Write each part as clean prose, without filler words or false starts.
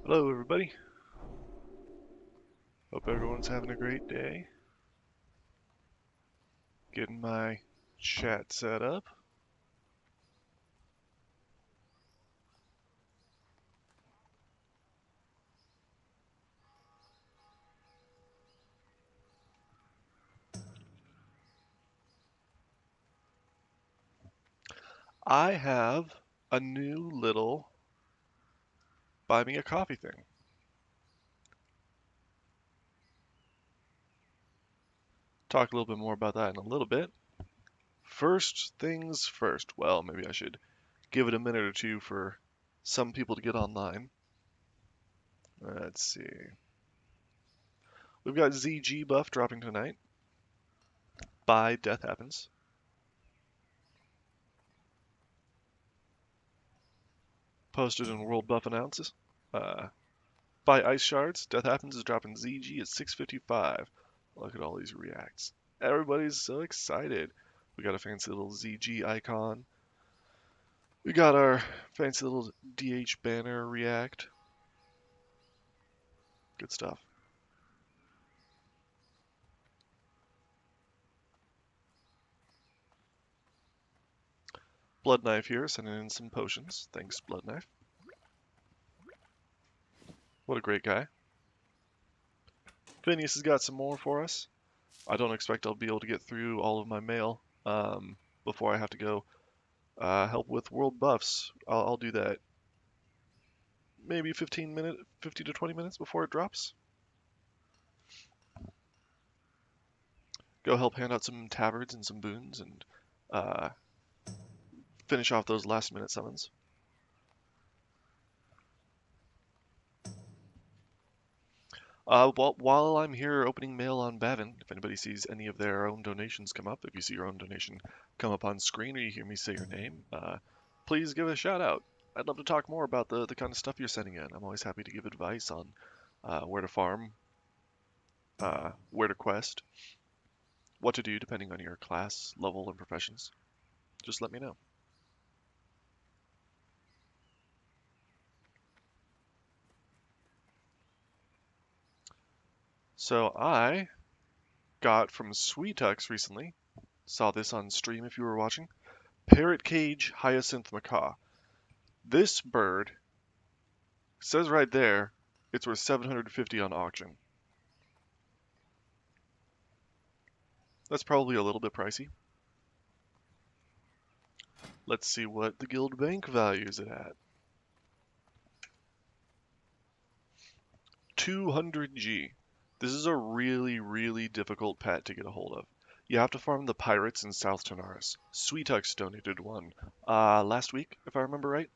Hello, everybody. Hope everyone's having a great day. Getting my chat set up. I have a new little buy me a coffee thing. Talk a little bit more about that in a little bit. First things first. Well, maybe I should give it a minute or two for some people to get online. Let's see. We've got ZG buff dropping tonight. By Death Happens. Posted in World Buff Announces. By Ice Shards, Death Happens is dropping ZG at 655. Look at all these reacts. Everybody's so excited. We got a fancy little ZG icon. We got our fancy little DH banner react. Good stuff. Blood Knife here, sending in some potions. Thanks, Blood Knife. What a great guy. Phineas has got some more for us. I don't expect I'll be able to get through all of my mail before I have to go help with world buffs. I'll do that maybe 50 to 20 minutes before it drops. Go help hand out some tabards and some boons and uh, finish off those last minute summons. While I'm here opening mail on Bavin, if anybody sees any of their own donations come up, if you see your own donation come up on screen or you hear me say your name, please give it a shout out. I'd love to talk more about the kind of stuff you're sending in. I'm always happy to give advice on where to farm, where to quest, what to do depending on your class, level, and professions. Just let me know. So I got from Sweetux recently, saw this on stream if you were watching, Parrot Cage Hyacinth Macaw. This bird says right there it's worth 750 on auction. That's probably a little bit pricey. Let's see what the guild bank values it at. 200G. This is a really, really difficult pet to get a hold of. You have to farm the pirates in South Tanaris. Sweetux donated one last week, if I remember right.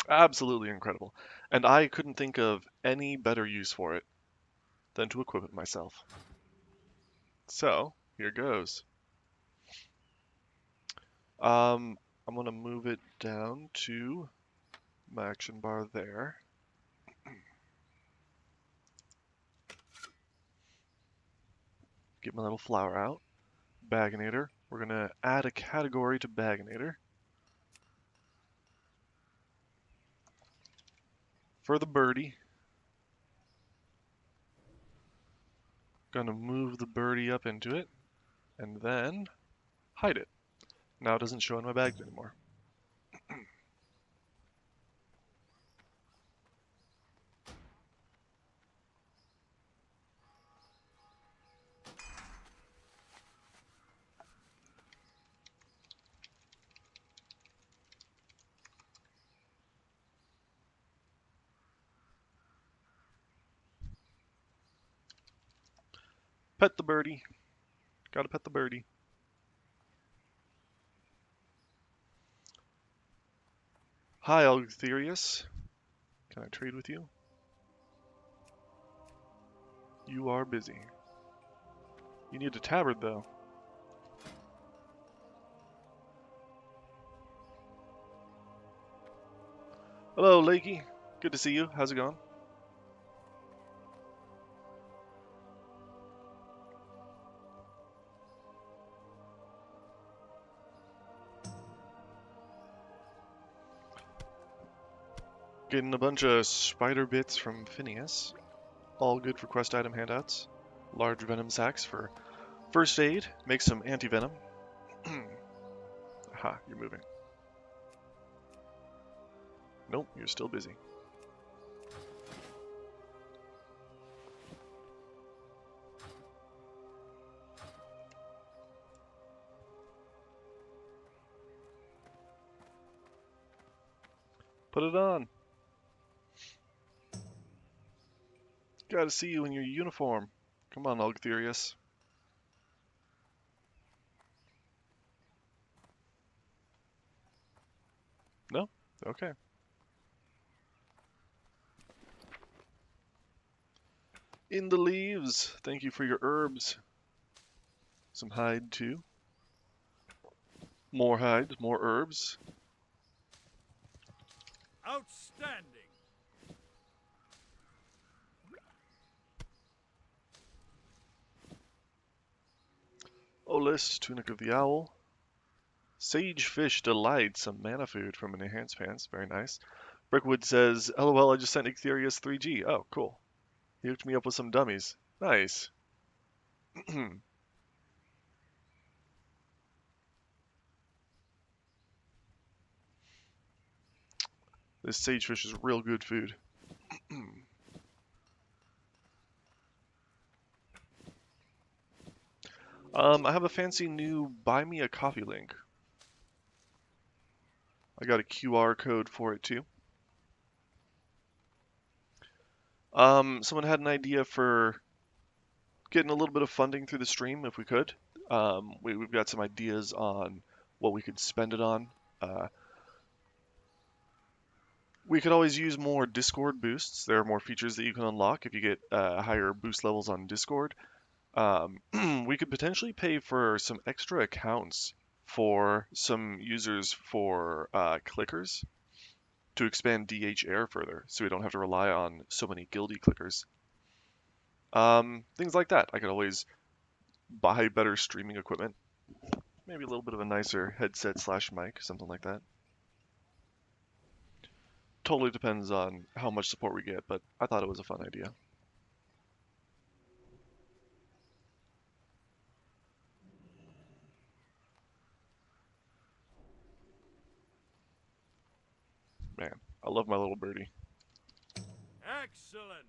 Absolutely incredible. And I couldn't think of any better use for it than to equip it myself. So, here goes. I'm going to move it down to my action bar there. Get my little flower out. Baginator. We're going to add a category to Baginator. For the birdie, gonna move the birdie up into it, and then hide it. Now it doesn't show in my bags anymore. Pet the birdie. Gotta pet the birdie. Hi, Algetherius. Can I trade with you? You are busy. You need a tabard, though. Hello, Lakey. Good to see you. How's it going? Getting a bunch of spider bits from Phineas. All good for quest item handouts. Large venom sacks for first aid. Make some anti-venom. Aha, you're moving. Nope, you're still busy. Put it on. Gotta see you in your uniform. Come on, Ulgtherius. No? Okay. In the leaves. Thank you for your herbs. Some hide, too. More hides, more herbs. Outstanding. Olis, Tunic of the Owl. Sage Fish Delight, some mana food from an Enhanced Pants. Very nice. Brickwood says, LOL, I just sent Ictherius 3G. Oh, cool. He hooked me up with some dummies. Nice. This sagefish is real good food. I have a fancy new Buy Me a Coffee link. I got a QR code for it too. Someone had an idea for getting a little bit of funding through the stream if we could. We've got some ideas on what we could spend it on. We could always use more Discord boosts. There are more features that you can unlock if you get higher boost levels on Discord. We could potentially pay for some extra accounts for some users for clickers to expand DH Air further, so we don't have to rely on so many guildy clickers. Things like that. I could always buy better streaming equipment. Maybe a little bit of a nicer headset / mic, something like that. Totally depends on how much support we get, but I thought it was a fun idea. Man, I love my little birdie. Excellent.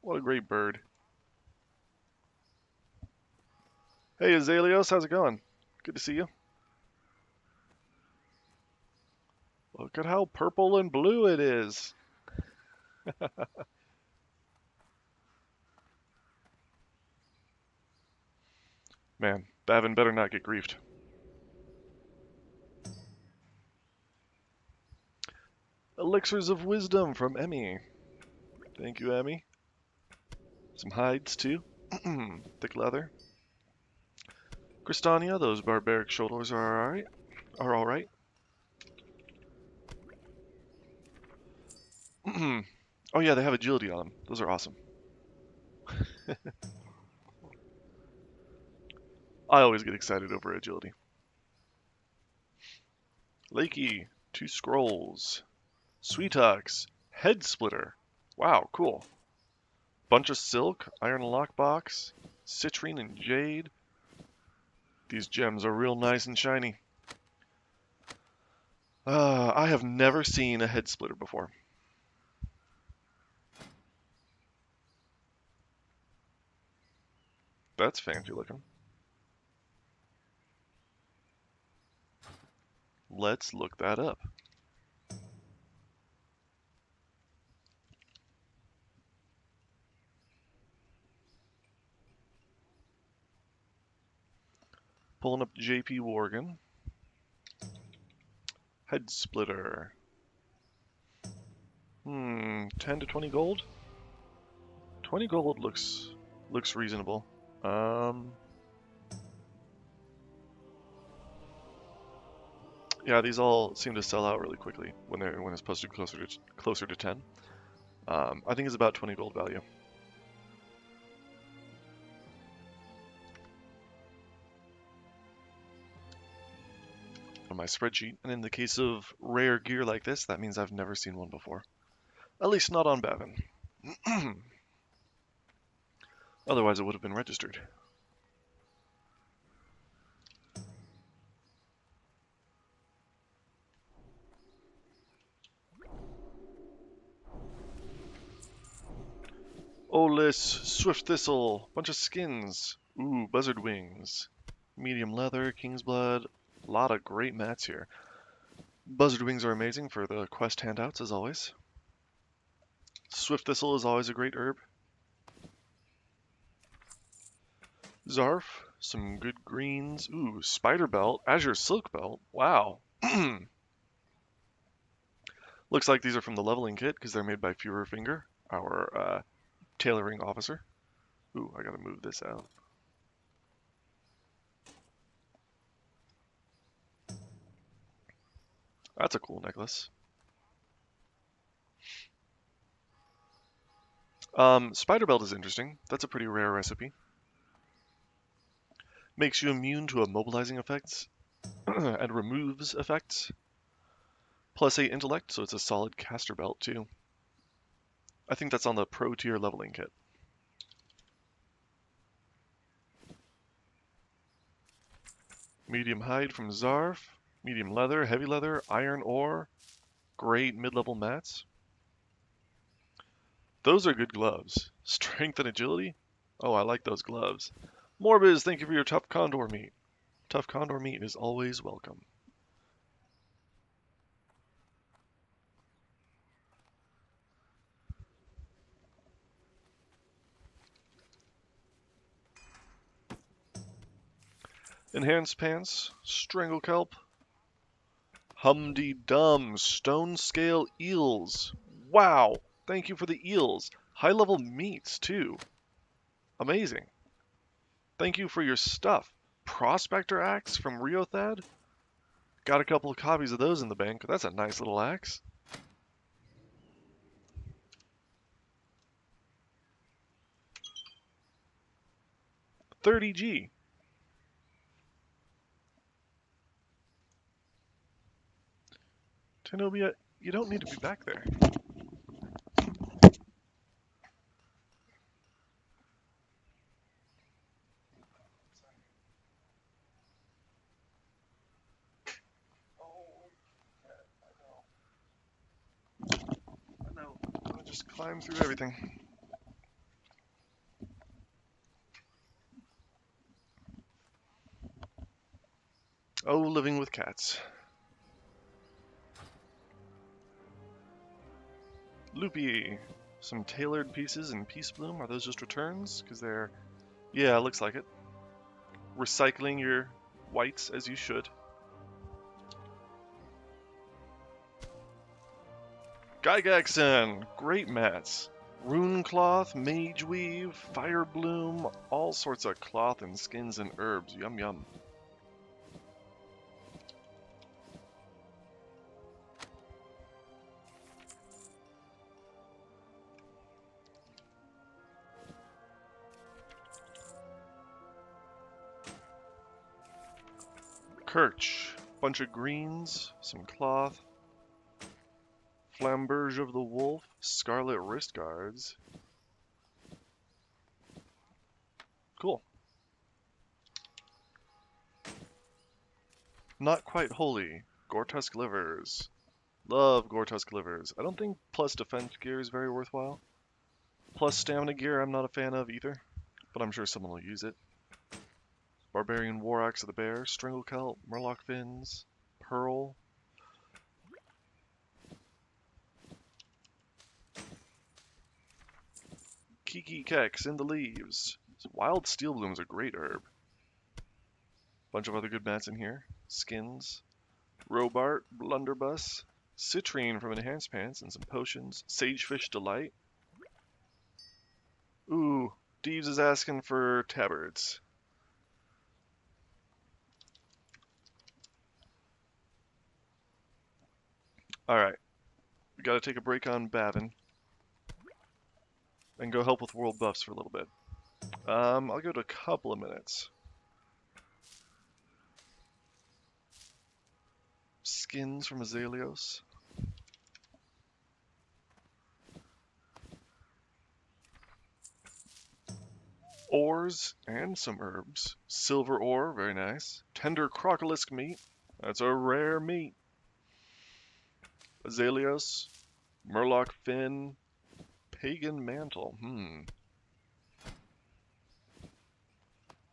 What a great bird. Hey, Azaleos, how's it going? Good to see you. Look at how purple and blue it is. Man, Bavin better not get griefed. Elixirs of Wisdom from Emmy. Thank you, Emmy. Some hides, too. Thick leather. Cristania, those barbaric shoulders are alright. Oh yeah, they have agility on them. Those are awesome. I always get excited over agility. Lakey, 2 scrolls. Sweetox, head splitter. Wow, cool. Bunch of silk, iron lockbox, citrine and jade. These gems are real nice and shiny. I have never seen a head splitter before. That's fancy looking. Let's look that up. Pulling up JP Worgen. Head splitter. 10 to 20 gold? 20 gold looks reasonable. Yeah, these all seem to sell out really quickly when it's posted closer to 10. I think it's about 20 gold value. on my spreadsheet, and in the case of rare gear like this, that means I've never seen one before. At least not on Bavin. Otherwise it would have been registered. Olis, Swift Thistle, bunch of skins. Ooh, Buzzard Wings. Medium Leather, King's Blood. A lot of great mats here. Buzzard Wings are amazing for the quest handouts, as always. Swift Thistle is always a great herb. Zarf, some good greens. Ooh, Spider Belt, Azure Silk Belt. Wow. Looks like these are from the leveling kit because they're made by Fewer Finger, our tailoring officer. Ooh, I gotta move this out. That's a cool necklace. Spider Belt is interesting. That's a pretty rare recipe. Makes you immune to immobilizing effects and removes effects. Plus 8 intellect, so it's a solid caster belt too. I think that's on the pro tier leveling kit. Medium hide from Zarf. Medium leather, heavy leather, iron ore. Great mid-level mats. Those are good gloves. Strength and agility? Oh, I like those gloves. Morbiz, thank you for your tough condor meat. Tough condor meat is always welcome. Enhanced pants, strangle kelp, Humdy-dum, stone scale eels. Wow, thank you for the eels. High level meats too. Amazing. Thank you for your stuff. Prospector axe from Riothad. Got a couple of copies of those in the bank. That's a nice little axe. $30G. Tenobia, you don't need to be back there. I know. I'm gonna just climb through everything. Oh, living with cats. Loopy. Some tailored pieces in Peace Bloom. Are those just returns? Because they're... Yeah, looks like it. Recycling your whites as you should. Gygaxon! Great mats. Rune cloth, mage weave, fire bloom, all sorts of cloth and skins and herbs. Yum yum. Kirch. Bunch of greens, some cloth. Flamberge of the Wolf, Scarlet Wrist Guards. Cool. Not quite holy. Gortusk livers. Love Gortusk livers. I don't think plus defense gear is very worthwhile. Plus stamina gear I'm not a fan of either, but I'm sure someone will use it. Barbarian War Axe of the Bear, Strangle Kelp, Murloc Fins, Pearl. Kiki Kex in the leaves. Wild Steel Bloom's a great herb. Bunch of other good mats in here. Skins. Robart, Blunderbuss. Citrine from Enhanced Pants and some potions. Sagefish Delight. Ooh, Deeves is asking for tabards. Alright. We gotta take a break on Bavin. And go help with world buffs for a little bit. I'll go to a couple of minutes. skins from Azaleos. Ores and some herbs. Silver ore, very nice. Tender crocolisk meat. That's a rare meat. Azaleos. Murloc fin. Pagan mantle.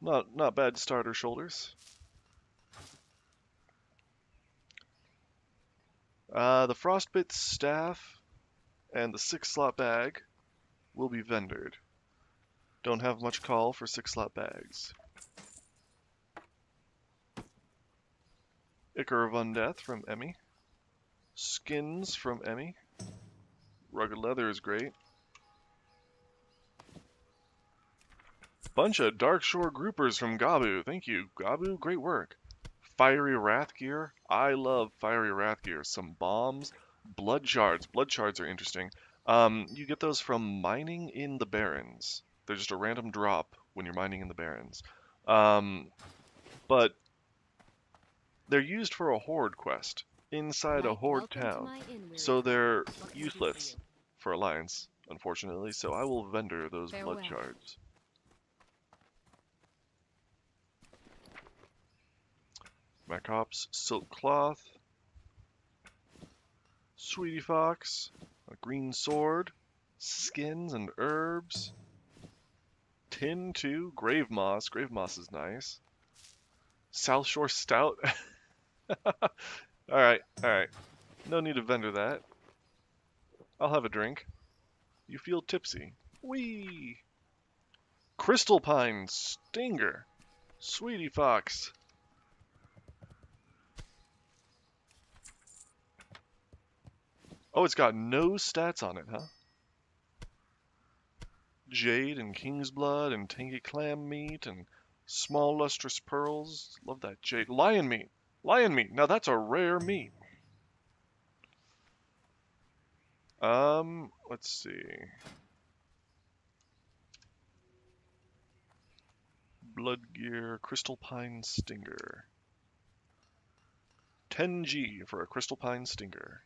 Not bad starter shoulders. The frostbit staff and the 6-slot bag will be vendored. Don't have much call for 6-slot bags. Ichor of Undeath from Emmy. Skins from Emmy. Rugged leather is great. Bunch of Darkshore groupers from Gabu. Thank you, Gabu. Great work. Fiery Wrath gear. I love Fiery Wrath gear. Some bombs. Blood shards. Blood shards are interesting. You get those from mining in the Barrens. They're just a random drop when you're mining in the Barrens. But they're used for a horde quest inside a horde town. So they're useless for Alliance, unfortunately. So I will vendor those blood shards. Macops, silk cloth, Sweetie Fox, a green sword, skins and herbs, tin too, grave moss. Grave moss is nice. South Shore Stout. Alright. No need to vendor that. I'll have a drink. You feel tipsy. Whee! Crystal Pine Stinger. Sweetie Fox. Oh, it's got no stats on it, huh? Jade and King's Blood and tangy clam meat and small lustrous pearls. Love that jade. Lion meat. Lion meat. Now that's a rare meat. Let's see. Blood gear, Crystal Pine Stinger. 10G for a Crystal Pine Stinger.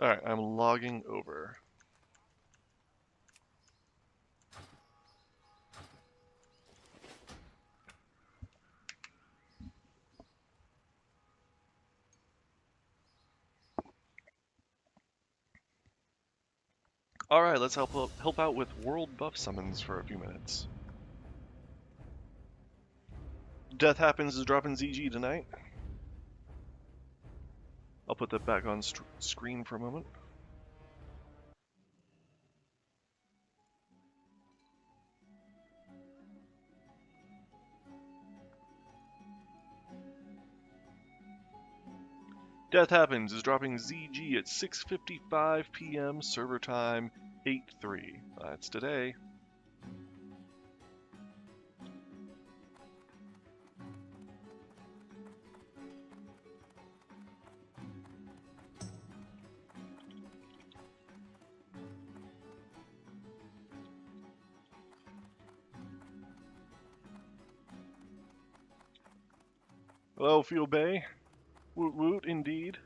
Alright, I'm logging over. Alright, let's help out with world buff summons for a few minutes. Death Happens is dropping ZG tonight. I'll put that back on screen for a moment. Death Happens is dropping ZG at 6:55 p.m. server time 8/3. That's today. Hello, Fuel Bay. Woot woot, indeed.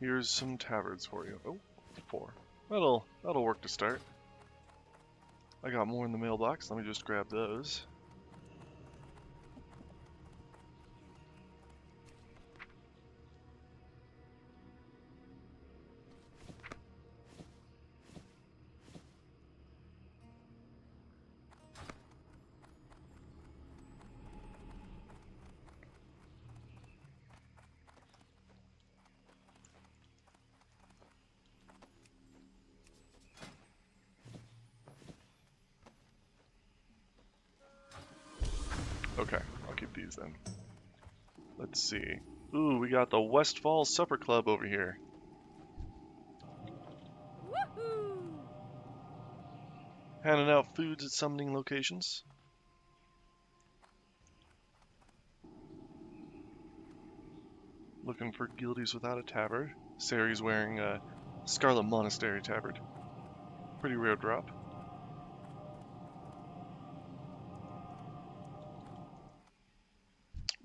Here's some tabards for you. Oh, 4. That'll work to start. I got more in the mailbox. Let me just grab those. Okay, I'll keep these then. Let's see. Ooh, we got the Westfall Supper Club over here. Woohoo! Handing out foods at summoning locations. Looking for guildies without a tabard. Sari's wearing a Scarlet Monastery tabard. Pretty rare drop.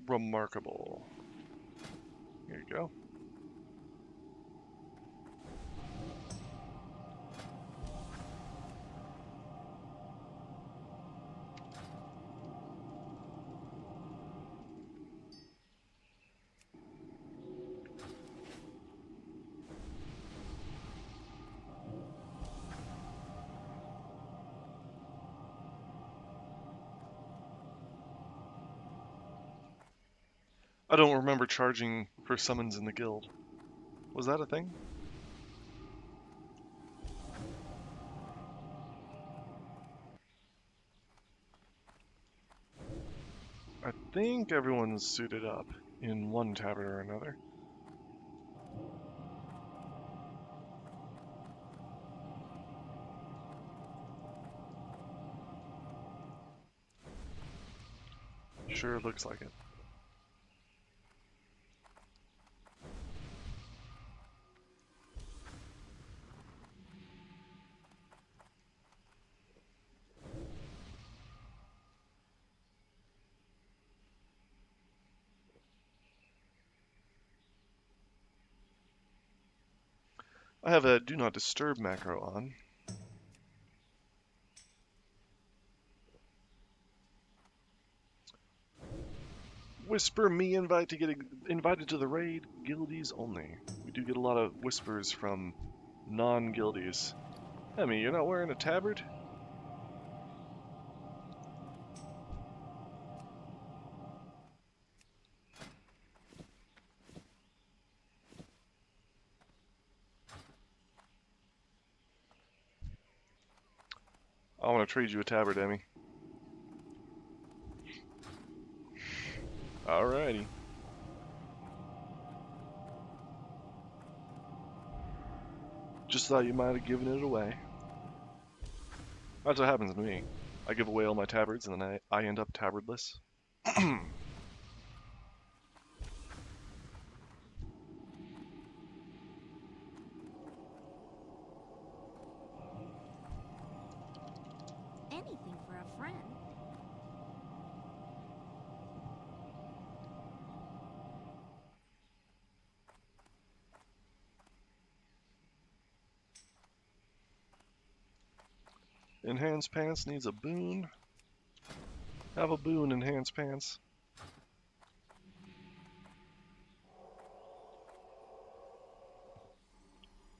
Remarkable. Here you go. I don't remember charging for summons in the guild. Was that a thing? I think everyone's suited up in one tavern or another. Sure looks like it. I have a do not disturb macro on. Whisper me invite to get invited to the raid. Guildies only. We do get a lot of whispers from non-guildies. Emmy, you're not wearing a tabard? I want to trade you a tabard, Emmy. Alrighty. Just thought you might have given it away. That's what happens to me. I give away all my tabards and then I end up tabardless. Anything for a friend. Enhanced Pants needs a boon. Have a boon, Enhanced Pants.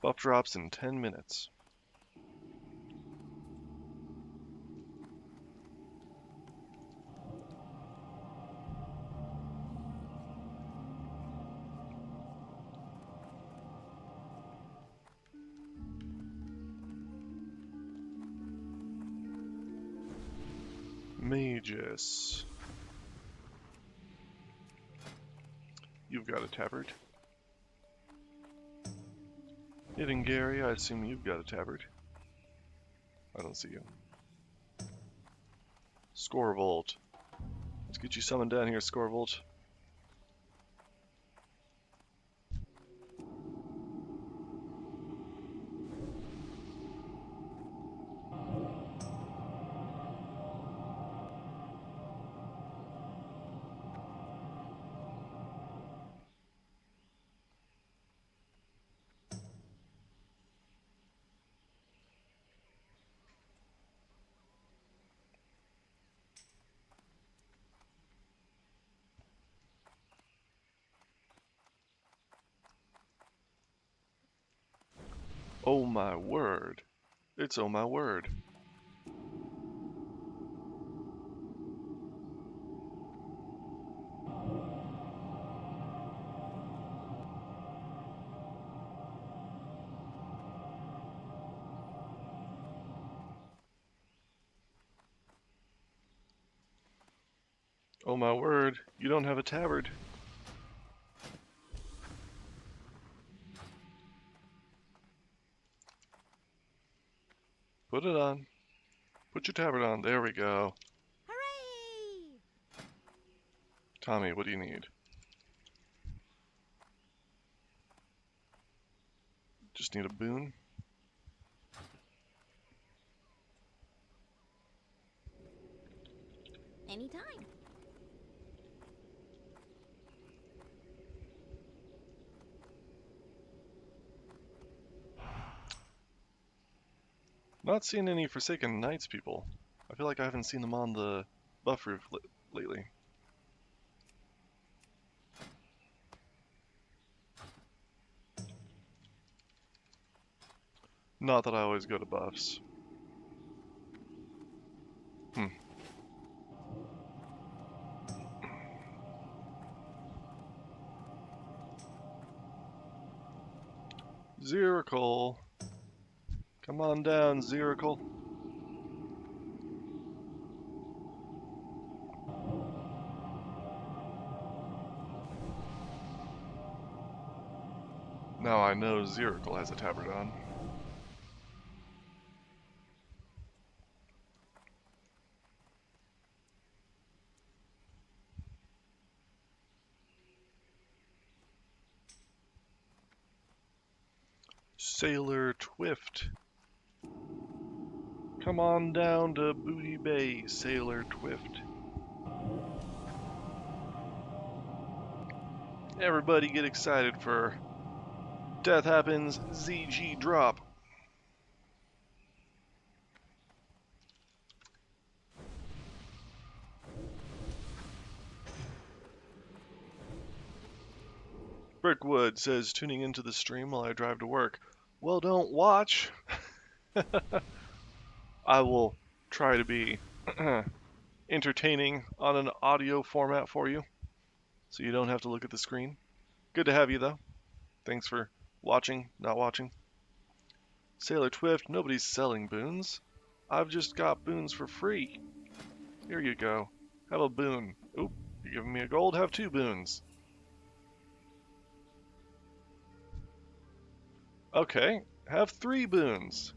Buff drops in 10 minutes. Magus. You've got a tabard. Hidden Gary, I assume you've got a tabard. I don't see you. Scorevolt. Let's get you summoned down here, Scorevolt. Oh my word. It's oh my word. Oh my word, you don't have a tabard. Put it on. Put your tabard on. There we go. Hooray! Tommy, what do you need? Just need a boon. Anytime. Not seeing any Forsaken Knights people. I feel like I haven't seen them on the buff roof lately. Not that I always go to buffs. Hmm. Ziracle. Come on down, Ziracle. Now I know Ziracle has a tabard on. Sailor Twift. Come on down to Booty Bay, Sailor Twift. Everybody get excited for Death Happens ZG Drop. Brickwood says, tuning into the stream while I drive to work. Well, don't watch. I will try to be entertaining on an audio format for you, so you don't have to look at the screen. Good to have you, though. Thanks for watching, not watching. Sailor Twift, nobody's selling boons. I've just got boons for free. Here you go. Have a boon. Oop, you're giving me a gold? Have 2 boons. Okay, have 3 boons.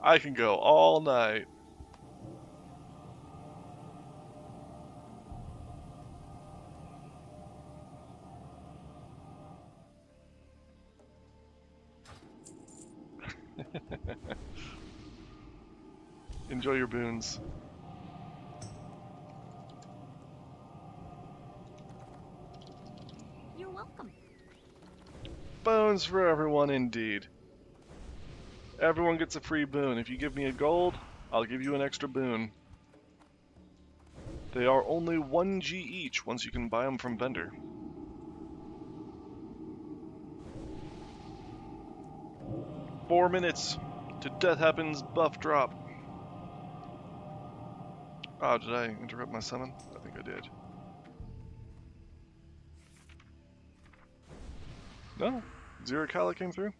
I can go all night. Enjoy your boons. You're welcome. Boons for everyone indeed. Everyone gets a free boon. If you give me a gold, I'll give you an extra boon. They are only 1G each once you can buy them from vendor. Four minutes to Death Happens buff drop. Oh, did I interrupt my summon? I think I did. No? Ziricala came through?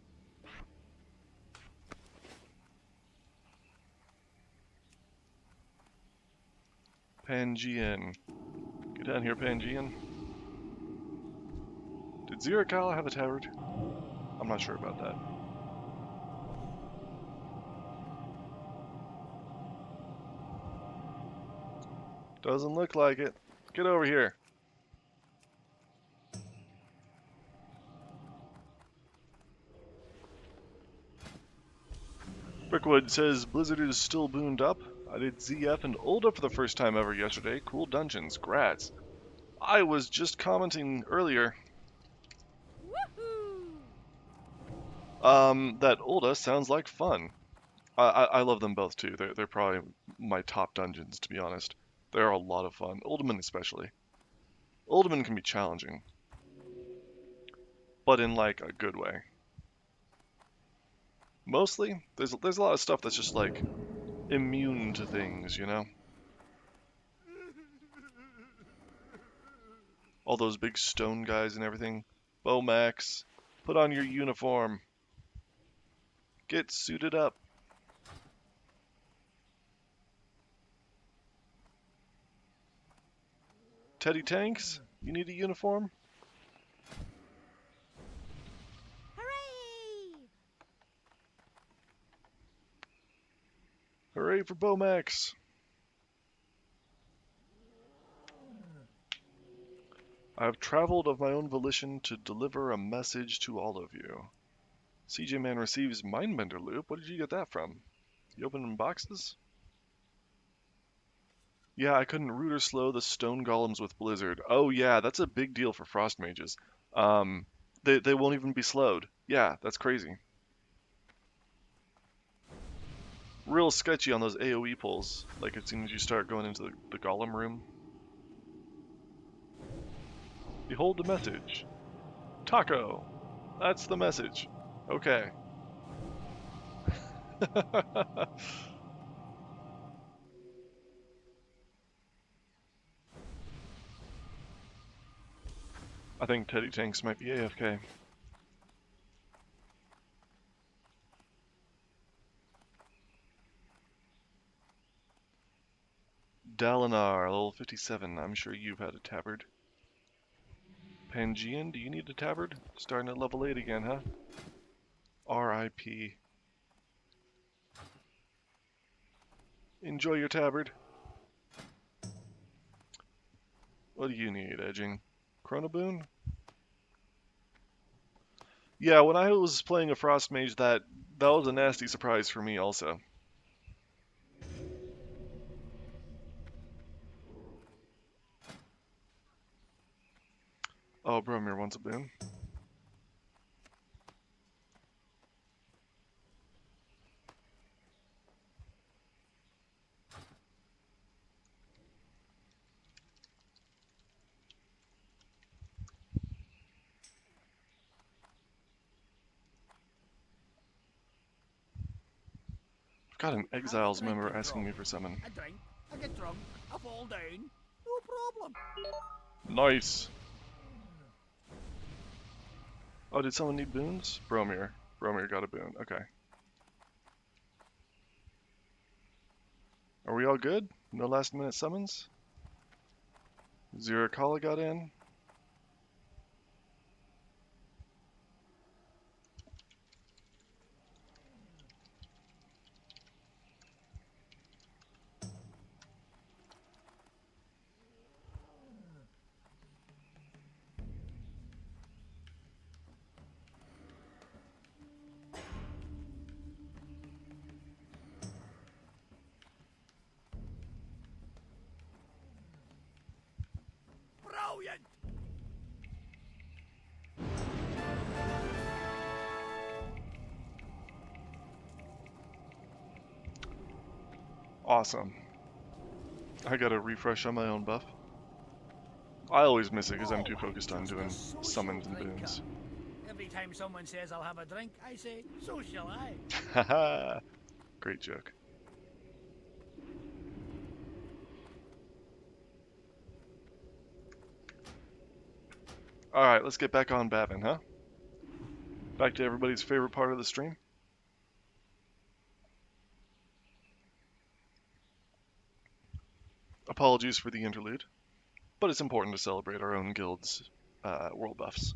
Pangean. Get down here, Pangean. Did Ziricala have a tabard? I'm not sure about that. Doesn't look like it. Get over here. Brickwood says Blizzard is still booned up. I did ZF and Ulda for the first time ever yesterday. Cool dungeons. Grats. I was just commenting earlier Woohoo! that Ulda sounds like fun. I love them both too. They're probably my top dungeons, to be honest. They're a lot of fun. Uldaman especially. Uldaman can be challenging, but in like a good way. Mostly, there's a lot of stuff that's just like immune to things, you know? All those big stone guys and everything. Bomax, put on your uniform. Get suited up. Teddy Tanks, you need a uniform? Hooray! Hooray for Bomax! I have traveled of my own volition to deliver a message to all of you. CJ Man receives Mindbender loop. What did you get that from? You opening boxes? Yeah, I couldn't root or slow the stone golems with Blizzard. Oh yeah, that's a big deal for frost mages. Um, they won't even be slowed. Yeah, that's crazy. Real sketchy on those AoE pulls. Like as soon as you start going into the golem room. Behold the message. Taco. That's the message. Okay. I think Teddy Tanks might be AFK. Dalinar, level 57. I'm sure you've had a tabard. Pangean, do you need a tabard? Starting at level 8 again, huh? R.I.P. Enjoy your tabard. What do you need, Edging? Chronoboon? Yeah, when I was playing a Frost Mage, that was a nasty surprise for me also. Oh, Bromir wants a boon. I've got an Exiles member asking me for summon. I drink, I get drunk, I fall down. No problem. Nice! Oh, did someone need boons? Bromir. Bromir got a boon. Okay. Are we all good? No last minute summons? Zirakala got in. Brilliant. Awesome. I gotta refresh on my own buff. I always miss it because I'm too focused on doing summons and boons. Every time someone says I'll have a drink, I say, so shall I. Haha. Great joke. Alright, let's get back on Bavin, huh? Back to everybody's favorite part of the stream. Apologies for the interlude, but it's important to celebrate our own guild's world buffs.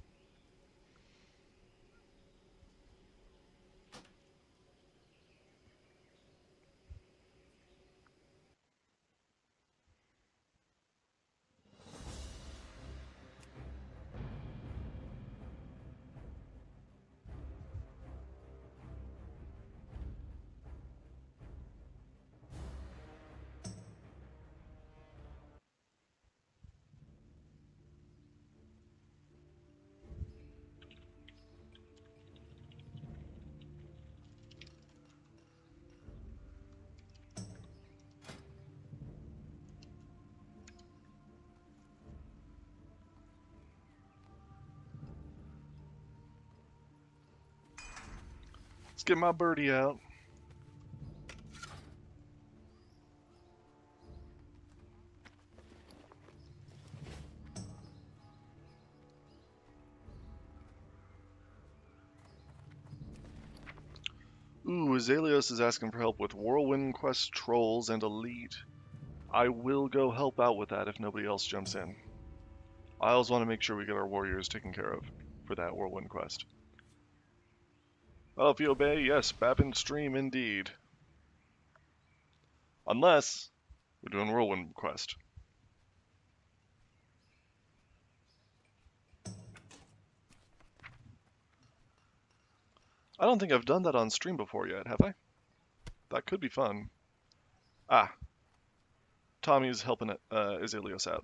Let's get my birdie out. Ooh, Azaleos is asking for help with Whirlwind Quest Trolls and Elite. I will go help out with that if nobody else jumps in. I always want to make sure we get our warriors taken care of for that Whirlwind Quest. Oh, if you obey, yes, Babin stream indeed. Unless we're doing Whirlwind Quest. I don't think I've done that on stream before yet, have I? That could be fun. Ah, Tommy's helping Azaleos out.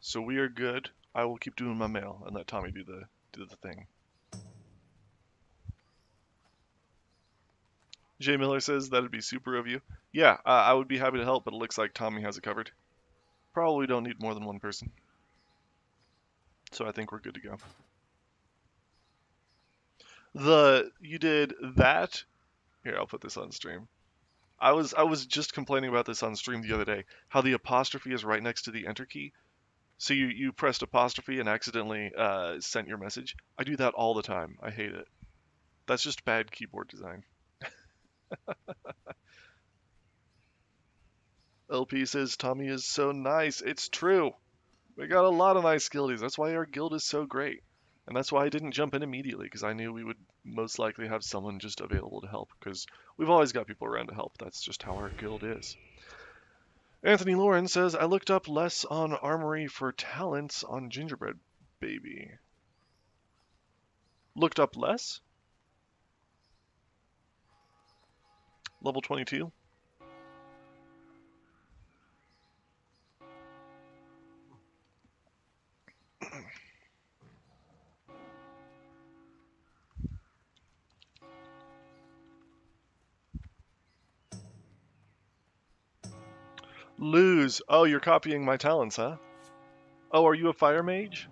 So we are good. I will keep doing my mail and let Tommy do the thing. Jay Miller says that'd be super of you. Yeah, I would be happy to help, but it looks like Tommy has it covered. Probably don't need more than one person. So I think we're good to go. You did that. Here, I'll put this on stream. I was just complaining about this on stream the other day. How the apostrophe is right next to the enter key. So you pressed apostrophe and accidentally sent your message. I do that all the time. I hate it. That's just bad keyboard design. LP says Tommy is so nice. It's true. We got a lot of nice guildies. That's why our guild is so great. And that's why I didn't jump in immediately, because I knew we would most likely have someone just available to help, because we've always got people around to help. That's just how our guild is. Anthony Lauren says, I looked up less on Armory for talents on Gingerbread Baby. Looked up less? Level 22? Lose. Oh, you're copying my talents, huh? Oh, are you a fire mage?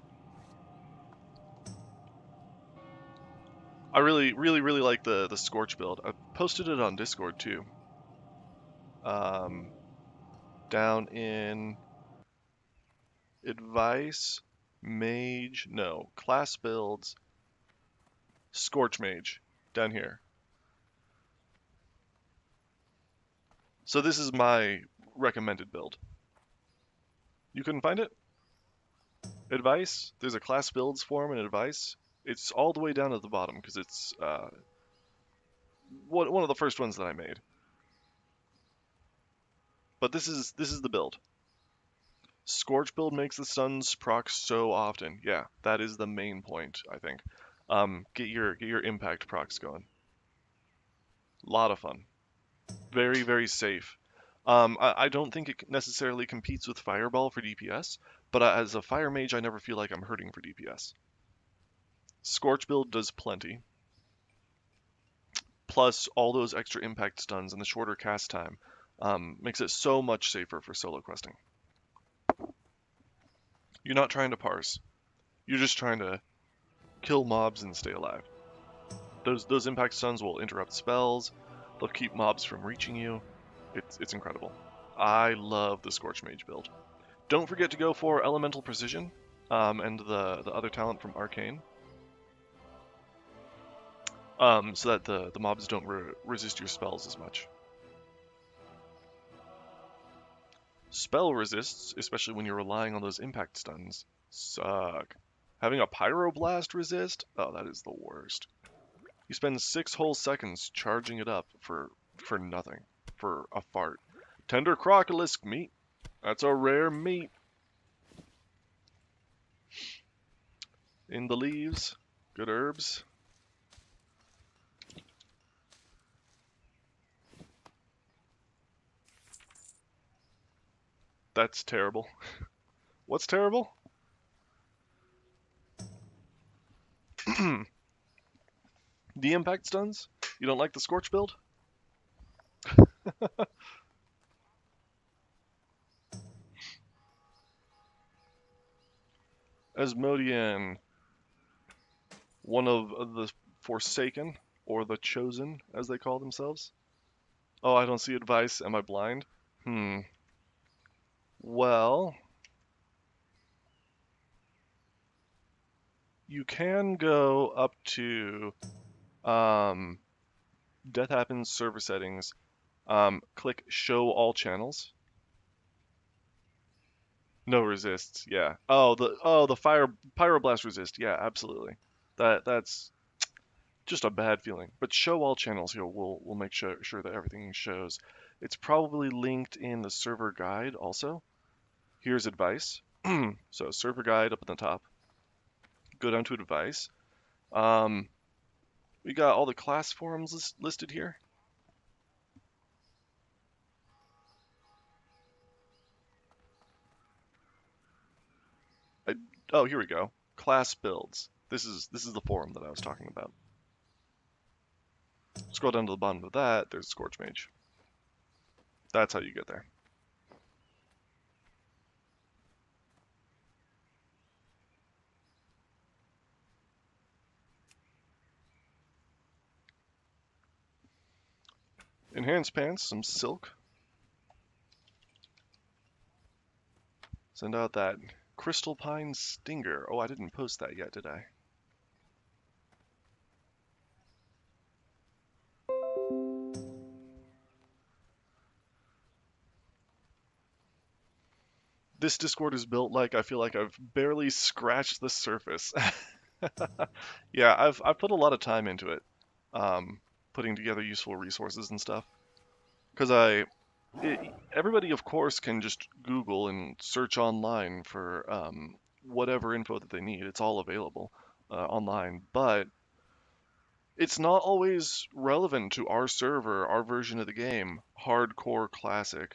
I really like the Scorch build. I posted it on Discord too. Down in advice, mage, no, class builds, Scorch mage, down here. So this is my recommended build. You couldn't find it? Advice, there's a class builds form in advice. It's all the way down at the bottom because it's one of the first ones that I made. But this is the build. Scorch build makes the stuns proc so often. Yeah, that is the main point, I think. Get your impact procs going. Lot of fun. Very safe. I don't think it necessarily competes with Fireball for DPS, but as a fire mage, I never feel like I'm hurting for DPS. Scorch build does plenty. Plus, all those extra impact stuns and the shorter cast time makes it so much safer for solo questing. You're not trying to parse. You're just trying to kill mobs and stay alive. Those impact stuns will interrupt spells. They'll keep mobs from reaching you. It's incredible. I love the Scorch Mage build. Don't forget to go for Elemental Precision and the other talent from Arcane. So that the mobs don't resist your spells as much. Spell resists, especially when you're relying on those impact stuns, suck. Having a Pyroblast resist? Oh, that is the worst. You spend 6 whole seconds charging it up for nothing. For a fart. Tender crocolisk meat. That's a rare meat. In the leaves. Good herbs. That's terrible. What's terrible? The impact stuns? You don't like the Scorch build? Asmodian, one of the Forsaken, or the Chosen, as they call themselves. Oh, I don't see advice. Am I blind? Well, you can go up to Um, Death happens, server settings. Click show all channels. No resists, yeah. Oh the fire pyroblast resist, yeah, absolutely. That's just a bad feeling. But show all channels here. We'll make sure that everything shows. It's probably linked in the server guide also. Here's advice. So server guide up at the top. Go down to advice. Um, we got all the class forums listed here. I, oh, here we go. Class builds. This is the forum that I was talking about. Scroll down to the bottom of that. There's Scorch Mage. That's how you get there. Enhanced pants, some silk. Send out that Crystal Pine Stinger. Oh, I didn't post that yet, did I? This Discord is built like I feel like I've barely scratched the surface. Yeah, I've put a lot of time into it, putting together useful resources and stuff. Because everybody of course can just Google and search online for whatever info that they need. It's all available online, but it's not always relevant to our server, our version of the game, hardcore classic.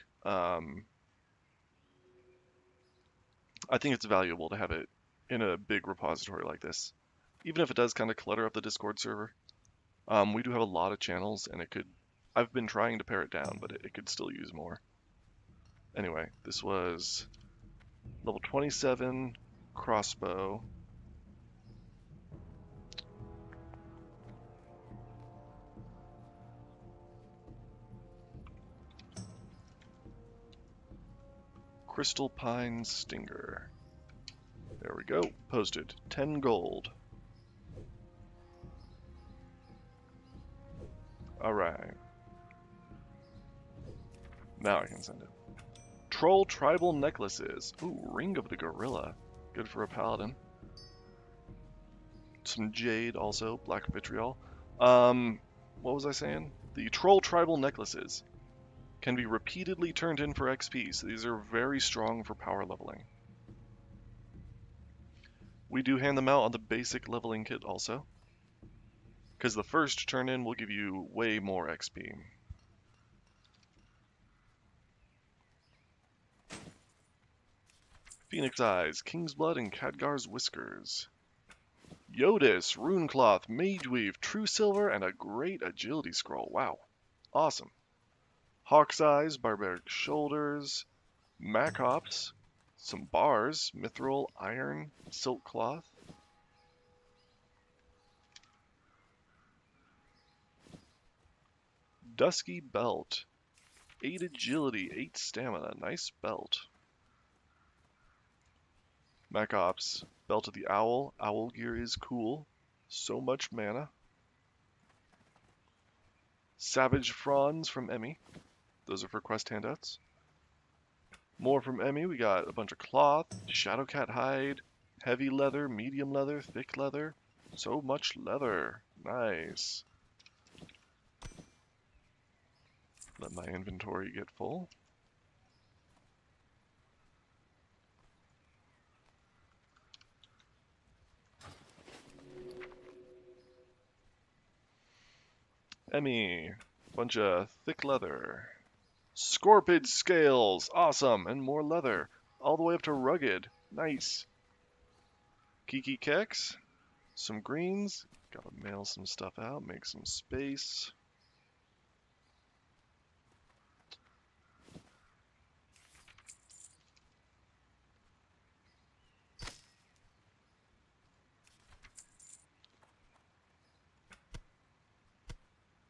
I think it's valuable to have it in a big repository like this, even if it does kind of clutter up the Discord server. We do have a lot of channels, and it could. I've been trying to pare it down, but it could still use more. Anyway, this was level 27 crossbow. Crystal Pine Stinger. There we go. Posted. 10 gold. Alright. Now I can send it. Troll Tribal Necklaces. Ooh, Ring of the Gorilla. Good for a paladin. Some jade also. Black vitriol. What was I saying? The Troll Tribal Necklaces can be repeatedly turned in for XP, so these are very strong for power leveling. We do hand them out on the basic leveling kit also, because the first turn in will give you way more XP. Phoenix Eyes, King's Blood, and Khadgar's Whiskers. Yodis, Runecloth, Mageweave, True Silver, and a great Agility Scroll. Wow. Awesome. Hawk's Eyes, Barbaric Shoulders, Macops, some bars, Mithril, Iron, Silk Cloth. Dusky Belt, 8 Agility, 8 Stamina, nice belt. Macops, Belt of the Owl, Owl Gear is cool, so much mana. Savage Fronds from Emmy, those are for quest handouts. More from Emmy, we got a bunch of cloth, Shadowcat hide, heavy leather, medium leather, thick leather, so much leather, nice. Let my inventory get full. Emmy, bunch of thick leather. Scorpid scales, awesome, and more leather, all the way up to rugged, nice. Kiki Kex, some greens, gotta mail some stuff out, make some space.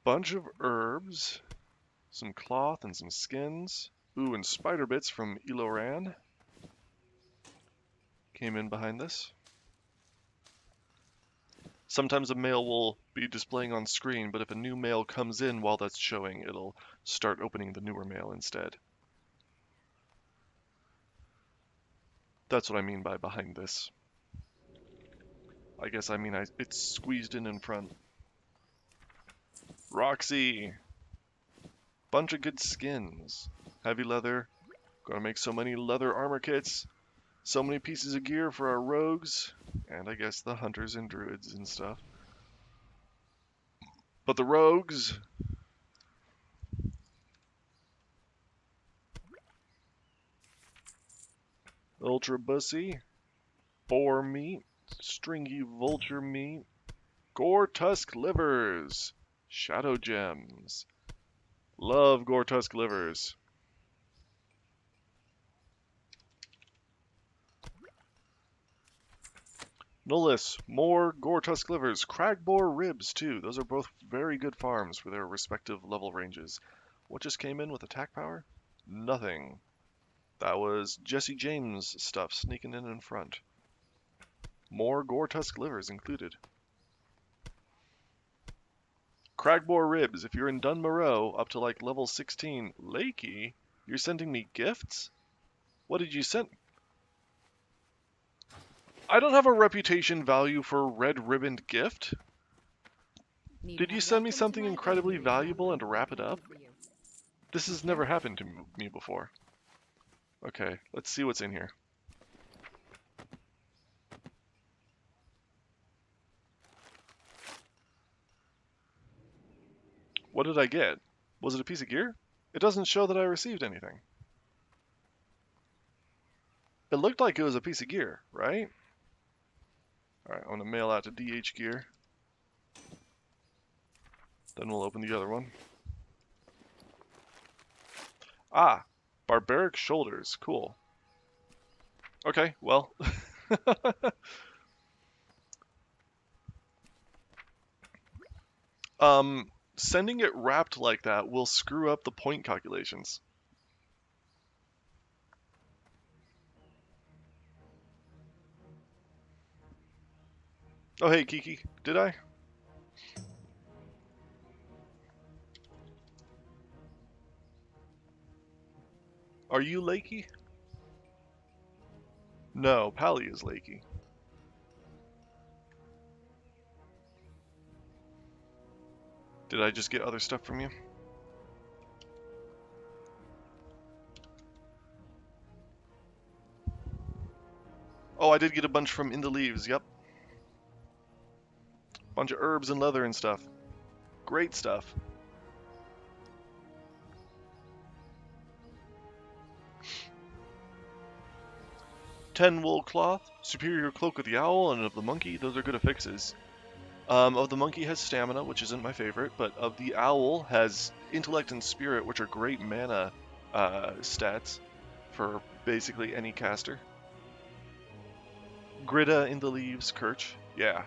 Bunch of herbs, some cloth and some skins. Ooh, and spider bits from Eloran came in behind this. Sometimes a mail will be displaying on screen, but if a new mail comes in while that's showing, it'll start opening the newer mail instead. That's what I mean by behind this. I guess I mean it's squeezed in front. Roxy! Bunch of good skins. Heavy leather. Gonna make so many leather armor kits. So many pieces of gear for our rogues. And I guess the hunters and druids and stuff. But the rogues... Ultra bussy. Boar meat. Stringy vulture meat. Gore tusk livers. Shadow gems. Love gore tusk livers. Nullis, more gore tusk livers, cragboar ribs too. Those are both very good farms for their respective level ranges. What just came in with attack power? Nothing. That was Jesse James stuff sneaking in front. More gore tusk livers included. Cragboar ribs, if you're in Dunmoreau up to like level 16. Lakey, you're sending me gifts? What did you send? I don't have a reputation value for red ribboned gift. Did you send me something incredibly valuable and wrap it up? This has never happened to me before. Okay, let's see what's in here. What did I get? Was it a piece of gear? It doesn't show that I received anything. It looked like it was a piece of gear, right? Alright, I'm going to mail out to DH Gear. Then we'll open the other one. Ah, barbaric shoulders. Cool. Okay, well. Sending it wrapped like that will screw up the point calculations. Oh, hey, Kiki. Did I? Are you Lakey? No, Pally is Lakey. Did I just get other stuff from you? Oh, I did get a bunch from In the Leaves, yep. Bunch of herbs and leather and stuff. Great stuff. Ten wool cloth, superior cloak of the owl and of the monkey, those are good affixes. Of the monkey has stamina, which isn't my favorite, but of the owl has intellect and spirit, which are great mana stats for basically any caster. Grida in the Leaves, Kirch, yeah.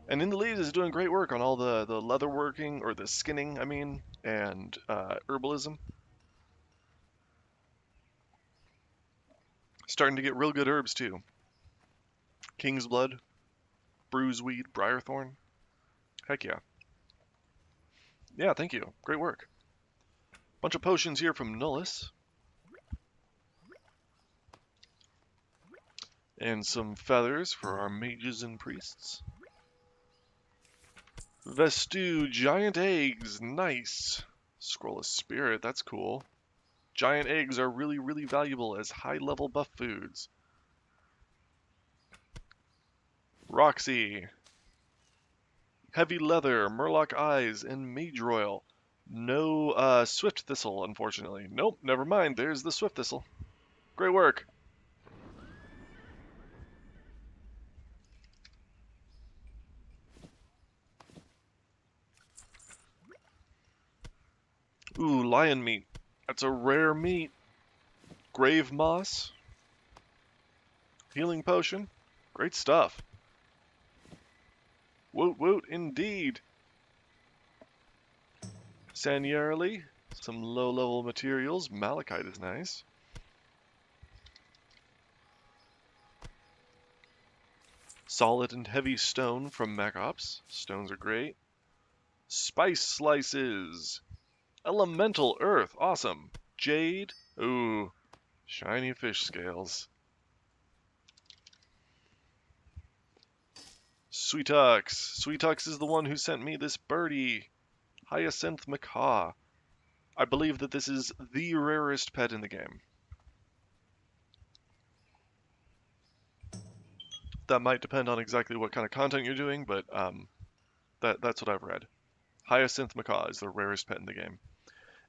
And In the Leaves is doing great work on all the leather working, or the skinning, I mean, and herbalism. Starting to get real good herbs, too. King's Blood, Bruiseweed, Briarthorn. Heck yeah. Yeah, thank you. Great work. Bunch of potions here from Nullis. And some feathers for our mages and priests. Vestu, giant eggs, nice. Scroll of Spirit, that's cool. Giant eggs are really, really valuable as high-level buff foods. Roxy. Heavy leather, Murloc eyes, and mage royal. No swift thistle, unfortunately. Nope, never mind. There's the swift thistle. Great work. Ooh, lion meat. That's a rare meat. Grave moss. Healing potion. Great stuff. Woot woot, indeed. Saniarily, some low-level materials. Malachite is nice. Solid and heavy stone from MacOps. Stones are great. Spice slices. Elemental earth. Awesome. Jade. Ooh. Shiny fish scales. Sweetux. Sweetux is the one who sent me this birdie. Hyacinth macaw. I believe that this is the rarest pet in the game. That might depend on exactly what kind of content you're doing, but that's what I've read. Hyacinth macaw is the rarest pet in the game.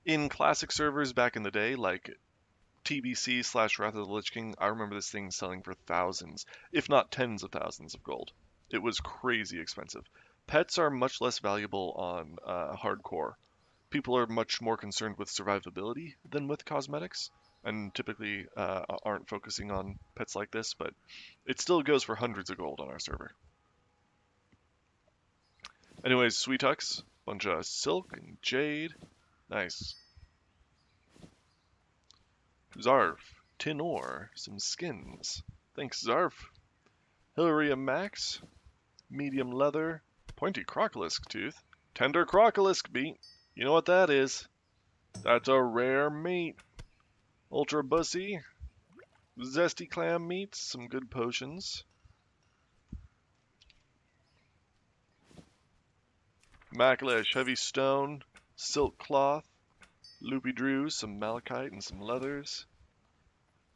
In classic servers back in the day, like TBC / Wrath of the Lich King, I remember this thing selling for thousands, if not tens of thousands of gold. It was crazy expensive. Pets are much less valuable on hardcore. People are much more concerned with survivability than with cosmetics, and typically aren't focusing on pets like this, but it still goes for hundreds of gold on our server. Anyways, Sweetux, bunch of silk and jade. Nice. Zarf, tin ore, some skins. Thanks, Zarf. Hilary Max, medium leather, pointy crocolisk tooth, tender crocolisk meat. You know what that is? That's a rare meat. Ultra bussy, zesty clam meat, some good potions. Maclish, heavy stone, silk cloth, loopy drew, some malachite and some leathers.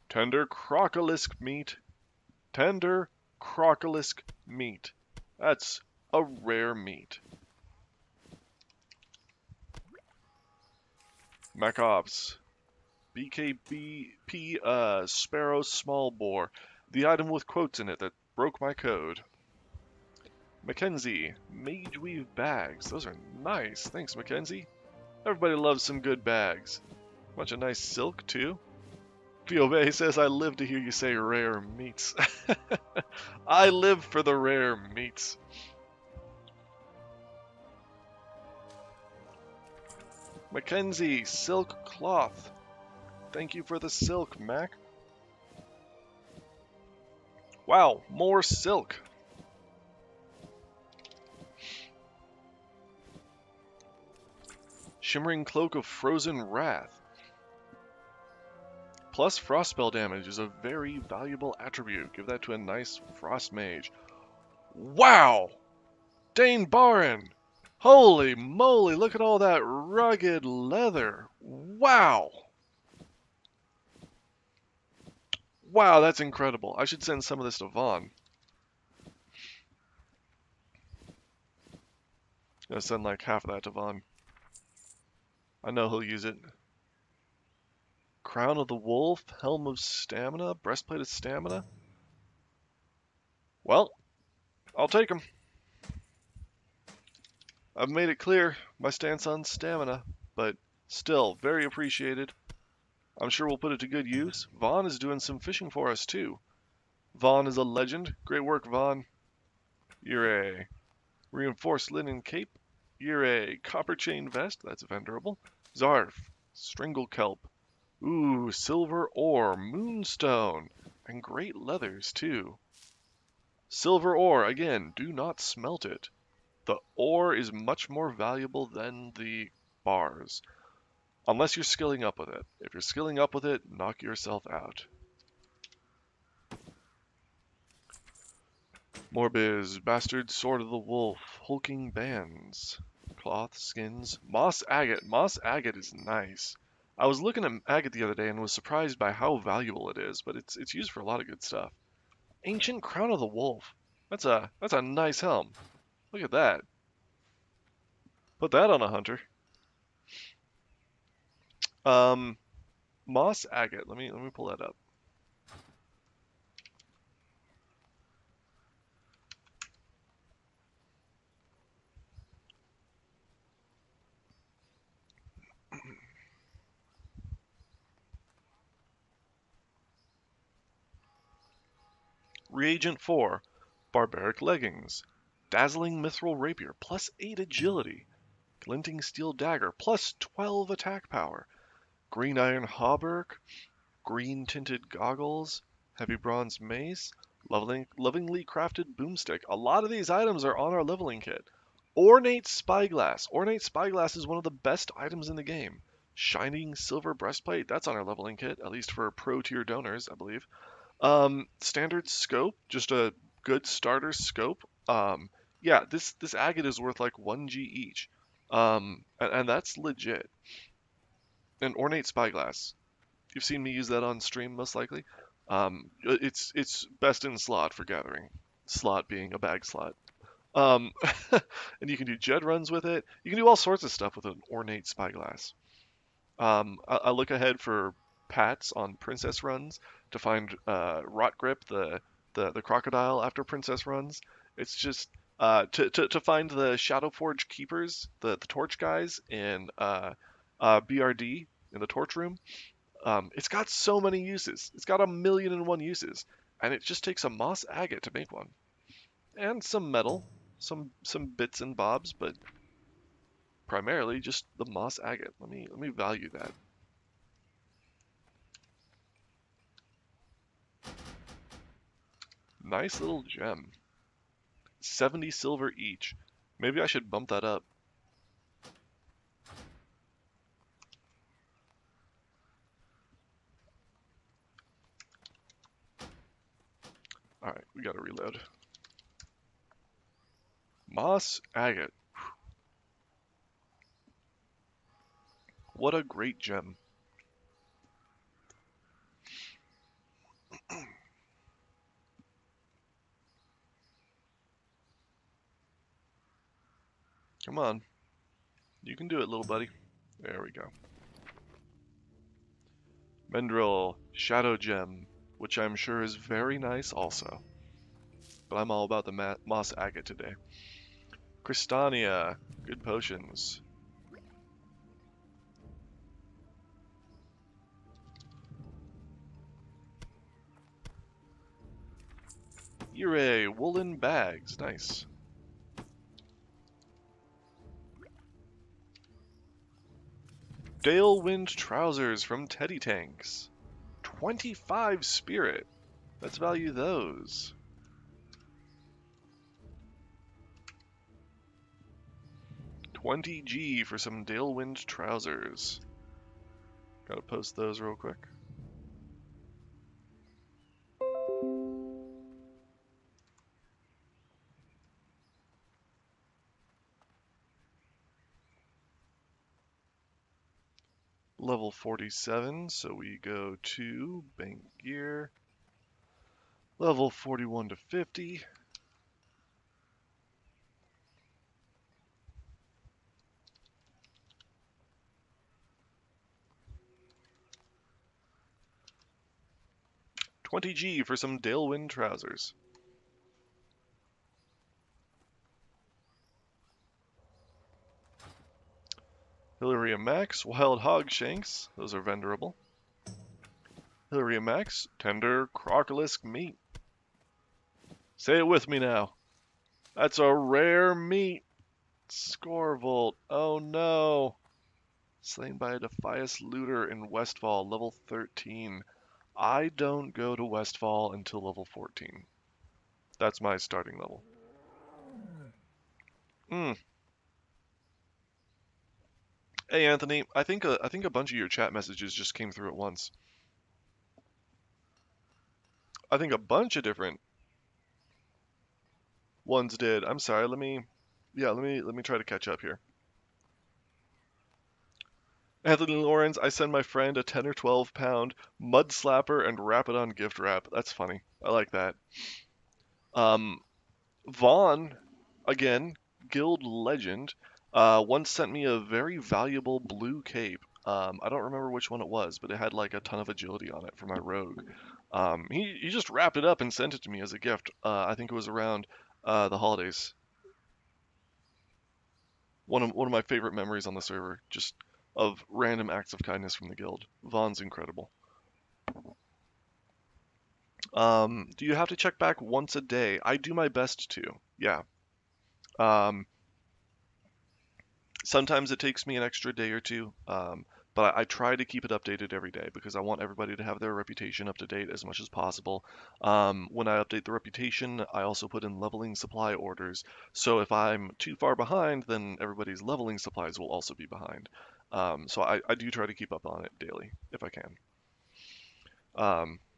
Tender crocolisk meat. Tender crocolisk meat. That's a rare meat. MacOps. BKBP Sparrow Small Bore. The item with quotes in it that broke my code. Mackenzie. Mage Weave bags. Those are nice. Thanks, Mackenzie. Everybody loves some good bags. Bunch of nice silk, too. Piobe says, I live to hear you say rare meats. I live for the rare meats. Mackenzie, silk cloth. Thank you for the silk, Mac. Wow, more silk. Shimmering Cloak of Frozen Wrath. Plus frost spell damage is a very valuable attribute. Give that to a nice frost mage. Wow! Dane Barin! Holy moly, look at all that rugged leather. Wow! Wow, that's incredible. I should send some of this to Vaughn. Gonna send like half of that to Vaughn. I know he'll use it. Crown of the Wolf, Helm of Stamina, Breastplate of Stamina. Well, I'll take them. I've made it clear my stance on stamina, but still very appreciated. I'm sure we'll put it to good use. Vaughn is doing some fishing for us too. Vaughn is a legend. Great work, Vaughn. You're a reinforced linen cape. You're a copper chain vest. That's venerable. Zarf, Stringle kelp. Ooh, silver ore, moonstone, and great leathers too. Silver ore, again, do not smelt it. The ore is much more valuable than the bars. Unless you're skilling up with it. If you're skilling up with it, knock yourself out. Morbiz, Bastard Sword of the Wolf, Hulking Bands, Cloth, Skins, Moss Agate. Moss Agate is nice. I was looking at agate the other day and was surprised by how valuable it is, but it's used for a lot of good stuff. Ancient Crown of the Wolf. That's a nice helm. Look at that. Put that on a hunter. Moss Agate. Let me pull that up. Reagent 4, Barbaric Leggings, Dazzling Mithril Rapier, plus 8 Agility, Glinting Steel Dagger, plus 12 Attack Power, Green Iron Hauberk, Green Tinted Goggles, Heavy Bronze Mace, Lovingly crafted boomstick. A lot of these items are on our leveling kit. Ornate spyglass. Ornate spyglass is one of the best items in the game. Shining silver breastplate. That's on our leveling kit, at least for pro tier donors, I believe. Standard scope, just a good starter scope. Yeah, this agate is worth like 1G each. And that's legit. An ornate spyglass. You've seen me use that on stream most likely. It's best in slot for gathering. Slot being a bag slot. Um, and you can do Jed runs with it. You can do all sorts of stuff with an ornate spyglass. I look ahead for pats on princess runs to find Rot Grip, the crocodile after princess runs. It's just to find the Shadowforge keepers, the torch guys in BRD in the torch room. It's got so many uses. It's got 1,000,001 uses, and it just takes a moss agate to make one, and some metal, some bits and bobs, but primarily just the moss agate. Let me value that. Nice little gem. 70 silver each. Maybe I should bump that up. Alright, we gotta reload. Moss agate. What a great gem. Come on. You can do it, little buddy. There we go. Mendril, Shadow Gem, which I'm sure is very nice also. But I'm all about the moss agate today. Crystania, good potions. Ire, woolen bags, nice. Dalewind trousers from Teddy Tanks. 25 spirit. Let's value those. $20G for some Dalewind trousers. Gotta post those real quick. Level 47, so we go to bank gear. Level 41 to 50. $20G for some Dalewind trousers. Hilarium Max, Wild Hog Shanks, those are vendorable. Hilarium Max, Tender Crocolisk Meat. Say it with me now. That's a rare meat. Scorvolt, oh no. Slain by a Defias Looter in Westfall, level 13. I don't go to Westfall until level 14. That's my starting level. Hey Anthony, I think a bunch of your chat messages just came through at once. I think a bunch of different ones did. I'm sorry. Let me try to catch up here. Anthony Lawrence, I send my friend a 10 or 12 pound mud slapper and wrap it on gift wrap. That's funny. I like that. Vaughn, again, guild legend, once sent me a very valuable blue cape. I don't remember which one it was, but it had like a ton of agility on it for my rogue. He just wrapped it up and sent it to me as a gift. I think it was around the holidays. One of my favorite memories on the server, just of random acts of kindness from the guild. Vaughn's incredible. Do you have to check back once a day? I do my best to. Yeah. Sometimes it takes me an extra day or two. but I try to keep it updated every day because I want everybody to have their reputation up to date as much as possible. When I update the reputation, I also put in leveling supply orders. So if I'm too far behind, then everybody's leveling supplies will also be behind. So I do try to keep up on it daily if I can.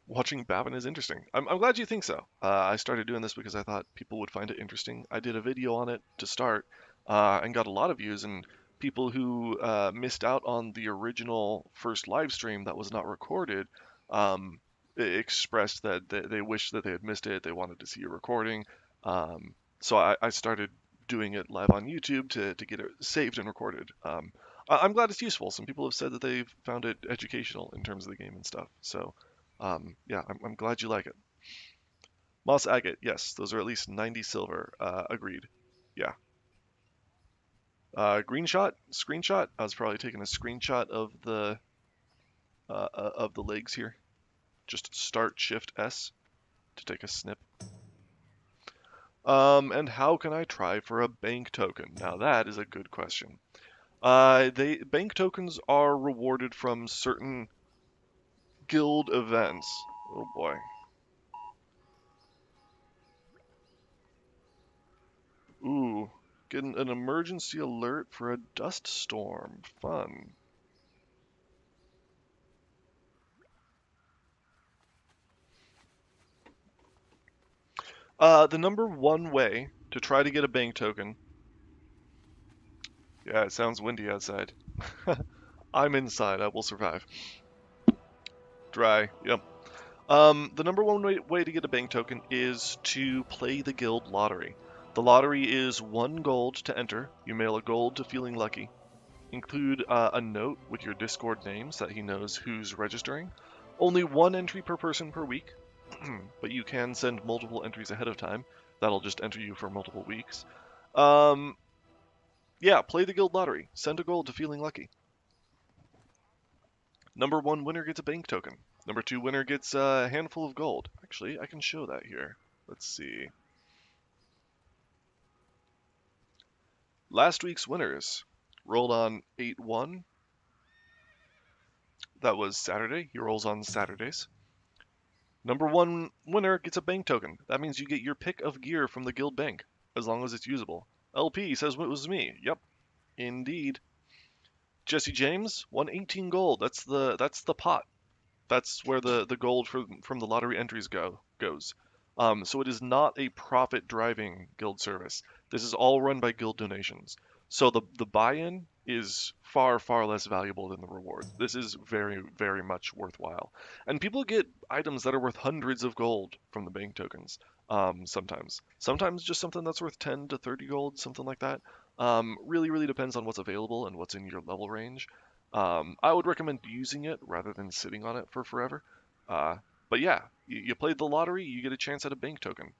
Watching Babin is interesting. I'm glad you think so. I started doing this because I thought people would find it interesting. I did a video on it to start and got a lot of views, and people who missed out on the original first live stream that was not recorded um, expressed that they wished that they had missed it. They wanted to see a recording. So I started doing it live on YouTube to get it saved and recorded. I'm glad it's useful. Some people have said that they've found it educational in terms of the game and stuff. So, yeah, I'm glad you like it. Moss agate, yes, those are at least 90 silver. Agreed. Yeah. Green shot, screenshot. I was probably taking a screenshot of the legs here. Just Start Shift S to take a snip. And how can I try for a bank token? Now that is a good question. Bank tokens are rewarded from certain guild events. Oh boy. Ooh, getting an emergency alert for a dust storm. Fun. The number one way to try to get a bank token. Yeah, it sounds windy outside. I'm inside. I will survive. Dry. Yep. The number one way to get a bank token is to play the guild lottery. The lottery is 1 gold to enter. You mail a gold to Feeling Lucky. Include a note with your Discord name so that he knows who's registering. Only 1 entry per person per week, but you can send multiple entries ahead of time. That'll just enter you for multiple weeks. Um, yeah, play the guild lottery. Send a gold to Feeling Lucky. Number 1 winner gets a bank token. Number 2 winner gets a handful of gold. Actually, I can show that here. Let's see. Last week's winners rolled on 8-1. That was Saturday. He rolls on Saturdays. Number 1 winner gets a bank token. That means you get your pick of gear from the guild bank, as long as it's usable. LP says it was me. Yep, indeed. Jesse James won 18 gold. That's the pot. That's where the gold from the lottery entries goes. So it is not a profit-driving guild service. This is all run by guild donations. So the buy-in is far less valuable than the reward. This is very much worthwhile. And people get items that are worth hundreds of gold from the bank tokens. Sometimes. Sometimes just something that's worth 10 to 30 gold, something like that. Really depends on what's available and what's in your level range. I would recommend using it rather than sitting on it for forever. But yeah, you played the lottery, you get a chance at a bank token.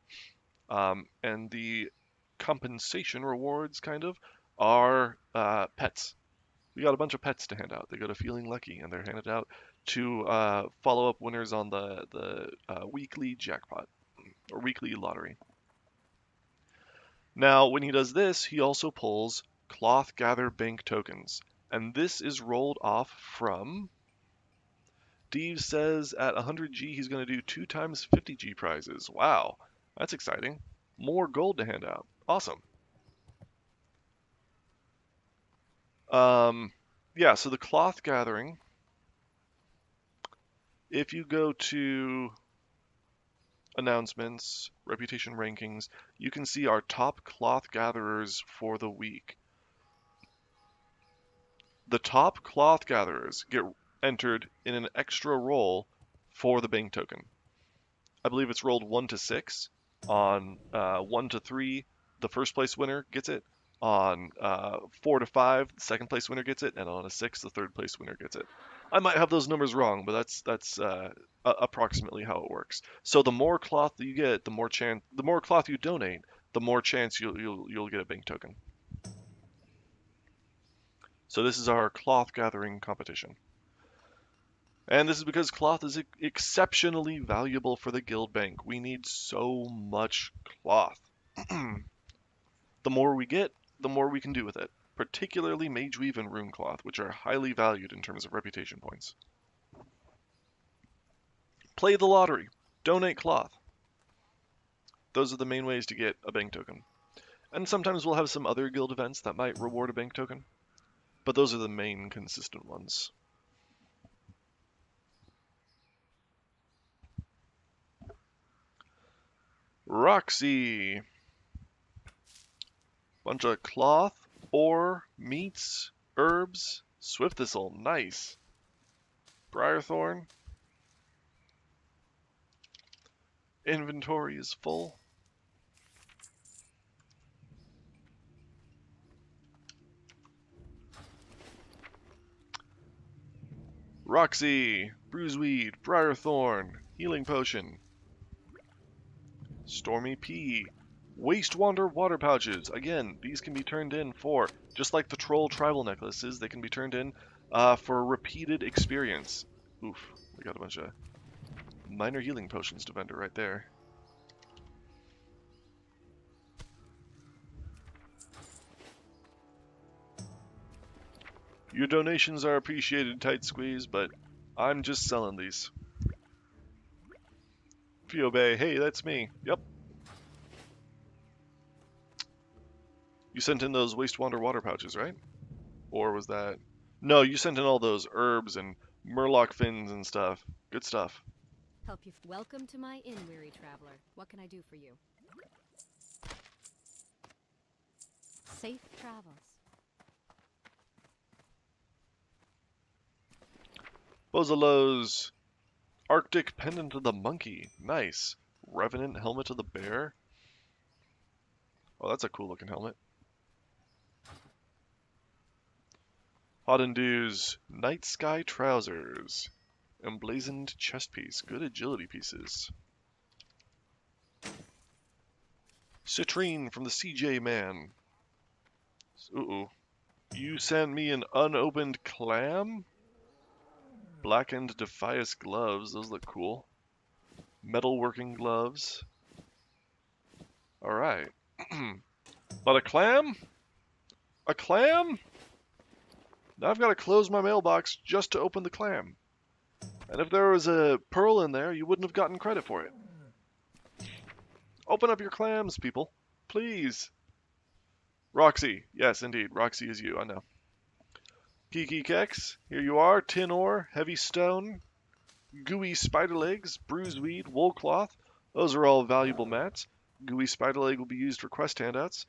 And the compensation rewards, kind of, are pets. We got a bunch of pets to hand out. They go to Feeling Lucky, and they're handed out to follow-up winners on the weekly jackpot, or weekly lottery. Now, when he does this, he also pulls Cloth Gather Bank tokens. And this is rolled off from... Steve says at 100G he's going to do 2 times 50G prizes. Wow, that's exciting. More gold to hand out. Awesome. Yeah, so the cloth gathering, if you go to announcements, reputation rankings, you can see our top cloth gatherers for the week. The top cloth gatherers get entered in an extra roll for the bank token. I believe it's rolled 1 to 6. On 1 to 3, the first place winner gets it. On 4 to 5, the second place winner gets it, and on a 6, the third place winner gets it. I might have those numbers wrong, but that's approximately how it works. So the more cloth you get, the more cloth you donate, the more chance you'll get a bank token. So this is our cloth gathering competition. And this is because cloth is exceptionally valuable for the guild bank. We need so much cloth. The more we get, the more we can do with it. particularly Mageweave and Runecloth, which are highly valued in terms of reputation points. Play the lottery. Donate cloth. Those are the main ways to get a bank token. And sometimes we'll have some other guild events that might reward a bank token, but those are the main consistent ones. Roxy. Bunch of cloth, ore, meats, herbs, swift thistle, nice. Briarthorn. Inventory is full. Roxy, Bruiseweed, Briarthorn, Healing Potion. Stormy Pea, Waste Wander Water Pouches. Again, these can be turned in for, just like the Troll Tribal Necklaces, they can be turned in for repeated experience. Oof, we got a bunch of minor healing potions to vendor right there. Your donations are appreciated, Tight Squeeze, but I'm just selling these. Fiobe, hey, that's me. Yep. You sent in those Waste Wander water pouches, right? Or was that... No, you sent in all those herbs and murloc fins and stuff. Good stuff. Help you. Welcome to my inn, weary traveler. What can I do for you? Safe travels. Bozolo's Arctic Pendant of the Monkey. Nice. Revenant Helmet of the Bear. Oh, that's a cool looking helmet. Hoddendu's Night Sky Trousers. Emblazoned chest piece. Good agility pieces. Citrine from the CJ Man. Ooh. You sent me an unopened clam? Blackened Defias gloves. Those look cool. Metalworking gloves. Alright. But a clam? A clam? Now I've got to close my mailbox just to open the clam. And if there was a pearl in there, you wouldn't have gotten credit for it. Open up your clams, people. Please. Roxy. Yes, indeed. Roxy is you, I know. Kiki Kex. Here you are. Tin ore, heavy stone, gooey spider legs, bruiseweed, wool cloth. Those are all valuable mats. Gooey spider leg will be used for quest handouts.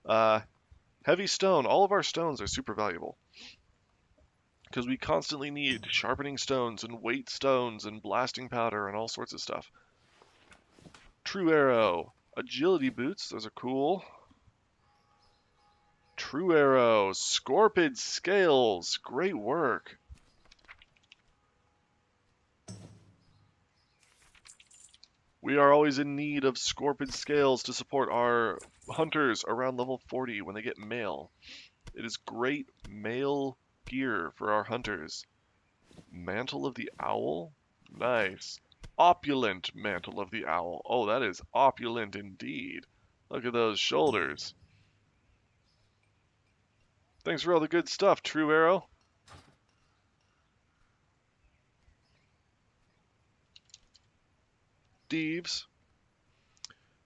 Heavy stone. All of our stones are super valuable. Because we constantly need sharpening stones and weight stones and blasting powder and all sorts of stuff. True arrow. Agility boots. Those are cool. True arrow. Scorpid scales. Great work. We are always in need of Scorpid scales to support our hunters around level 40 when they get mail. It is great mail gear for our hunters. Mantle of the Owl? Nice. Opulent Mantle of the Owl. Oh, that is opulent indeed. Look at those shoulders. Thanks for all the good stuff, True Arrow. Deeves.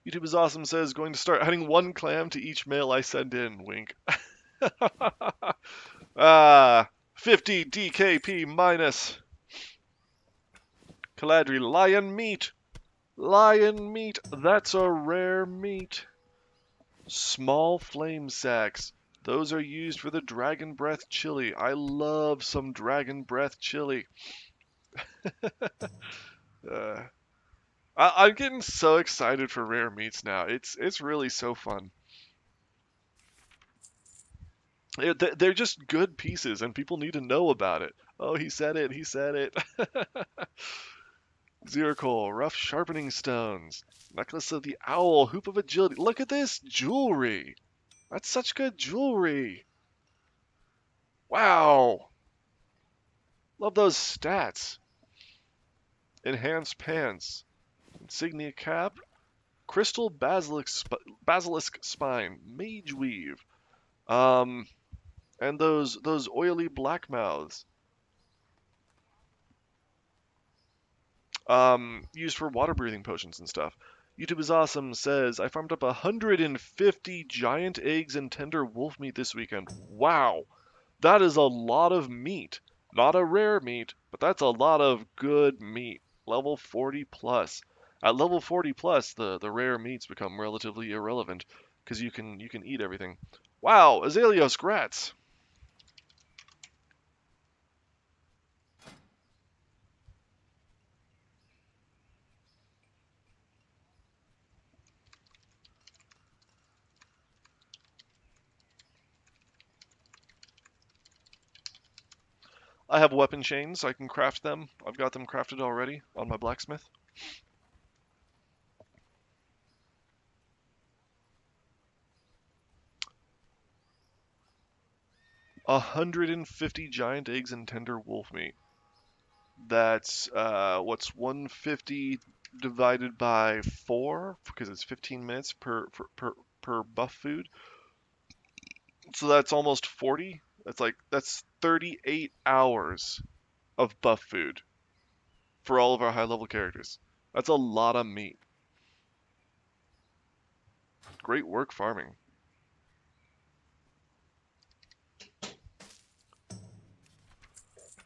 YouTube is awesome says going to start adding one clam to each mail I send in. Wink. 50 DKP minus. Caladri, lion meat. Lion meat. That's a rare meat. Small flame sacks. Those are used for the dragon breath chili. I love some dragon breath chili. I'm getting so excited for rare meats now. It's really so fun. They're just good pieces, and people need to know about it. Oh, he said it. He said it. Zircol, rough sharpening stones, necklace of the owl, hoop of agility. Look at this jewelry. That's such good jewelry. Wow. Love those stats. Enhanced pants, insignia cap, crystal basilisk spine, mage weave. And those oily black mouths. Used for water breathing potions and stuff. YouTube is awesome says I farmed up 150 giant eggs and tender wolf meat this weekend. Wow, that is a lot of meat. Not a rare meat, but that's a lot of good meat. Level 40 plus. At level 40 plus, the rare meats become relatively irrelevant because you can eat everything. Wow, Azaleos, grats. I have weapon chains. I can craft them. I've got them crafted already on my blacksmith. 150 giant eggs and tender wolf meat. That's what's 150 divided by 4 because it's 15 minutes per buff food. So that's almost 40. That's 38 hours of buff food for all of our high level characters. That's a lot of meat. Great work farming.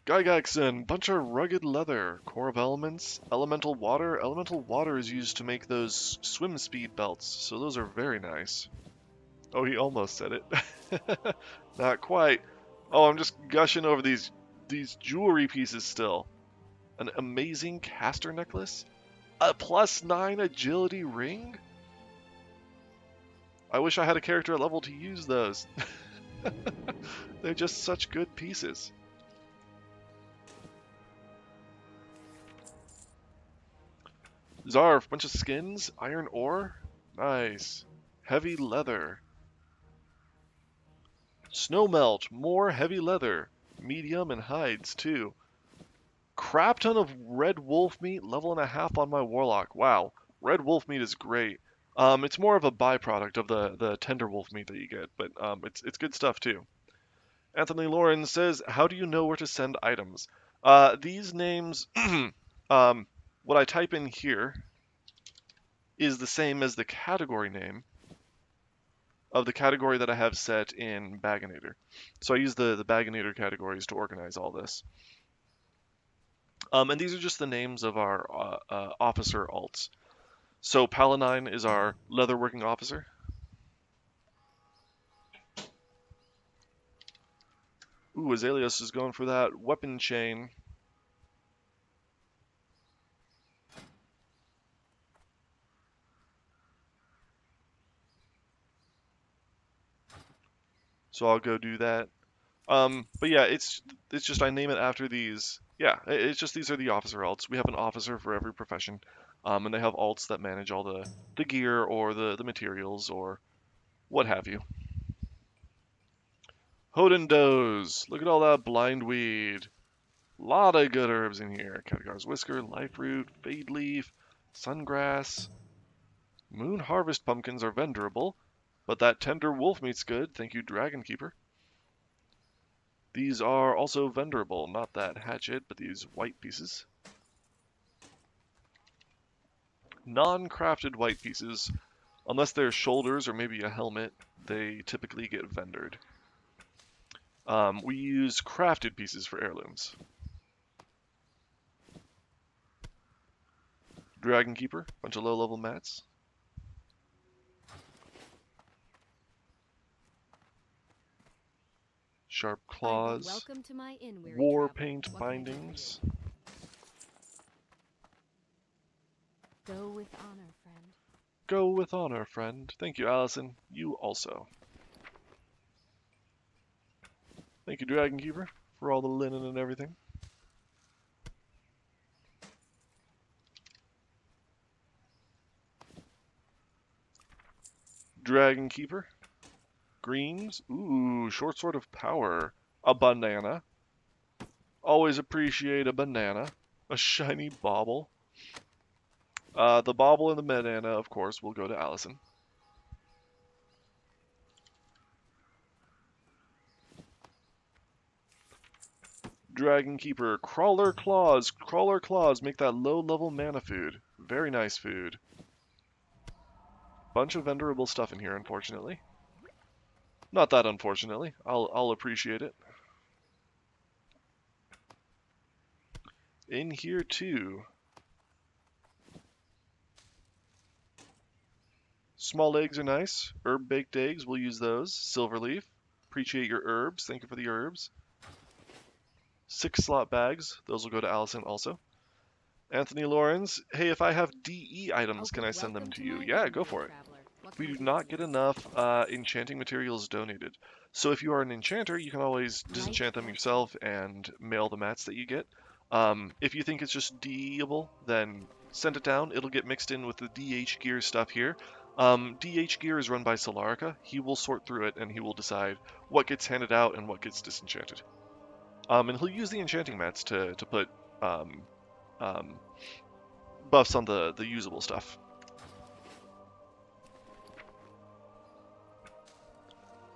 Gygaxon, bunch of rugged leather, core of elements, elemental water. Elemental water is used to make those swim speed belts, so those are very nice. Oh, he almost said it. Not quite. Oh, I'm just gushing over these jewelry pieces still. An amazing caster necklace? A +9 agility ring? I wish I had a character at level to use those. They're just such good pieces. Zarf, bunch of skins, iron ore, nice. Heavy leather. Snow melt, more heavy leather. Medium and hides too. Crap ton of red wolf meat, level and a half on my warlock. Wow, red wolf meat is great. It's more of a byproduct of the tender wolf meat that you get, but it's good stuff too. Anthony Lauren says, "How do you know where to send items?" These names, what I type in here is the same as the category name of the category that I have set in Baginator. So I use the Baginator categories to organize all this. And these are just the names of our officer alts. So Paladine is our leatherworking officer. Ooh, Azaleos is going for that weapon chain. So I'll go do that. But yeah, it's just I name it after these. Yeah, it's just these are the officer alts. We have an officer for every profession, and they have alts that manage all the gear or the materials or what have you. Hodendoes, look at all that blind weed. Lot of good herbs in here. Khadgar's whisker, life root, fade leaf, sungrass. Moon harvest pumpkins are vendorable, but that tender wolf meat's good. Thank you, Dragon Keeper. These are also vendorable, not that hatchet, but these white pieces. Non-crafted white pieces, unless they're shoulders or maybe a helmet, they typically get vendored. We use crafted pieces for heirlooms. Dragon Keeper, bunch of low-level mats. Sharp claws. Welcome to my inn, weary War traveler. paint What can I do for you? bindings. Go with honor, friend. Go with honor, friend. Thank you, Allison. You also. Thank you, Dragon Keeper, for all the linen and everything. Dragon Keeper. Greens. Ooh, short sword of power. A banana. Always appreciate a banana. A shiny bauble. The bauble and the banana, of course, will go to Allison. Dragon Keeper, Crawler Claws. Crawler Claws make that low-level mana food. Very nice food. Bunch of vendorable stuff in here, unfortunately. Not that unfortunately. I'll appreciate it. In here too. Small eggs are nice. Herb baked eggs, we'll use those. Silverleaf. Appreciate your herbs. Thank you for the herbs. 6 slot bags. Those will go to Allison also. Anthony Lawrence, hey, if I have DE items, can I send them to you? Yeah, go for it. We do not get enough enchanting materials donated. So if you are an enchanter, you can always disenchant them yourself and mail the mats that you get. If you think it's just DE-able, then send it down. It'll get mixed in with the DH gear stuff here. DH gear is run by Solarica. He will sort through it and he will decide what gets handed out and what gets disenchanted. And he'll use the enchanting mats to put buffs on the usable stuff.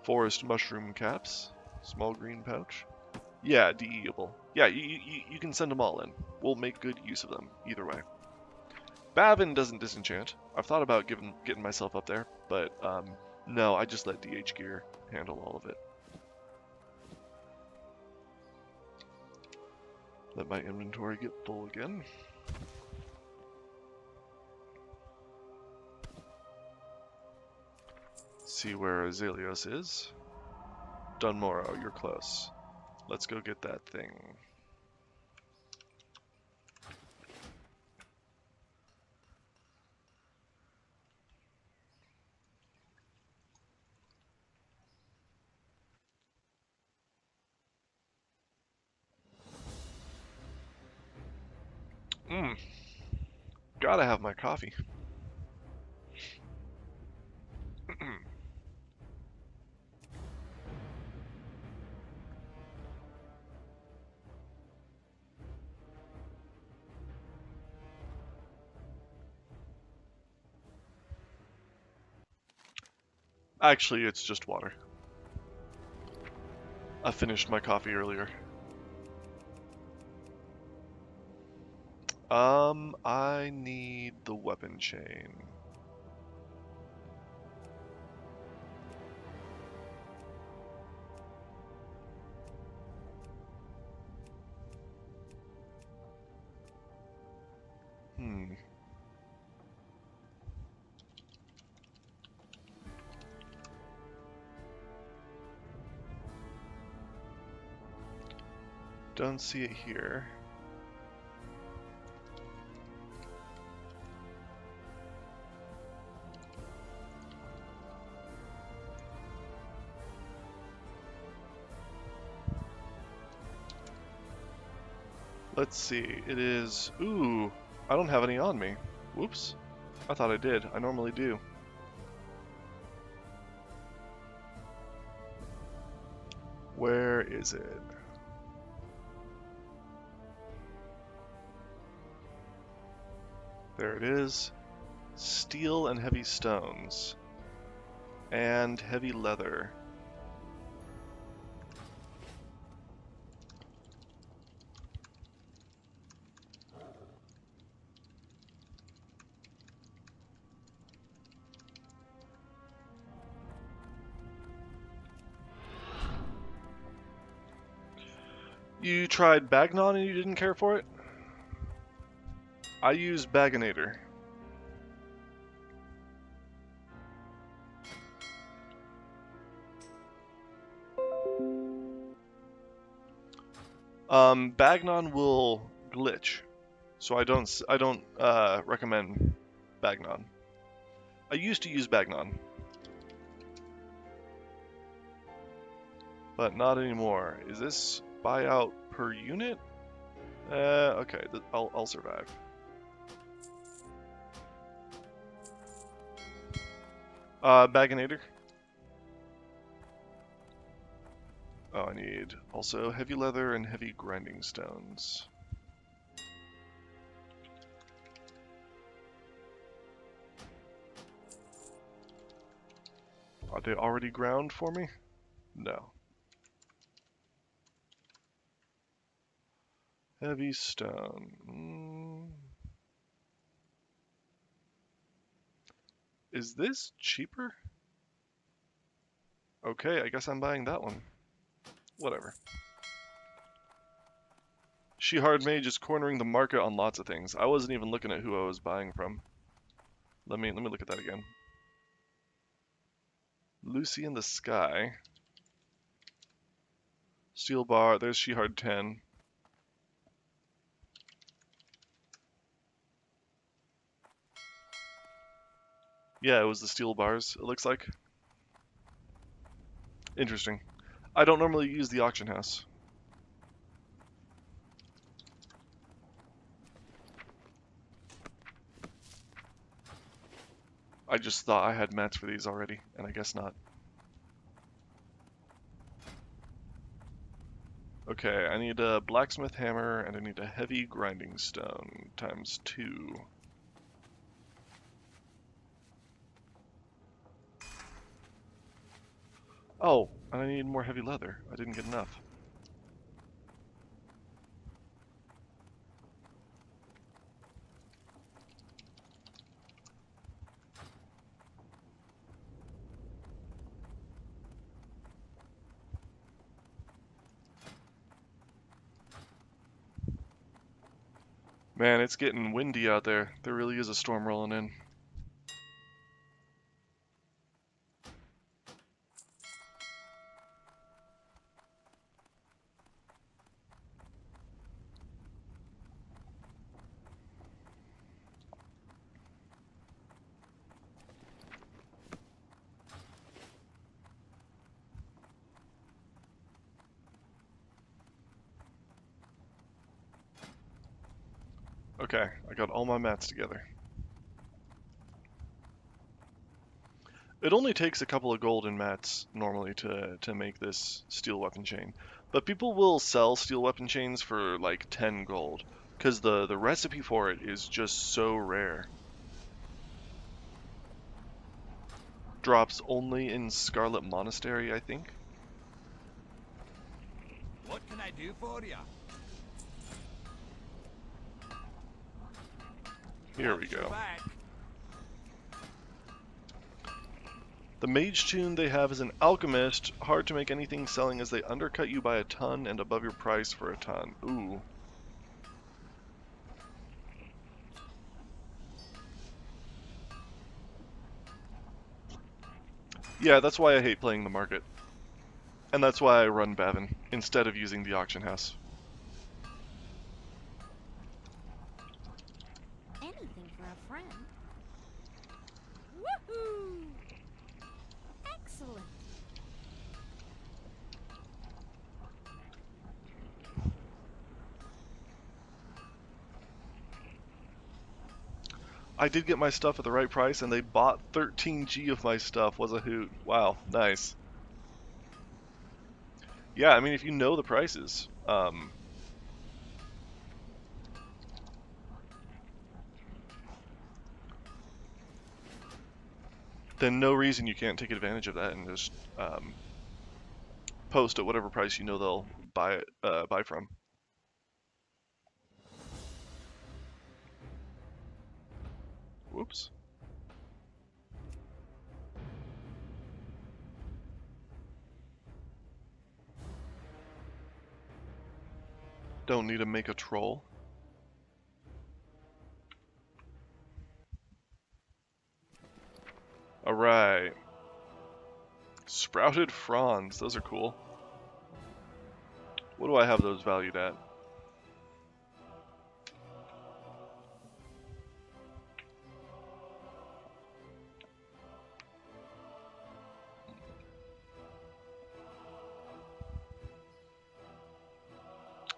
Forest mushroom caps, small green pouch. Yeah, DE-able. Yeah, you can send them all in. We'll make good use of them either way. Bavin doesn't disenchant. I've thought about getting myself up there, but no, I just let DH gear handle all of it. Let my inventory get full again. See where Azaleos is. Dunmorrow, you're close. Let's go get that thing. Gotta have my coffee. Actually, it's just water. I finished my coffee earlier. I need the weapon chain. Don't see it here. Let's see, it is... Ooh, I don't have any on me. Whoops. I thought I did. I normally do. Where is it? There it is. Steel and heavy stones. And heavy leather. You tried Bagnon and you didn't care for it? I use Baganator. Bagnon will glitch, so I don't recommend Bagnon. I used to use Bagnon, but not anymore. Is this buyout per unit? Okay, I'll survive. Baganator. Oh, I need also heavy leather and heavy grinding stones. Are they already ground for me? No. Heavy stone. Is this cheaper? Okay, I guess I'm buying that one. Whatever. She Hard Mage is cornering the market on lots of things. I wasn't even looking at who I was buying from. Let me look at that again. Lucy in the Sky. Steel Bar, there's She Hard 10. Yeah, it was the steel bars, it looks like. Interesting. I don't normally use the auction house. I just thought I had mats for these already, and I guess not. Okay, I need a blacksmith hammer, and I need a heavy grinding stone times 2. Oh, and I need more heavy leather. I didn't get enough. Man, it's getting windy out there. There really is a storm rolling in. Okay, I got all my mats together. It only takes a couple of golden mats normally to make this steel weapon chain. But people will sell steel weapon chains for like 10 gold. Because the recipe for it is just so rare. Drops only in Scarlet Monastery, I think. What can I do for you? Here we go. Back. The mage tune they have is an alchemist, hard to make anything selling as they undercut you by a ton and above your price for a ton. Ooh. Yeah, that's why I hate playing the market. And that's why I run Bavin, instead of using the auction house. Anything for a friend. Woohoo! Excellent. I did get my stuff at the right price, and they bought 13G of my stuff. Was a hoot. Wow, nice. Yeah, I mean, if you know the prices, then no reason you can't take advantage of that and just post at whatever price you know they'll buy from. Whoops. Don't need to make a troll. Alright. Sprouted fronds, those are cool. What do I have those valued at?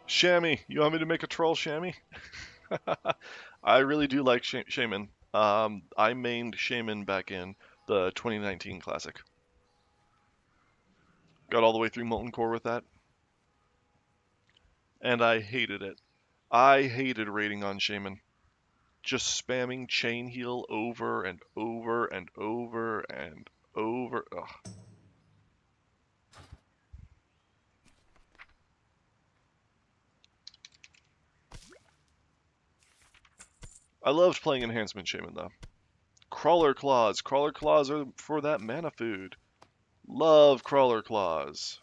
Shammy, you want me to make a troll, Shammy? I really do like Shaman. I mained Shaman back in the 2019 Classic. Got all the way through Molten Core with that. And I hated it. I hated raiding on Shaman. Just spamming Chain Heal over and over and over and over. Ugh. I loved playing Enhancement Shaman though. Crawler Claws. Crawler Claws are for that mana food. Love Crawler Claws.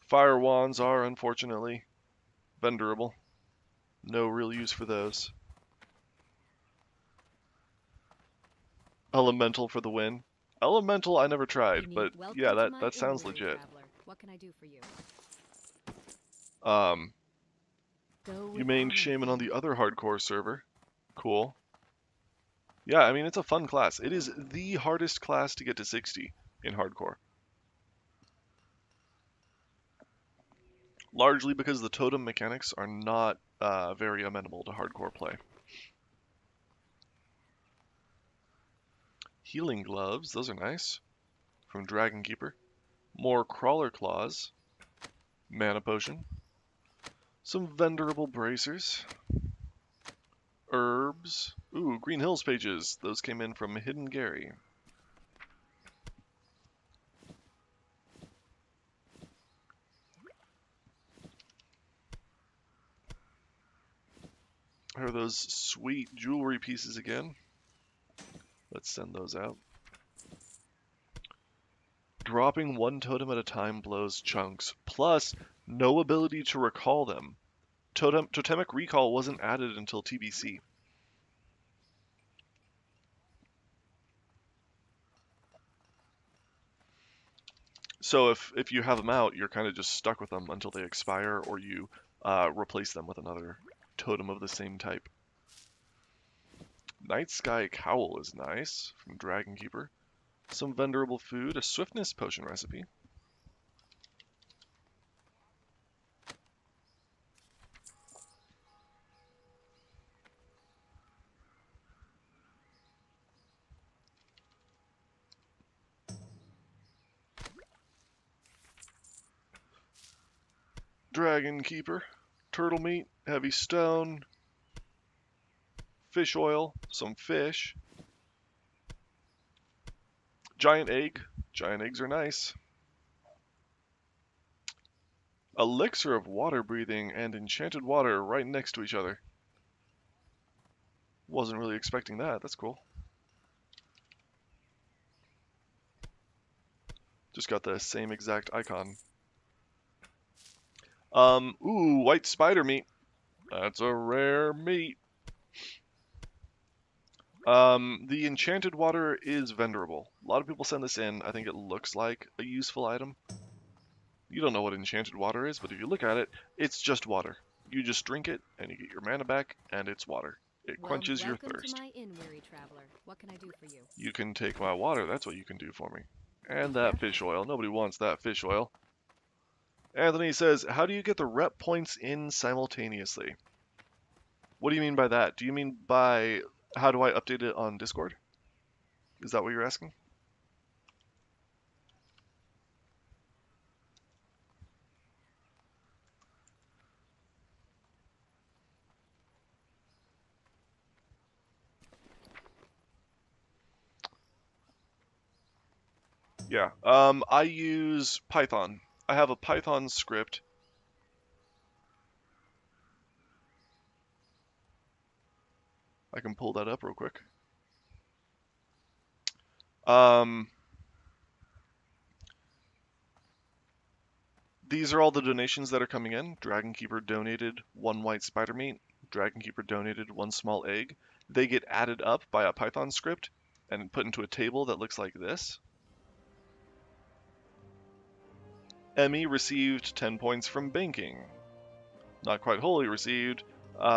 Fire Wands are, unfortunately, vendorable. No real use for those. Elemental for the win. Elemental I never tried, but yeah, that sounds legit. What can I do for you? You mained Shaman on the other hardcore server. Cool. Yeah, I mean, it's a fun class. It is the hardest class to get to 60 in hardcore. Largely because the totem mechanics are not very amenable to hardcore play. Healing Gloves, those are nice. From Dragon Keeper. More Crawler Claws. Mana Potion. Some Vendorable Bracers. Herbs. Ooh, Green Hills pages. Those came in from Hidden Gary. Here are those sweet jewelry pieces again. Let's send those out. Dropping one totem at a time blows chunks, plus no ability to recall them. Totemic Recall wasn't added until TBC. So if you have them out, you're kind of just stuck with them until they expire, or you replace them with another totem of the same type. Night Sky Cowl is nice, from Dragon Keeper. Some vendorable food, a swiftness potion recipe. Dragon Keeper, turtle meat, heavy stone, fish oil, some fish, giant egg. Giant eggs are nice. Elixir of water breathing and enchanted water right next to each other. Wasn't really expecting that. That's cool. Just got the same exact icon. Ooh, white spider meat. That's a rare meat. The enchanted water is vendorable. A lot of people send this in. I think it looks like a useful item. You don't know what enchanted water is, but if you look at it, it's just water. You just drink it, and you get your mana back, and it's water. It quenches your thirst. To my inn, weary traveler. What can I do for you? You can take my water. That's what you can do for me. And that fish oil. Nobody wants that fish oil. Anthony says, how do you get the rep points in simultaneously? What do you mean by that? Do you mean by how do I update it on Discord? Is that what you're asking? Yeah. I use Python. I have a Python script. I can pull that up real quick. These are all the donations that are coming in. Dragon Keeper donated 1 white spider meat. Dragon Keeper donated 1 small egg. They get added up by a Python script and put into a table that looks like this. Emmy received 10 points from banking. Not Quite Wholly received.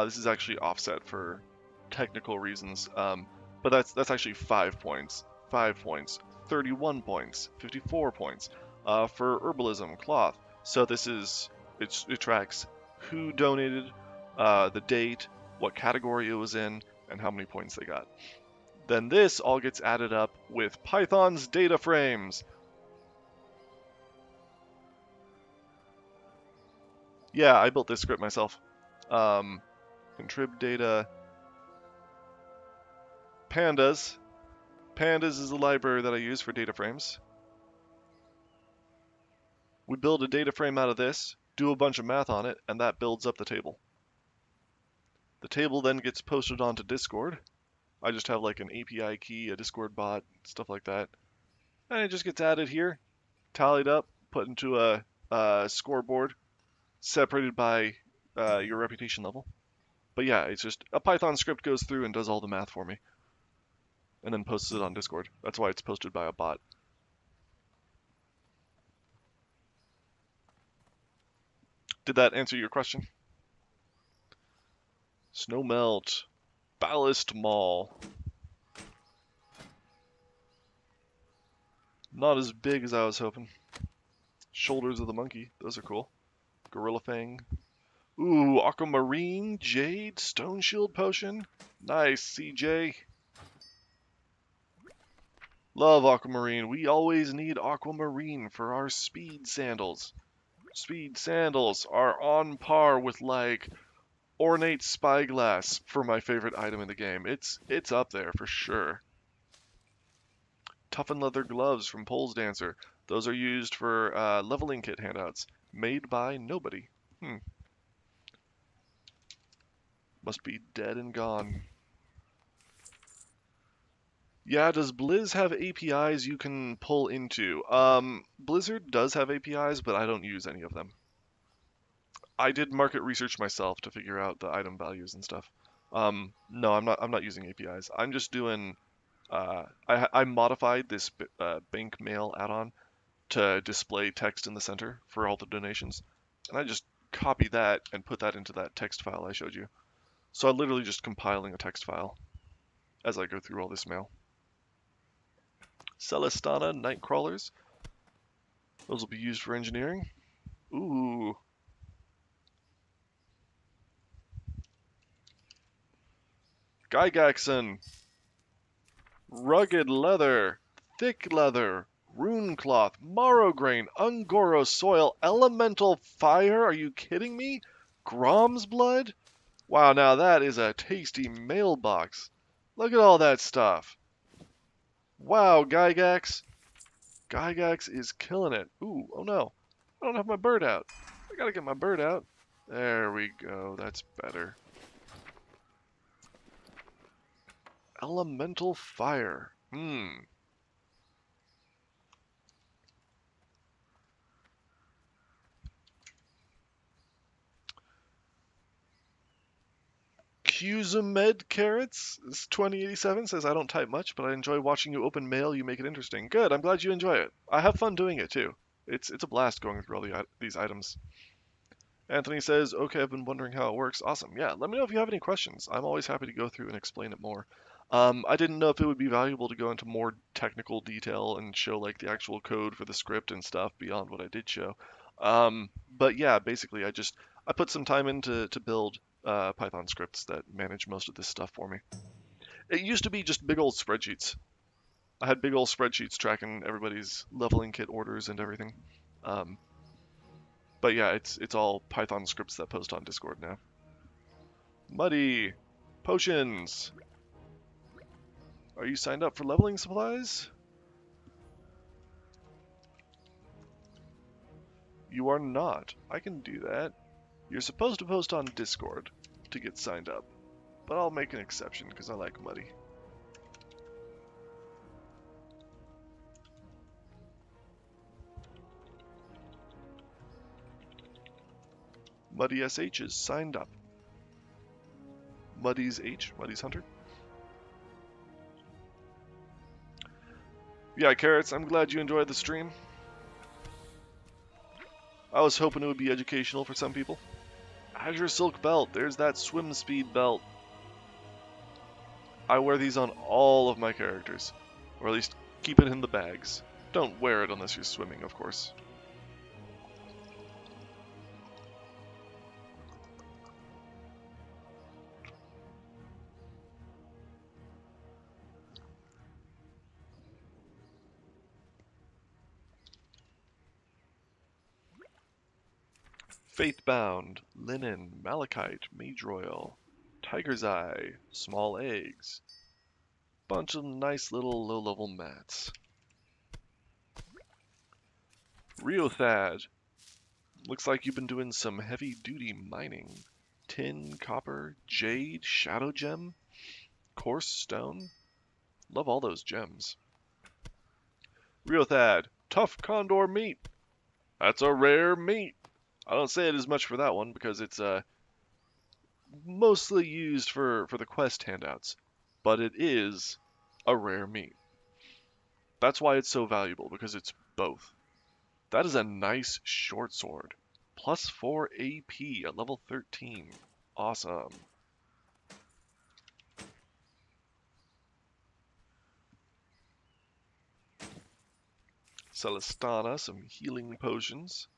This is actually offset for technical reasons, but that's actually 5 points. 5 points. 31 points. 54 points. For herbalism, cloth. So this is, it tracks who donated, the date, what category it was in, and how many points they got. Then this all gets added up with Python's data frames. Yeah, I built this script myself. Contrib data. Pandas. Pandas is a library that I use for data frames. We build a data frame out of this, do a bunch of math on it, and that builds up the table. The table then gets posted onto Discord. I just have like an API key, a Discord bot, stuff like that. And it just gets added here, tallied up, put into a scoreboard, separated by your reputation level. But yeah, it's just a Python script goes through and does all the math for me, and then posts it on Discord. That's why it's posted by a bot. Did that answer your question? Snowmelt, Ballast Mall. Not as big as I was hoping. Shoulders of the monkey, those are cool. Gorilla Fang. Ooh, Aquamarine, Jade, Stone Shield Potion. Nice, CJ. Love Aquamarine. We always need Aquamarine for our speed sandals. Speed sandals are on par with like ornate spyglass for my favorite item in the game. It's up there for sure. Toughened leather gloves from Pole's Dancer. Those are used for leveling kit handouts. Made by nobody. Must be dead and gone. Yeah, does Blizz have APIs you can pull into? Blizzard does have APIs, but I don't use any of them. I did market research myself to figure out the item values and stuff. No, I'm not using APIs. I'm just doing. I modified this bank mail add-on to display text in the center for all the donations, and I just copy that and put that into that text file I showed you. So I'm literally just compiling a text file as I go through all this mail. Celestana Nightcrawlers. Those will be used for engineering. Ooh. Gygaxon. Rugged leather. Thick leather. Rune cloth. Morrow grain. Ungoro soil. Elemental fire. Are you kidding me? Grom's blood? Wow, now that is a tasty mailbox. Look at all that stuff. Wow, Gygax. Gygax is killing it. Ooh, oh no. I don't have my bird out. I gotta get my bird out. There we go. That's better. Elemental fire. Cusamed Carrots is 2087 says I don't type much, but I enjoy watching you open mail. You make it interesting. Good. I'm glad you enjoy it. I have fun doing it too. It's a blast going through all these items. Anthony says, okay, I've been wondering how it works. Awesome. Yeah, let me know if you have any questions. I'm always happy to go through and explain it more. I didn't know if it would be valuable to go into more technical detail and show like the actual code for the script and stuff beyond what I did show. But yeah, basically I put some time in to build Python scripts that manage most of this stuff for me. It used to be just big old spreadsheets. I had big old spreadsheets tracking everybody's leveling kit orders and everything. But yeah, it's all Python scripts that post on Discord now. Muddy, potions. Are you signed up for leveling supplies? You are not. I can do that. You're supposed to post on Discord to get signed up, but I'll make an exception because I like Muddy. Muddy SH is signed up. Muddy's H, Muddy's Hunter. Yeah, Carrots, I'm glad you enjoyed the stream. I was hoping it would be educational for some people. Azure Silk Belt, there's that swim speed belt. I wear these on all of my characters, or at least keep it in the bags. Don't wear it unless you're swimming, of course. Faithbound, Linen, Malachite, Mage Royal, Tiger's Eye, Small Eggs. Bunch of nice little low-level mats. Riothad. Looks like you've been doing some heavy-duty mining. tin, copper, jade, shadow gem, coarse stone. Love all those gems. Riothad, tough condor meat. That's a rare meat. I don't say it as much for that one because it's mostly used for the quest handouts, but it is a rare meat. That's why it's so valuable, because it's both. That is a nice short sword. Plus 4 AP at level 13. Awesome. Celestana, some healing potions.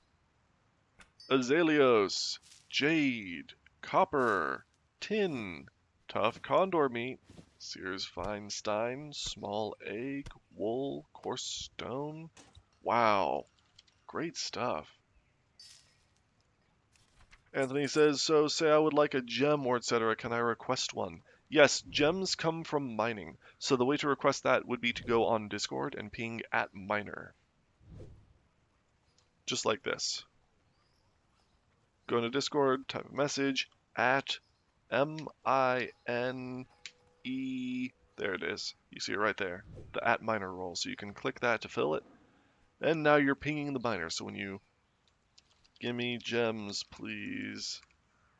Azaleos, jade, copper, tin, tough condor meat, Sears Feinstein, small egg, wool, coarse stone. Wow, great stuff. Anthony says, so say I would like a gem or etc. Can I request one? Yes, gems come from mining. So the way to request that would be to go on Discord and ping @miner. Just like this. Go into Discord, type a message, @MINE. There it is. You see it right there. The @miner role. So you can click that to fill it. And now you're pinging the miner. So when you give me gems, please.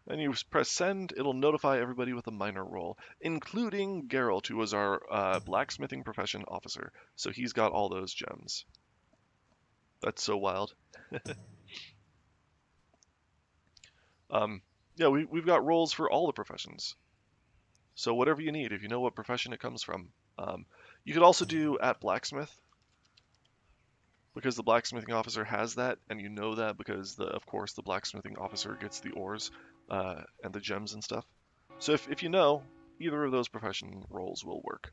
And you press send, it'll notify everybody with a miner role, including Geralt, who was our blacksmithing profession officer. So he's got all those gems. That's so wild. Yeah, we've got roles for all the professions. So whatever you need, if you know what profession it comes from. You could also do @blacksmith, because the blacksmithing officer has that, and you know that because, of course, the blacksmithing officer gets the ores and the gems and stuff. So if you know, either of those profession roles will work.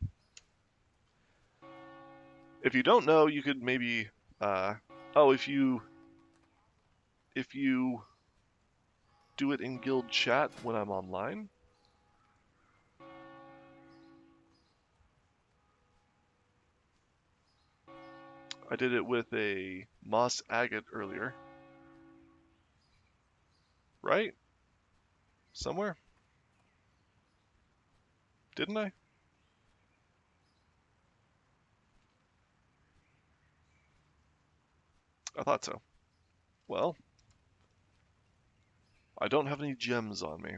If you don't know, you could maybe, if you do it in guild chat when I'm online. I did it with a moss agate earlier. Right? Somewhere? Didn't I? I thought so. Well, I don't have any gems on me.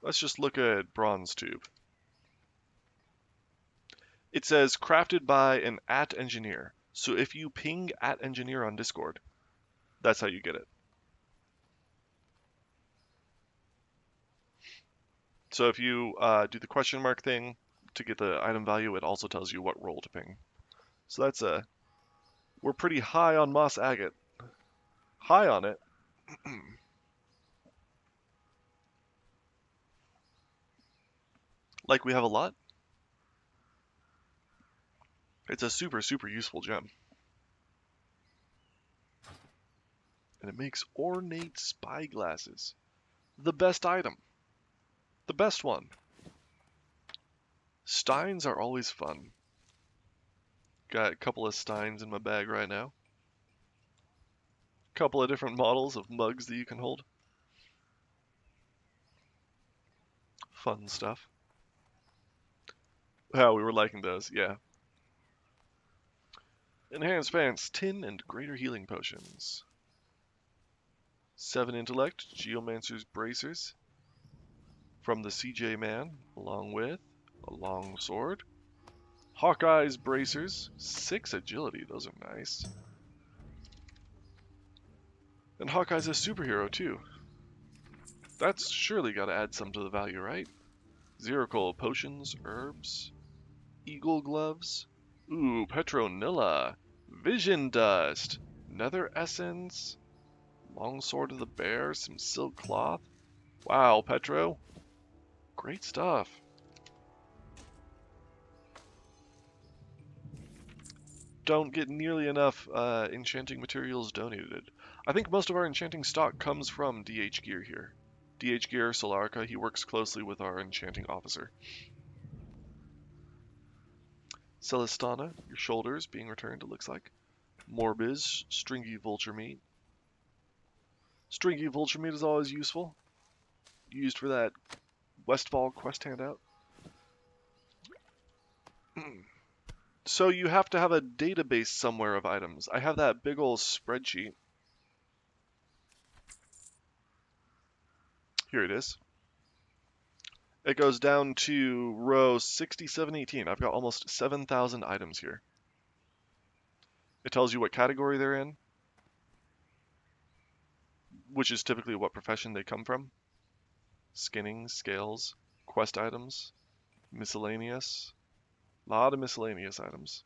Let's just look at bronze tube. It says crafted by an @engineer. So if you ping @engineer on Discord, that's how you get it. So if you do the question mark thing to get the item value, it also tells you what role to ping. So that's we're pretty high on moss agate. High on it. Like we have a lot. It's a super, super useful gem. And it makes ornate spyglasses. The best item. The best one. Steins are always fun. Got a couple of steins in my bag right now. Couple of different models of mugs that you can hold. Fun stuff. Wow, we were liking those, yeah. Enhanced pants, tin and greater healing potions. 7 intellect, geomancer's bracers. From the CJ man, along with a long sword. Hawkeye's bracers, 6 agility, those are nice. And Hawkeye's a superhero too. That's surely got to add some to the value, right? Zeracle potions, herbs, eagle gloves. Ooh, Petronilla, vision dust, nether essence, longsword of the bear, some silk cloth. Wow, Petro, great stuff. Don't get nearly enough enchanting materials donated. I think most of our enchanting stock comes from DH Gear here. DH Gear, Solarca, he works closely with our enchanting officer. Celestana, your shoulders being returned, it looks like. Morbiz, stringy vulture meat. Stringy vulture meat is always useful. Used for that Westfall quest handout. So you have to have a database somewhere of items. I have that big old spreadsheet. Here it is. It goes down to row 6718. I've got almost 7,000 items here. It tells you what category they're in, which is typically what profession they come from. Skinning, scales, quest items, miscellaneous. A lot of miscellaneous items.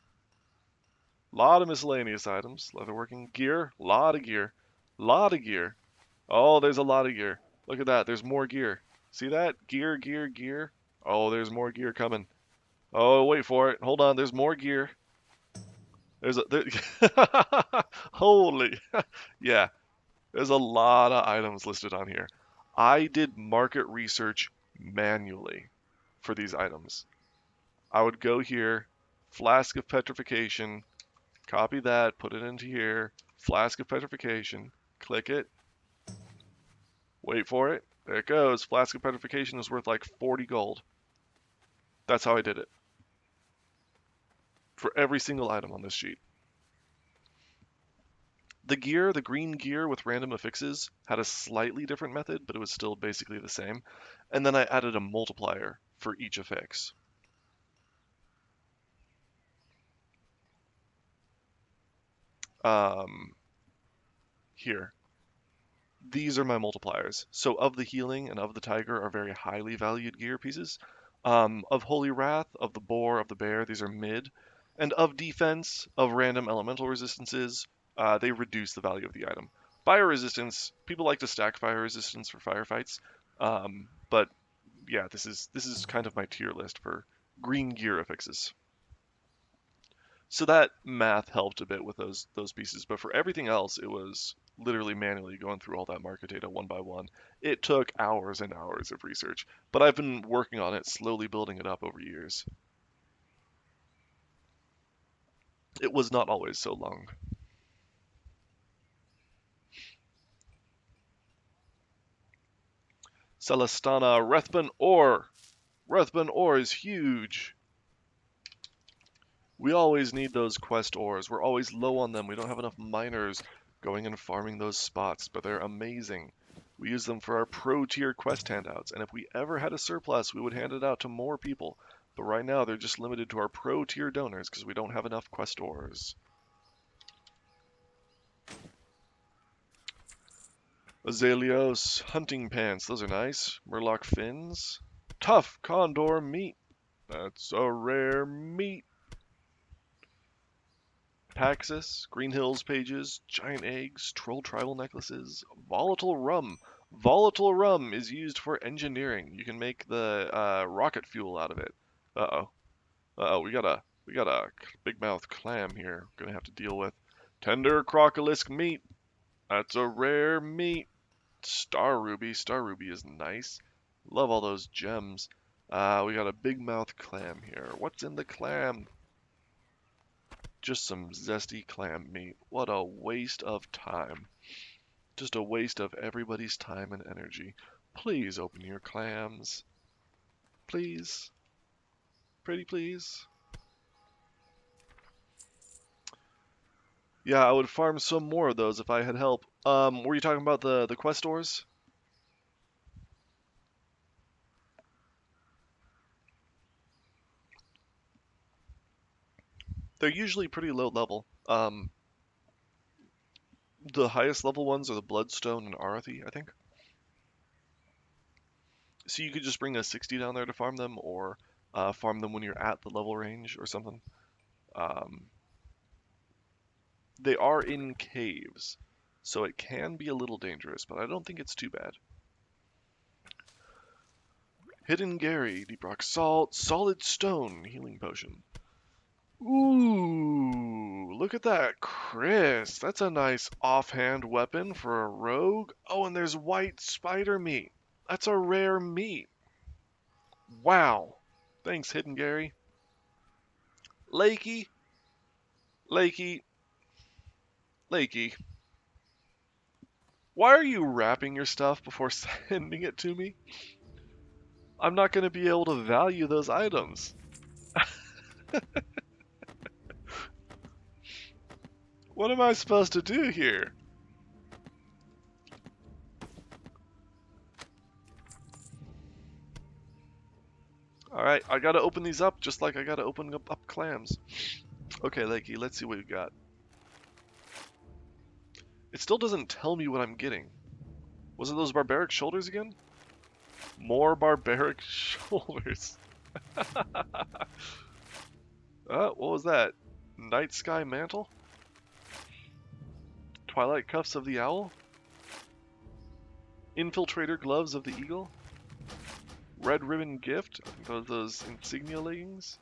Lot of miscellaneous items. Leatherworking gear. Lot of gear. Lot of gear. Oh, there's a lot of gear. Look at that. There's more gear. See that? Gear, gear, gear. Oh, there's more gear coming. Oh, wait for it. Hold on. There's more gear. There's a there, holy yeah. There's a lot of items listed on here. I did market research manually for these items. I would go here, flask of petrification, copy that, put it into here, flask of petrification, click it, wait for it. There it goes. Flask of petrification is worth like 40 gold. That's how I did it. For every single item on this sheet. The gear, the green gear with random affixes, had a slightly different method, but it was still basically the same. And then I added a multiplier for each affix. Here. These are my multipliers. So of the healing and of the tiger are very highly valued gear pieces. Of Holy Wrath, of the boar, of the bear, these are mid. And of defense, of random elemental resistances, they reduce the value of the item. Fire resistance, people like to stack fire resistance for firefights. But yeah, this is kind of my tier list for green gear affixes. So that math helped a bit with those pieces, but for everything else, it was literally manually going through all that market data one by one. It took hours and hours of research, but I've been working on it, slowly building it up over years. It was not always so long. Celestana, Rethban ore. Rethban ore is huge. We always need those quest ores. We're always low on them. We don't have enough miners going and farming those spots, but they're amazing. We use them for our pro tier quest handouts, and if we ever had a surplus, we would hand it out to more people. But right now, they're just limited to our pro tier donors because we don't have enough quest ores. Azaleos, hunting pants, those are nice. Murloc fins. Tough condor meat. That's a rare meat. Paxus, Green Hills pages, giant eggs, troll tribal necklaces, volatile rum. Volatile rum is used for engineering. You can make the rocket fuel out of it. Uh-oh. Uh-oh, we got a big mouth clam here. We're gonna have to deal with. Tender crocolisk meat. That's a rare meat. Star ruby. Star ruby is nice. Love all those gems. We got a big mouth clam here. What's in the clam? Just some zesty clam meat. What a waste of time. Just a waste of everybody's time and energy. Please open your clams. Please. Pretty please. Yeah, I would farm some more of those if I had help. Were you talking about the quest stores? They're usually pretty low level. The highest level ones are the Bloodstone and Arathi, I think. So you could just bring a 60 down there to farm them, or farm them when you're at the level range or something. Um, they are in caves, so it can be a little dangerous, but I don't think it's too bad. Hidden Gary, Deep Rock Salt, Solid Stone, Healing Potion. Ooh, look at that, Chris. That's a nice offhand weapon for a rogue. Oh, and there's white spider meat. That's a rare meat. Wow. Thanks, Hidden Gary. Lakey. Lakey. Lakey. Why are you wrapping your stuff before sending it to me? I'm not going to be able to value those items. What am I supposed to do here? Alright, I gotta open these up just like I gotta open up clams. Okay, Lakey, let's see what we got. It still doesn't tell me what I'm getting. Was it those barbaric shoulders again? More barbaric shoulders. What was that? Night Sky Mantle? Twilight Cuffs of the Owl? Infiltrator Gloves of the Eagle? Red Ribbon Gift? I think those insignia leggings?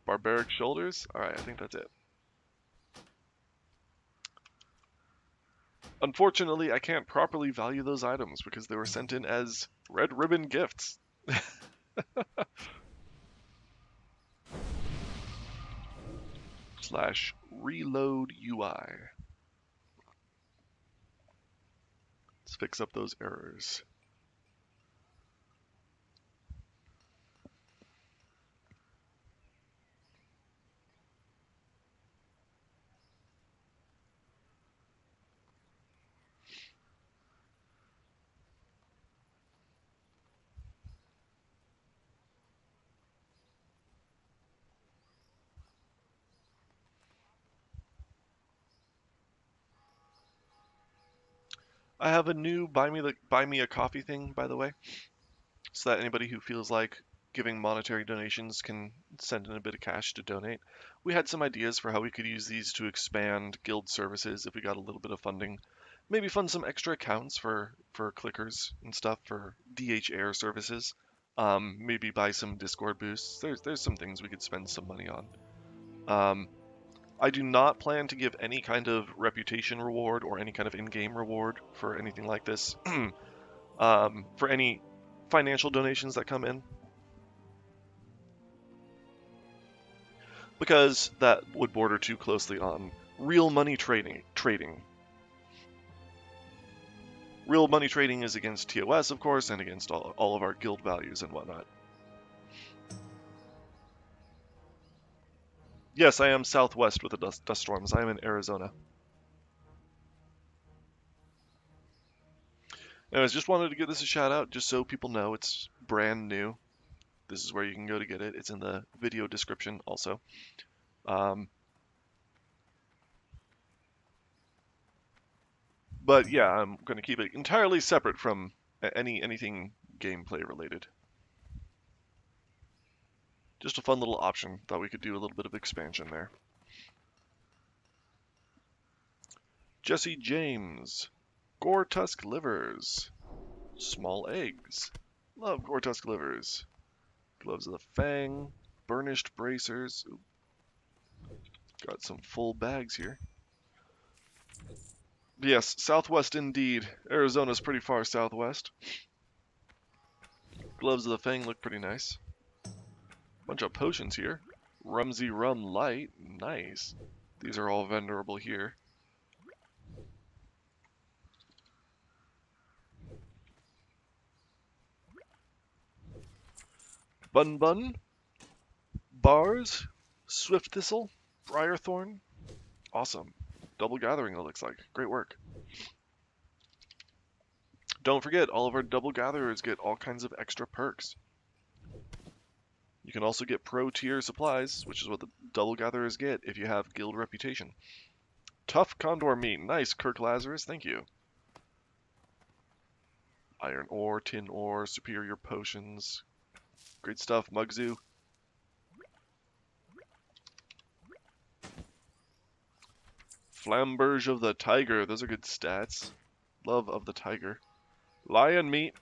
Barbaric Shoulders? Alright, I think that's it. Unfortunately, I can't properly value those items because they were sent in as Red Ribbon Gifts. Slash reload UI. Let's fix up those errors. I have a new buy me a coffee thing, by the way, so that anybody who feels like giving monetary donations can send in a bit of cash to donate. We had some ideas for how we could use these to expand guild services if we got a little bit of funding. Maybe fund some extra accounts for clickers and stuff for DH Air services. Maybe buy some Discord boosts. There's some things we could spend some money on. I do not plan to give any kind of reputation reward or any kind of in-game reward for anything like this. For any financial donations that come in, because that would border too closely on real money trading. Real money trading is against TOS, of course, and against all of our guild values and whatnot. Yes, I am southwest with the dust storms. I am in Arizona. Anyways, just wanted to give this a shout out just so people know it's brand new. This is where you can go to get it. It's in the video description also. But yeah, I'm going to keep it entirely separate from anything gameplay related. Just a fun little option. Thought we could do a little bit of expansion there. Jesse James. Gore Tusk Livers. Small eggs. Love Gore Tusk Livers. Gloves of the Fang. Burnished bracers. Ooh. Got some full bags here. Yes, southwest indeed. Arizona's pretty far southwest. Gloves of the Fang look pretty nice. Bunch of potions here. Rumsey Rum Light. Nice. These are all vendorable here. Bun Bun. Bars. Swift Thistle. Briarthorn. Awesome. Double gathering, it looks like. Great work. Don't forget, all of our double gatherers get all kinds of extra perks. You can also get pro tier supplies, which is what the double gatherers get if you have guild reputation. Tough condor meat. Nice, Kirk Lazarus. Thank you. Iron ore, tin ore, superior potions. Great stuff, Mugzu. Flamberge of the Tiger. Those are good stats. Love of the Tiger. Lion meat.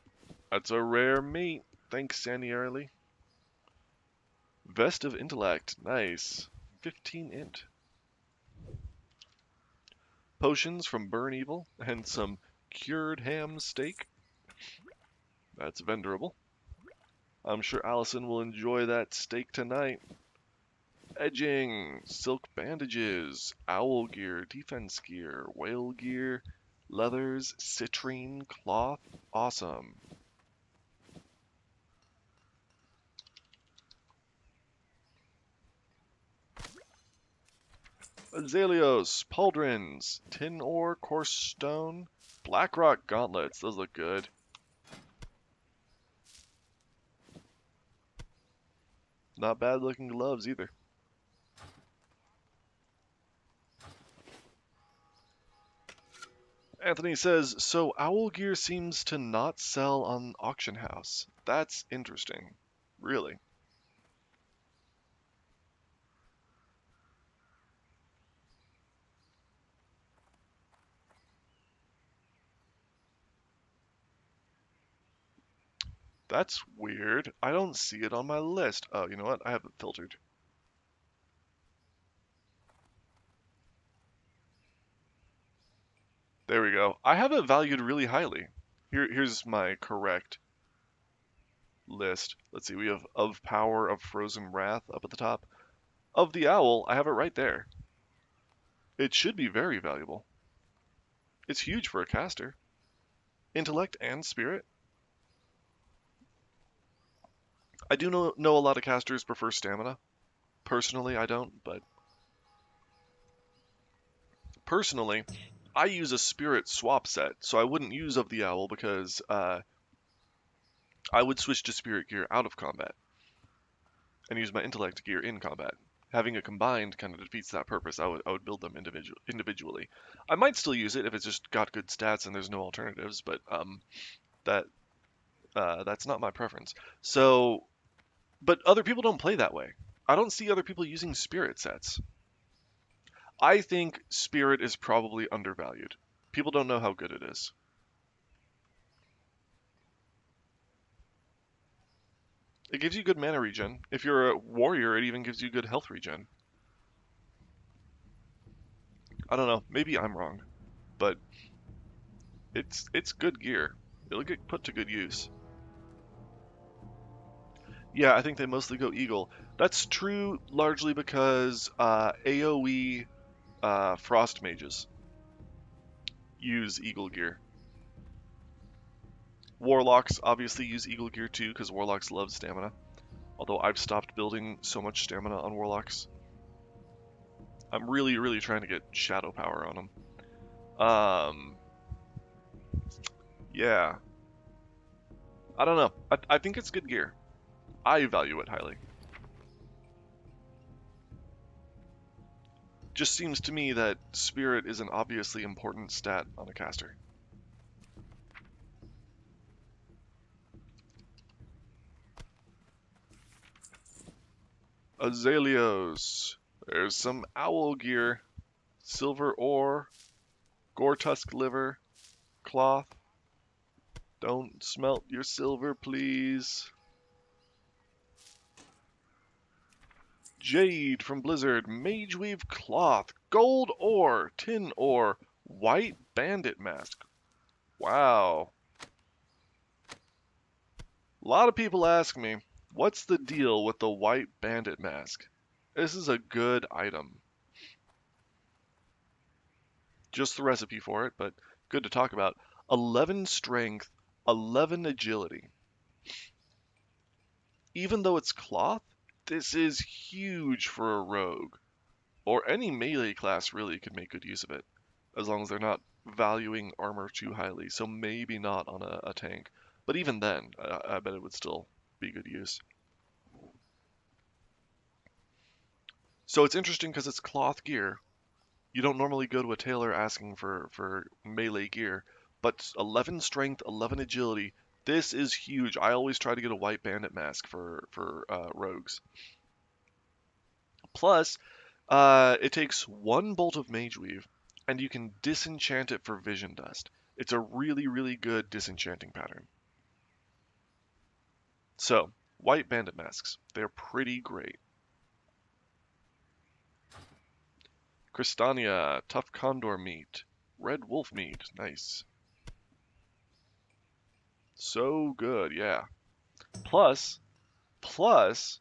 That's a rare meat. Thanks, Sandy Early. Vest of Intellect. Nice. 15 int. Potions from Burn Evil and some cured ham steak. That's vendorable. I'm sure Allison will enjoy that steak tonight. Edging, silk bandages, owl gear, defense gear, whale gear, Leathers, citrine, cloth. Awesome. Azaleos, pauldrons, tin ore, coarse stone, blackrock gauntlets. Those look good. Not bad looking gloves either. Anthony says, so owl gear seems to not sell on auction house. That's interesting. Really. That's weird. I don't see it on my list. Oh, you know what? I have it filtered. There we go. I have it valued really highly. Here's my correct list. Let's see. We have of power of frozen wrath up at the top. Of the owl, I have it right there. It should be very valuable. It's huge for a caster. Intellect and spirit. I do know a lot of casters prefer stamina. Personally, I don't, but personally, I use a spirit swap set, so I wouldn't use of the owl because I would switch to spirit gear out of combat and use my intellect gear in combat. Having it combined kind of defeats that purpose. I would build them individually. I might still use it if it's just got good stats and there's no alternatives, but that that's not my preference. So, but other people don't play that way. I don't see other people using spirit sets. I think spirit is probably undervalued. People don't know how good it is. It gives you good mana regen. If you're a warrior, it even gives you good health regen. I don't know. Maybe I'm wrong, but it's good gear. It'll get put to good use. Yeah, I think they mostly go Eagle. That's true largely because AoE Frost mages use Eagle gear. Warlocks obviously use Eagle gear too because Warlocks love stamina. Although I've stopped building so much stamina on Warlocks. I'm really trying to get Shadow Power on them. Yeah. I don't know. I think it's good gear. I value it highly. Just seems to me that Spirit is an obviously important stat on a caster. Azaleos. There's some owl gear. Silver ore. Gore tusk liver. Cloth. Don't smelt your silver, please. Jade from Blizzard. Mageweave cloth. Gold ore. Tin ore. White bandit mask. Wow. A lot of people ask me, what's the deal with the white bandit mask? This is a good item. Just the recipe for it, but good to talk about. 11 strength, 11 agility. Even though it's cloth, this is huge for a rogue. Or any melee class really could make good use of it, as long as they're not valuing armor too highly, so maybe not on a tank. But even then, I bet it would still be good use. So it's interesting because it's cloth gear. You don't normally go to a tailor asking for melee gear, but 11 strength, 11 agility. This is huge. I always try to get a white bandit mask for rogues. Plus, it takes one bolt of Mageweave, and you can disenchant it for Vision Dust. It's a really good disenchanting pattern. So, white bandit masks. They're pretty great. Crystania, tough condor meat. Red wolf meat, nice. So good, yeah. Plus, it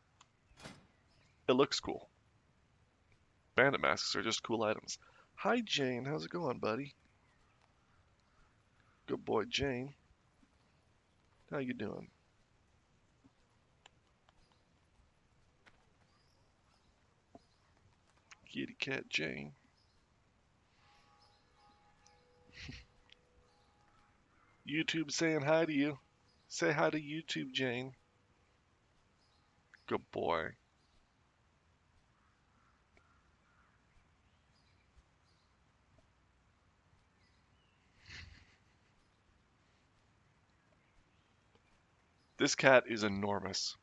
looks cool. Bandit masks are just cool items. Hi Jane, how's it going, buddy? Good boy, Jane. How you doing? Kitty cat Jane. YouTube saying hi to you. Say hi to YouTube, Jane. Good boy. This cat is enormous.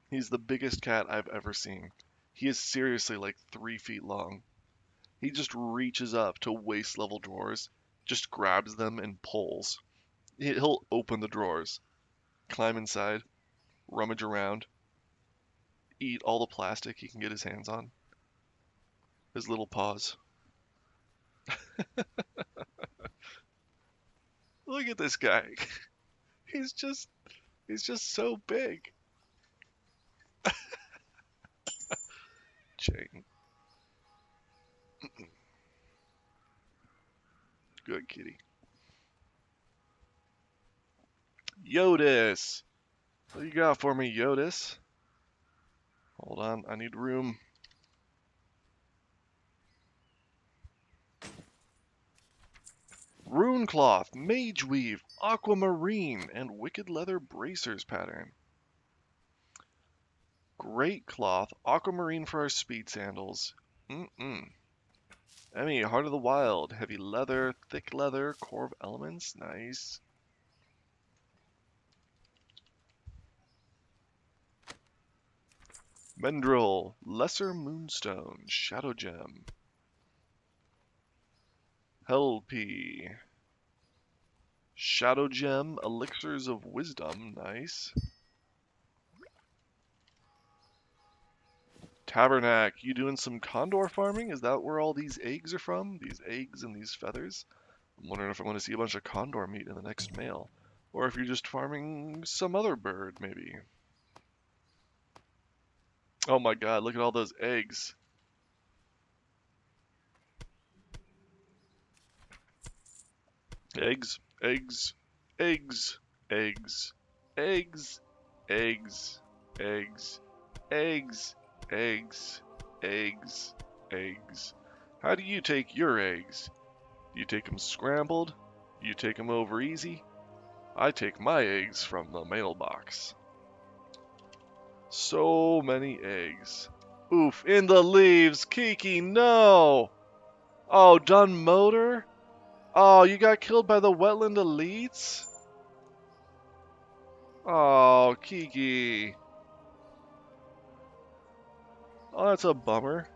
He's the biggest cat I've ever seen. He is seriously like 3 feet long. He just reaches up to waist level drawers, just grabs them and pulls. He'll open the drawers, climb inside, rummage around, eat all the plastic he can get his hands on. His little paws. Look at this guy. He's just so big. Jane. Good kitty. Yodis. What you got for me, Yodis? Hold on, I need room. Rune cloth, mage weave, aquamarine, and wicked leather bracers pattern. Great cloth, aquamarine for our speed sandals. Emmy, heart of the wild, heavy leather, thick leather, core of elements, nice. Mendril, lesser moonstone, shadow gem. Helpy. Shadow gem, elixirs of wisdom, nice. Tabernac, you doing some condor farming? Is that where all these eggs are from? These eggs and these feathers? I'm wondering if I want to see a bunch of condor meat in the next mail. Or if you're just farming some other bird, maybe. Oh my god, look at all those eggs. Eggs, eggs, eggs, eggs, eggs, eggs, eggs, eggs, eggs, eggs, eggs. How do you take your eggs? Do you take them scrambled? Do you take them over easy? I take my eggs from the mailbox. So many eggs. Oof, in the leaves, Kiki, no! Oh, done motor? Oh, you got killed by the wetland elites? Oh, Kiki. Oh, that's a bummer.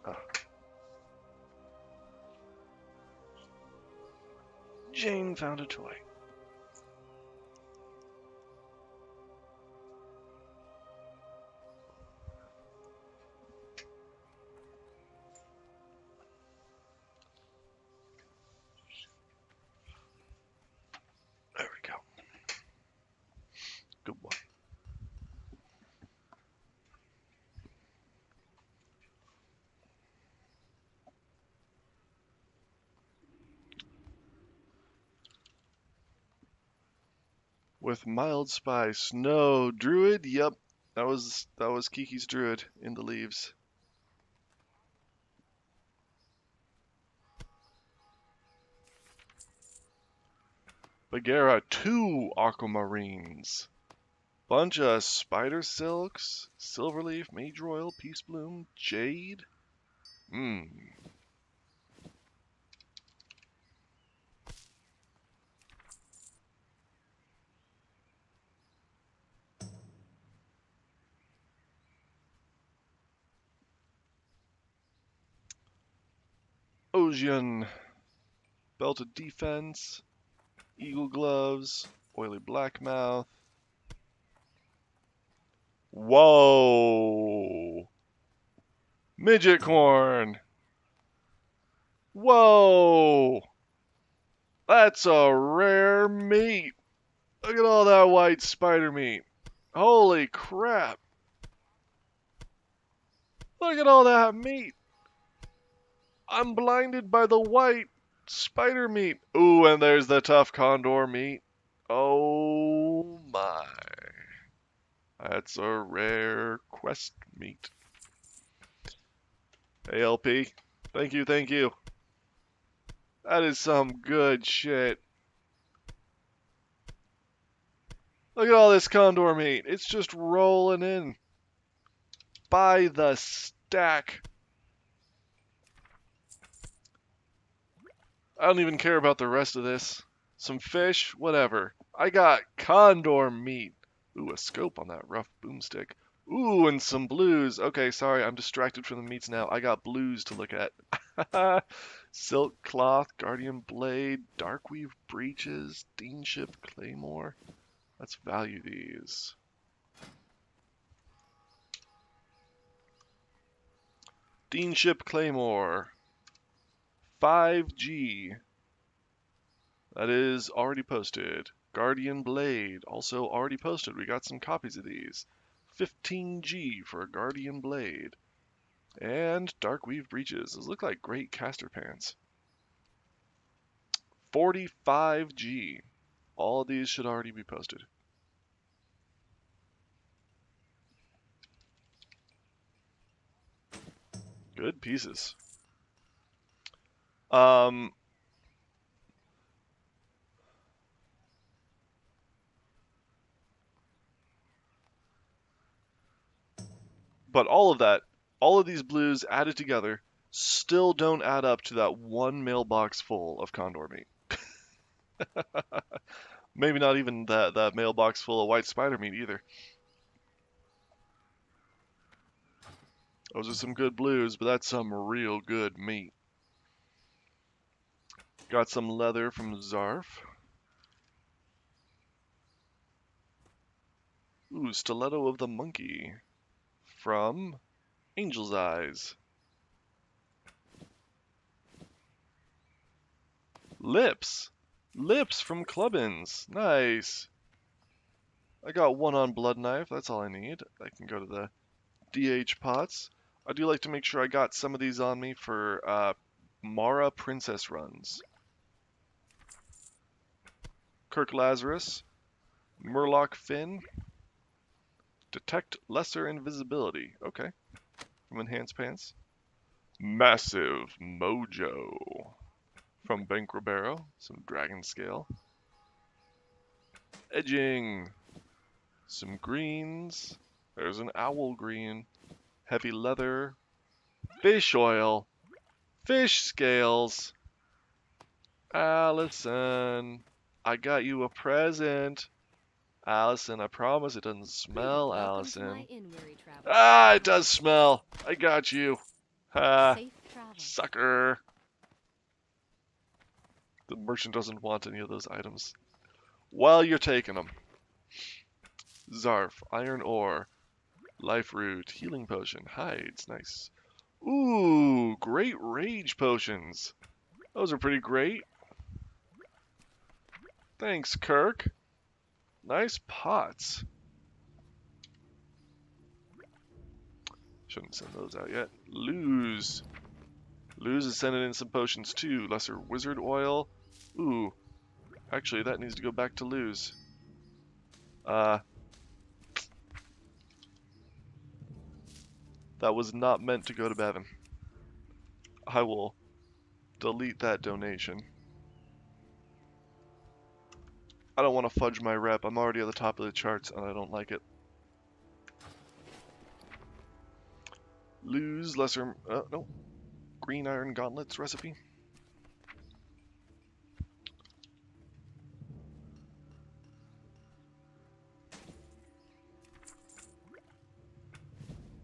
Oh. Jane found a toy. There we go. Good one. With mild spice. No, druid? Yep. That was Kiki's druid in the leaves. Bagheera, 2 aquamarines. Bunch of spider silks, silverleaf, mage royal, peace bloom, jade. Ocean, belted defense, eagle gloves, oily blackmouth. Whoa! Midget corn! Whoa! That's a rare meat! Look at all that white spider meat! Holy crap! Look at all that meat! I'm blinded by the white spider meat. Ooh, and there's the tough condor meat. Oh my. That's a rare quest meat. Hey, LP. Thank you, thank you. That is some good shit. Look at all this condor meat. It's just rolling in by the stack. I don't even care about the rest of this. Some fish, whatever. I got condor meat. Ooh, a scope on that rough boomstick. Ooh, and some blues. Okay, sorry, I'm distracted from the meats now. I got blues to look at. Silk cloth, guardian blade, darkweave breeches, deanship claymore. Let's value these. Deanship claymore. 5G. That is already posted. Guardian Blade, also already posted. We got some copies of these. 15G for a Guardian Blade. And Darkweave Breeches. Those look like great caster pants. 45G. All of these should already be posted. Good pieces. But all of that, all of these blues added together, still don't add up to that one mailbox full of condor meat. Maybe not even that mailbox full of white spider meat either. Those are some good blues, but that's some real good meat. Got some leather from Zarf. Ooh, Stiletto of the Monkey from Angel's Eyes. Lips. Lips from Clubbins. Nice. I got one on Blood Knife. That's all I need. I can go to the DH pots. I do like to make sure I got some of these on me for Mara Princess runs. Kirk Lazarus. Murloc Finn. Detect Lesser Invisibility. Okay. From Enhanced Pants. Massive Mojo. From Bankrobaro. Some Dragon Scale. Edging. Some greens. There's an owl green. Heavy leather. Fish oil. Fish scales. Allison. I got you a present. Allison, I promise it doesn't smell, Welcome Allison. to my inn, weary traveler. Ah, it does smell. I got you. Ha, Safe travel. sucker. The merchant doesn't want any of those items. While you're taking them. Zarf, iron ore, life root, healing potion, hides, nice. Ooh, great rage potions. Those are pretty great. Thanks, Kirk. Nice pots. Shouldn't send those out yet. Lose. Lose is sending in some potions too. Lesser wizard oil. Ooh. Actually, that needs to go back to Lose. That was not meant to go to Bevan. I will delete that donation. I don't want to fudge my rep. I'm already at the top of the charts and I don't like it. Lose lesser... no. Green iron gauntlets recipe.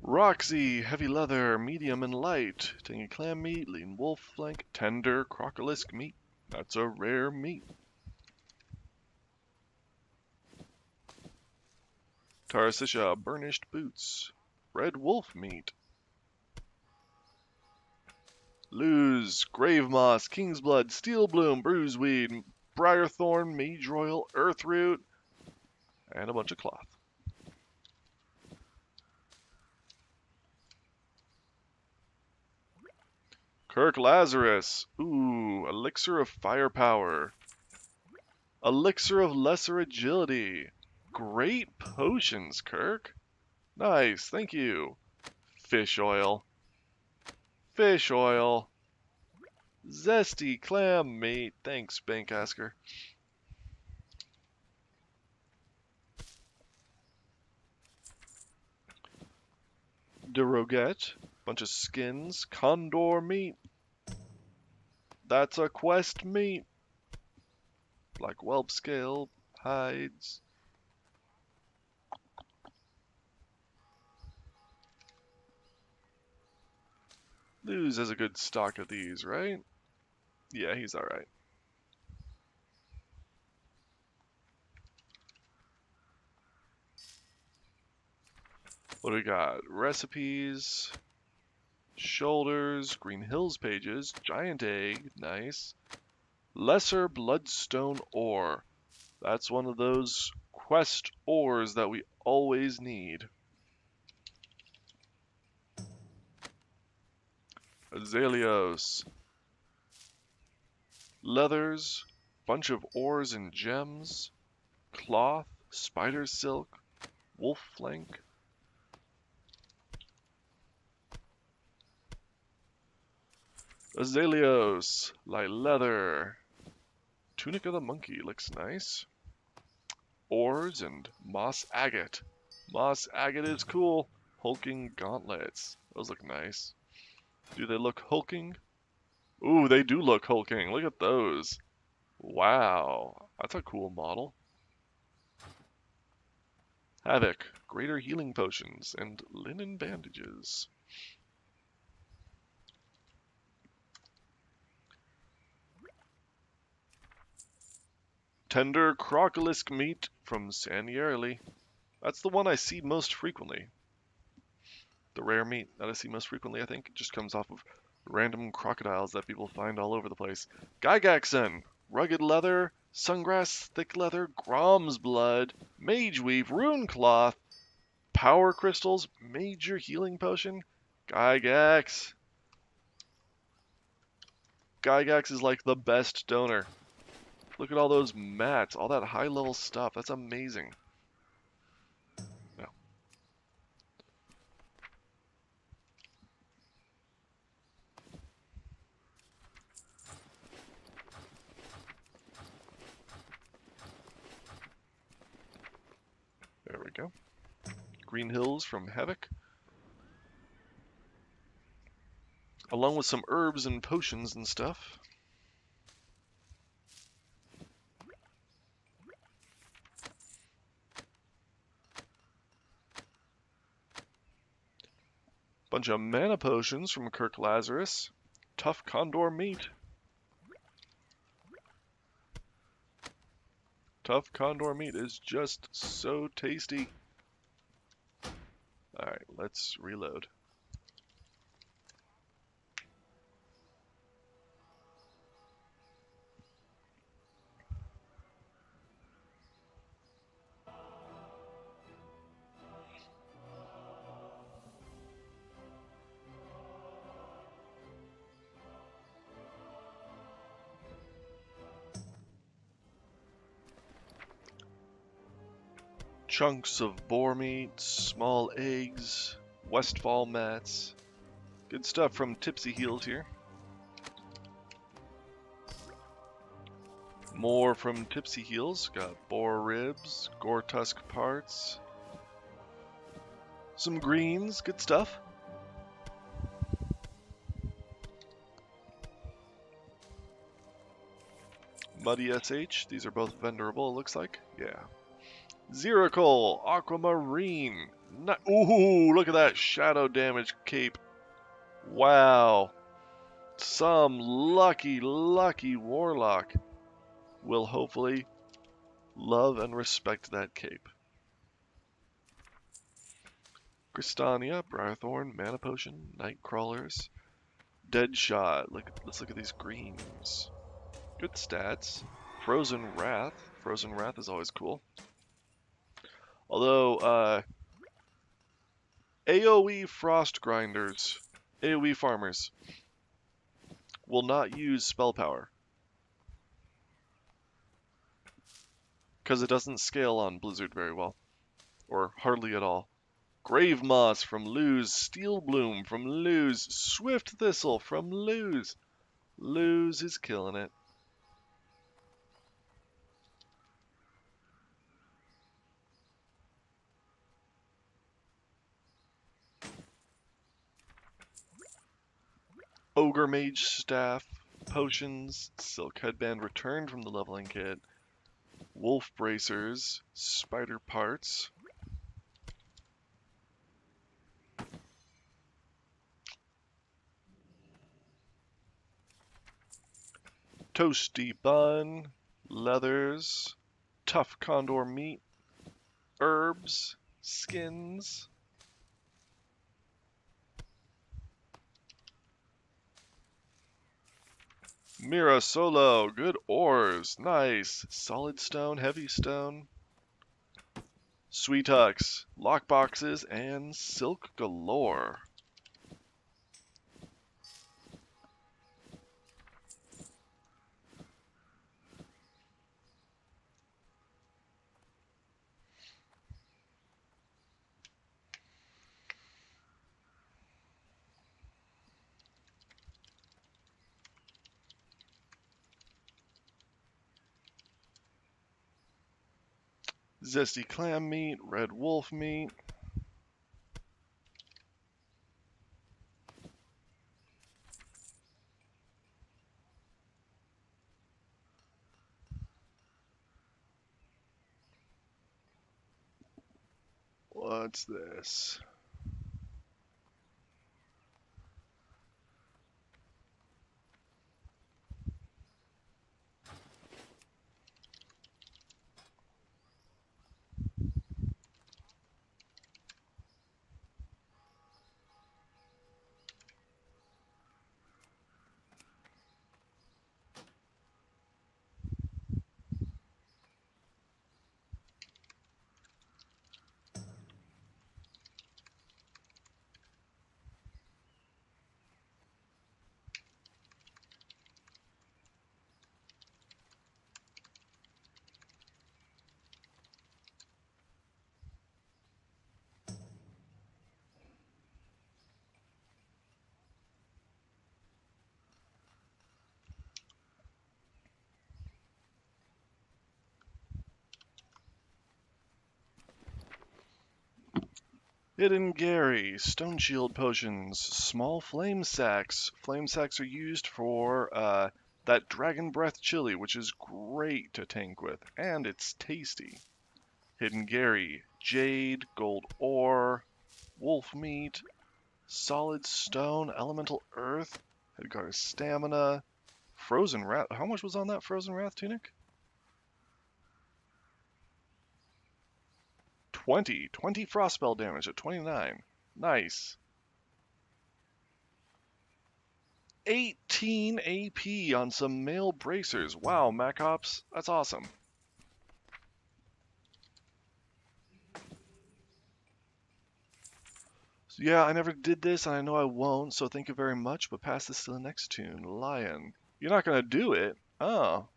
Roxy, heavy leather, medium and light. Tangy clam meat, lean wolf flank, tender crocolisk meat. That's a rare meat. Tarasisha, burnished boots. Red wolf meat. Lose, grave moss, king's blood, steel bloom, bruiseweed, briarthorn, mage royal, earthroot, and a bunch of cloth. Kirk Lazarus. Ooh, elixir of firepower. Elixir of lesser agility. Great potions, Kirk. Nice, thank you. Fish oil. Fish oil. Zesty clam meat. Thanks, Bankasker. De Roget. Bunch of skins. Condor meat. That's a quest meat. Like whelp scale, hides. Luz has a good stock of these, right? Yeah, he's alright. What do we got? Recipes, shoulders, Green Hills pages, giant egg, nice. Lesser bloodstone ore. That's one of those quest ores that we always need. Azaleos. Leathers, bunch of ores and gems, cloth, spider silk, wolf flank. Azaleos, light leather. Tunic of the monkey looks nice. Ores and moss agate. Moss agate is cool. Hulking gauntlets. Those look nice. Do they look hulking? Ooh, they do look hulking. Look at those. Wow, that's a cool model. Havoc, greater healing potions, and linen bandages. Tender crocolisk meat from San Yerli. That's the one I see most frequently. The rare meat that I see most frequently, I think, just comes off of random crocodiles that people find all over the place. Gygaxon, rugged leather, sungrass, thick leather, Grom's blood, mage weave, rune cloth, power crystals, major healing potion. Gygax. Gygax is like the best donor. Look at all those mats, all that high level stuff. That's amazing. No. There we go. Green Hills from Havoc. Along with some herbs and potions and stuff. Bunch of mana potions from Kirk Lazarus. Tough condor meat. Tough condor meat is just so tasty. Alright, let's reload. Chunks of boar meat, small eggs, Westfall mats. Good stuff from Tipsy Heels here. More from Tipsy Heels. Got boar ribs, gore tusk parts. Some greens, good stuff. Muddy SH, these are both vendorable, it looks like. Yeah. Zeracle, Aquamarine. Ooh, look at that shadow damage cape. Wow. Some lucky, lucky warlock will hopefully love and respect that cape. Crystania, Briarthorn, Mana Potion, Night Crawlers, Deadshot. Let's look at these greens. Good stats. Frozen Wrath. Frozen Wrath is always cool. Although, AoE Frost Grinders, AoE Farmers. will not use spell power. Because it doesn't scale on Blizzard very well. Or hardly at all. Grave Moss from Luz. Steel Bloom from Luz. Swift Thistle from Luz. Luz is killing it. Ogre Mage Staff, Potions, Silk Headband returned from the leveling kit, Wolf Bracers, Spider Parts, Toasty Bun, Leathers, Tough Condor Meat, Herbs, Skins, Mira Solo, good ores, nice. Solid stone, heavy stone. Sweet Hux, lockboxes, and silk galore. Zesty clam meat, red wolf meat. What's this? Hidden Gary, Stone Shield Potions, Small Flame Sacks. Flame Sacks are used for that Dragon Breath Chili, which is great to tank with, and it's tasty. Hidden Gary, Jade, Gold Ore, Wolf Meat, Solid Stone, Elemental Earth, Hedgar's Stamina, Frozen Wrath. How much was on that Frozen Wrath tunic? 20 frost spell damage at 29. Nice. 18 AP on some male bracers. Wow, Macops, that's awesome. So yeah, I never did this, and I know I won't, so thank you very much, but pass this to the next tune. Lion. You're not gonna do it? Oh.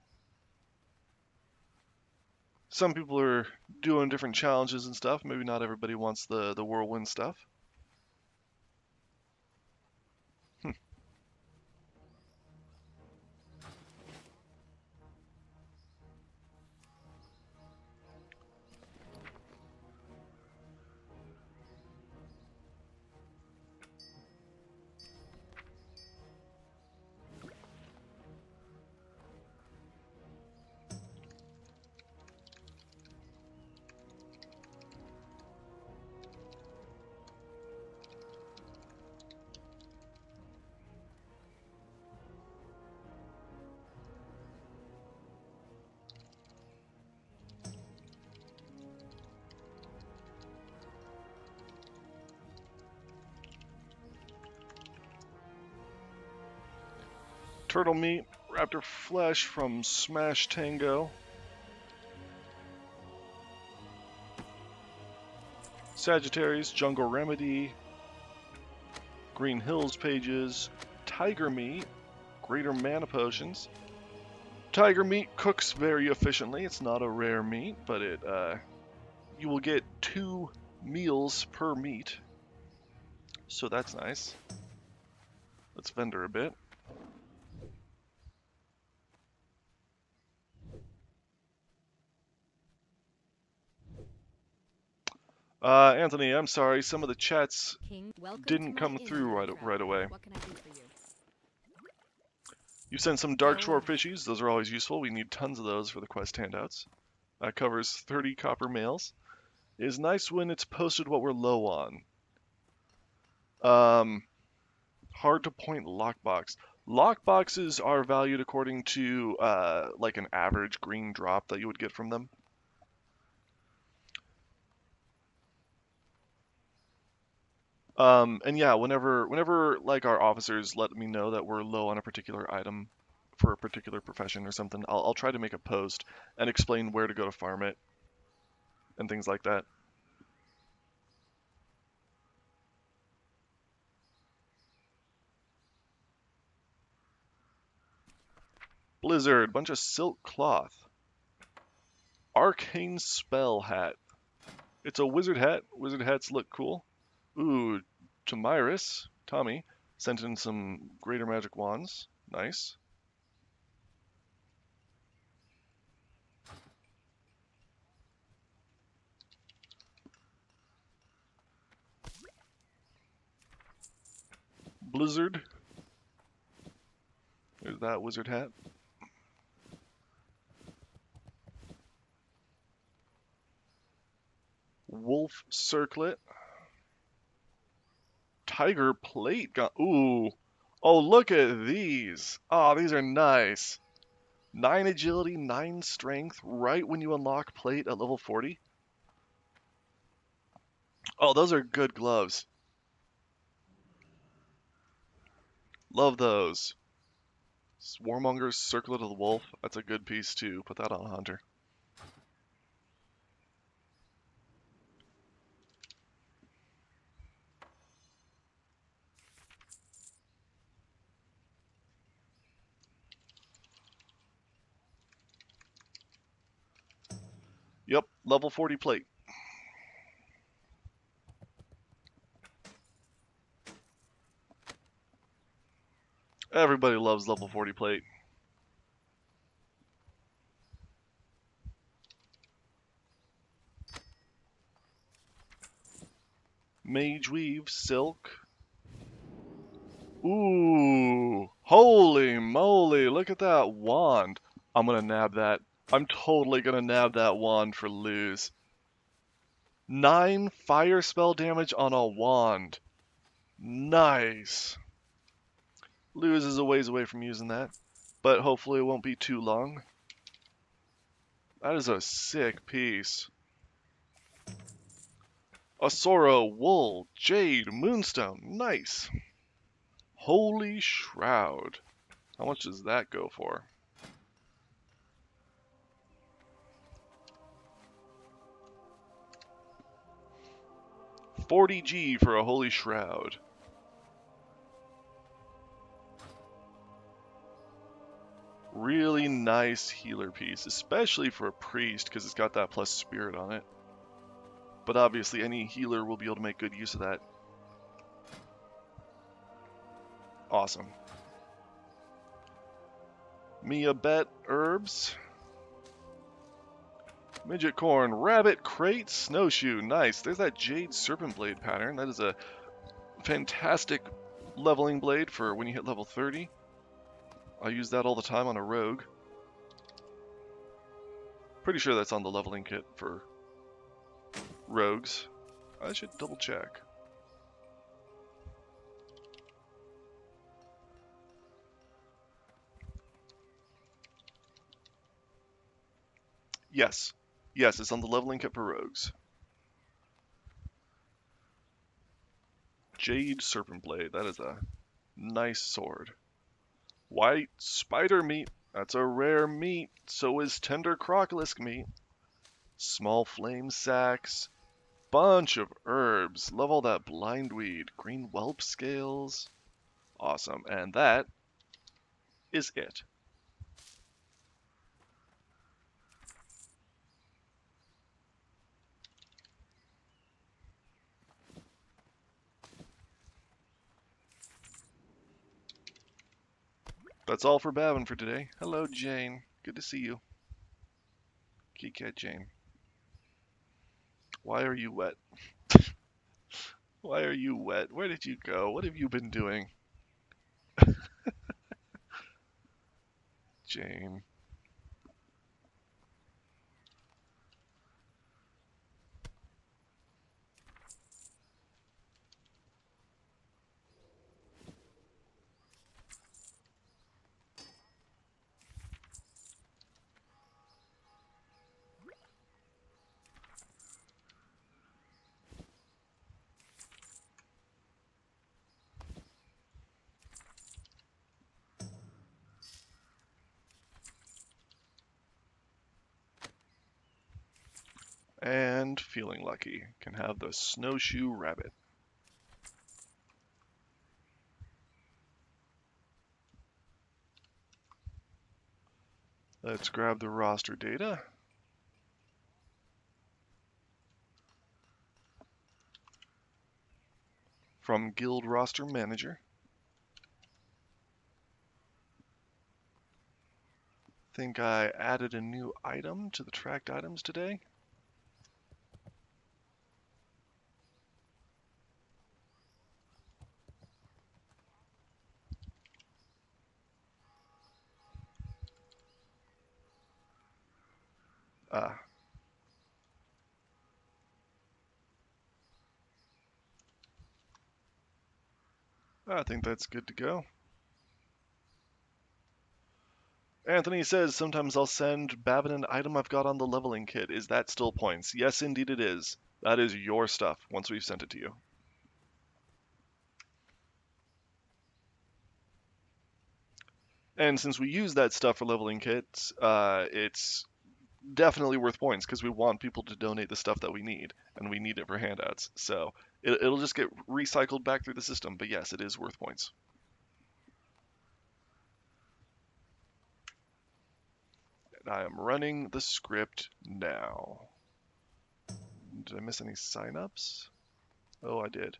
Some people are doing different challenges and stuff. Maybe not everybody wants the whirlwind stuff. Turtle meat, raptor flesh from Smash Tango. Sagittarius, Jungle Remedy, Green Hills pages, tiger meat, greater mana potions. Tiger meat cooks very efficiently. It's not a rare meat, but you will get 2 meals per meat, so that's nice. Let's vendor a bit. Anthony, I'm sorry, some of the chats King, welcome to didn't my come inn, through weary right traveler. away. What can I do for you? You sent some dark shore Farewell. fishies. Those are always useful. We need tons of those for the quest handouts. That covers 30 copper mails. It is nice when it's posted what we're low on. Hard to point lockbox. Lockboxes are valued according to like an average green drop that you would get from them. And yeah, whenever like our officers let me know that we're low on a particular item for a particular profession or something, I'll try to make a post and explain where to go to farm it and things like that. Blizzard, bunch of silk cloth. Arcane spell hat. It's a wizard hat. Wizard hats look cool. Ooh, Tommy, sent in some greater magic wands. Nice. Blizzard. There's that wizard hat. Wolf circlet. Tiger plate gun. Ooh. Oh, look at these. Oh, these are nice. 9 agility, 9 strength, right when you unlock plate at level 40. Oh, those are good gloves. Love those. Warmonger's Circlet of the Wolf. That's a good piece too. Put that on Hunter. Yep, level 40 plate. Everybody loves level 40 plate. Mage Weave, Silk. Ooh, holy moly, look at that wand. I'm gonna nab that. I'm totally gonna nab that wand for lose. 9 fire spell damage on a wand. Nice. Luz is a ways away from using that, but hopefully it won't be too long. That is a sick piece. Asoro, Wool, Jade, Moonstone. Nice. Holy Shroud. How much does that go for? $40G for a Holy Shroud. Really nice healer piece, especially for a priest because it's got that plus spirit on it. But obviously any healer will be able to make good use of that. Awesome. Mia Bet herbs. Midget corn, rabbit crate, snowshoe. Nice. There's that jade serpent blade pattern. That is a fantastic leveling blade for when you hit level 30. I use that all the time on a rogue. Pretty sure that's on the leveling kit for rogues. I should double check. Yes. Yes, it's on the leveling kit for rogues. Jade Serpent Blade. That is a nice sword. White spider meat. That's a rare meat. So is tender crocolisk meat. Small flame sacks. Bunch of herbs. Love all that blindweed. Green whelp scales. Awesome. And that is it. That's all for Bavin for today. Hello, Jane. Good to see you. Kitty Cat Jane. Why are you wet? Why are you wet? Where did you go? What have you been doing? Jane. And feeling lucky. Can have the snowshoe rabbit. Let's grab the roster data. From Guild Roster Manager. Think I added a new item to the tracked items today. Ah. I think that's good to go. Anthony says, sometimes I'll send Babin an item I've got on the leveling kit. Is that still points? Yes, indeed it is. That is your stuff once we've sent it to you. And since we use that stuff for leveling kits, it's definitely worth points because we want people to donate the stuff that we need, and we need it for handouts. So it'll just get recycled back through the system. But yes, it is worth points. And I am running the script now. Did I miss any signups? Oh, I did.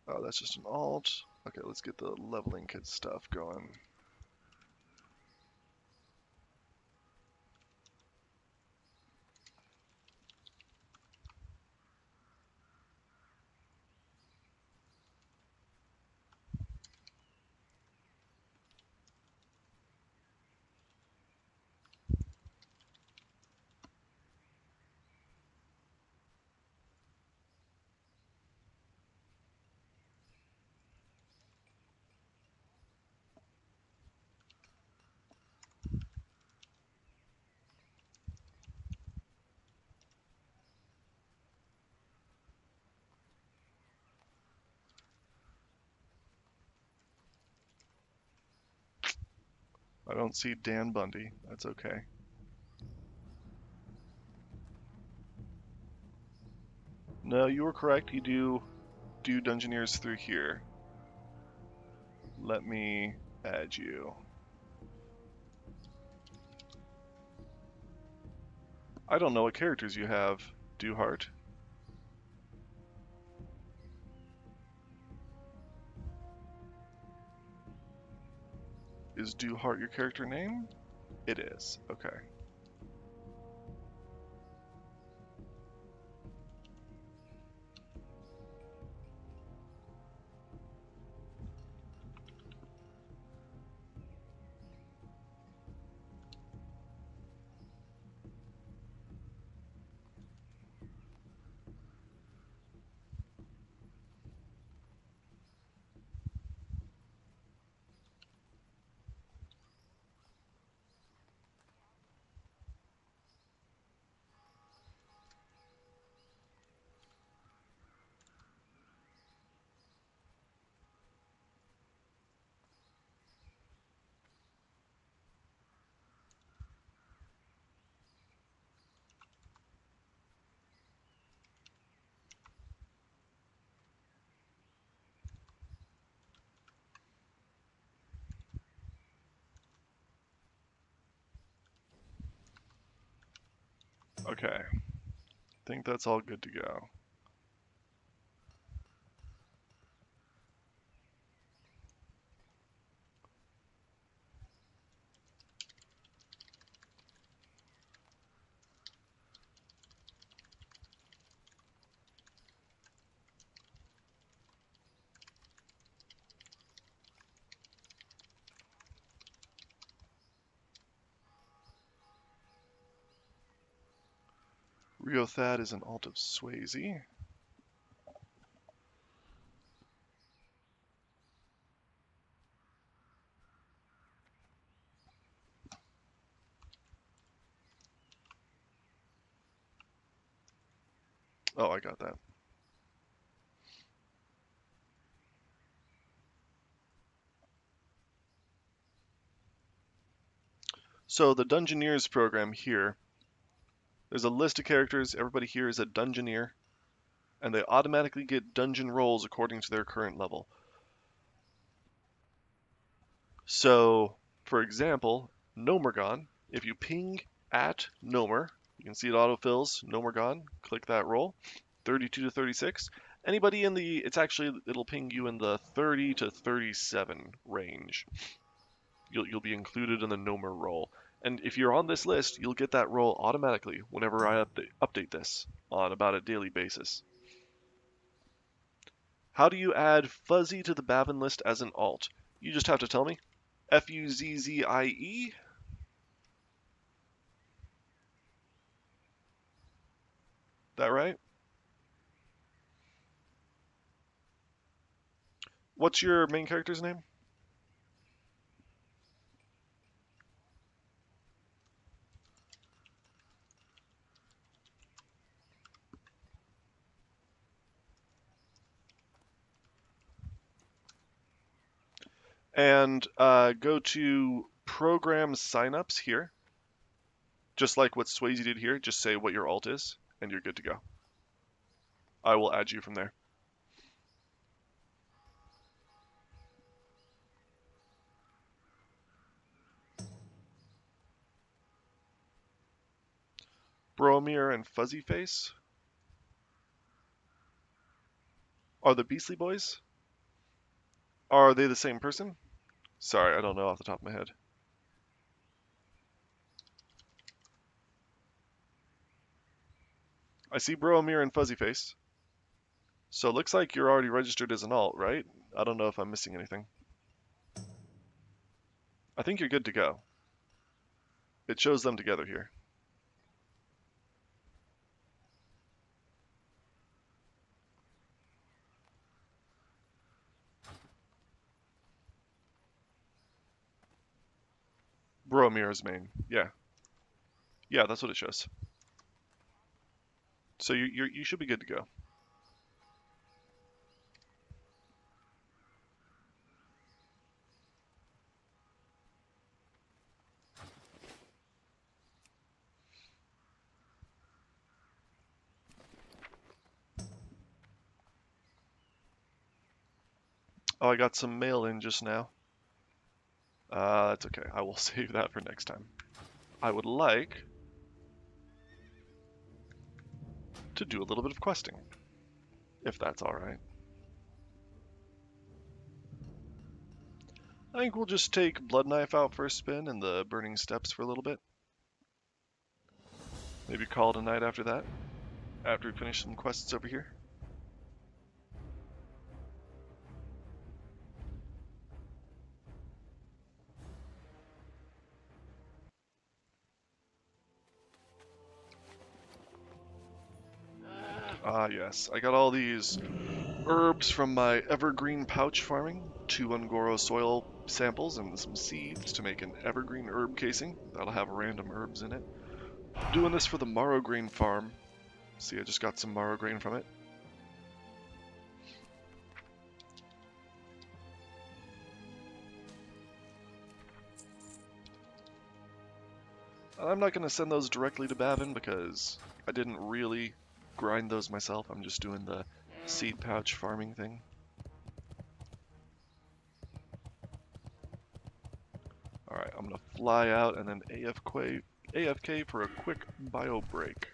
Oh, that's just an alt. Okay, let's get the leveling kit stuff going. I don't see Dan Bundy. That's okay. No, you were correct. You do Dungeoneers through here. Let me add you. I don't know what characters you have. Duhart. Is Duhart your character name? It is. Okay. Okay. Think that's all good to go. Rio Thad is an alt of Swayze. Oh, I got that. So the Dungeoneers program here, there's a list of characters. Everybody here is a Dungeoneer, and they automatically get dungeon rolls according to their current level. So, for example, Nomergon, if you ping at Nomer, you can see it autofills Nomergon, click that roll, 32 to 36. Anybody in the, it'll ping you in the 30 to 37 range. You'll be included in the Nomer roll. And if you're on this list, you'll get that roll automatically whenever I update this on about a daily basis. How do you add Fuzzy to the Bavin list as an alt? You just have to tell me. Fuzzie. That right? What's your main character's name? And go to Program Signups here. Just like what Swayze did here, just say what your alt is, and you're good to go. I will add you from there. Bromir and Fuzzy Face are the Beastly Boys? Are they the same person? Sorry, I don't know off the top of my head. I see Bromir and Fuzzy Face. So it looks like you're already registered as an alt, right? I don't know if I'm missing anything. I think you're good to go. It shows them together here. Boromir's main. Yeah. Yeah, that's what it shows. So you should be good to go. Oh, I got some mail in just now. That's okay. I will save that for next time. I would like to do a little bit of questing, if that's alright. I think we'll just take Blood Knife out for a spin and the Burning Steps for a little bit. Maybe call it a night after that, after we finish some quests over here. Ah, yes. I got all these herbs from my evergreen pouch farming, 2 Ungoro soil samples, and some seeds to make an evergreen herb casing. That'll have random herbs in it. Doing this for the marrow grain farm. See, I just got some marrow grain from it. I'm not going to send those directly to Bavin because I didn't really grind those myself. I'm just doing the seed pouch farming thing. Alright, I'm going to fly out and then AFK for a quick bio break.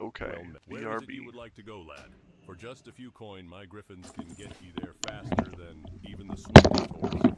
Okay, Well, where is it you BRB. would like to go, lad? For just a few coin, my griffins can get you there faster than even the swiftest horse.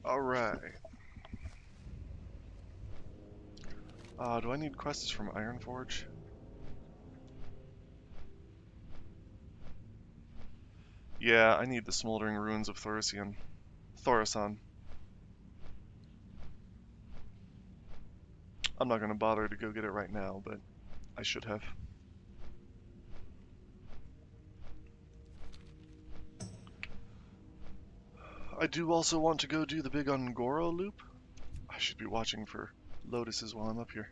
Alright. Do I need quests from Ironforge? Yeah, I need the Smoldering Ruins of Thorasan. I'm not gonna bother to go get it right now, but I should have. I do also want to go do the big Ungoro loop. I should be watching for lotuses while I'm up here.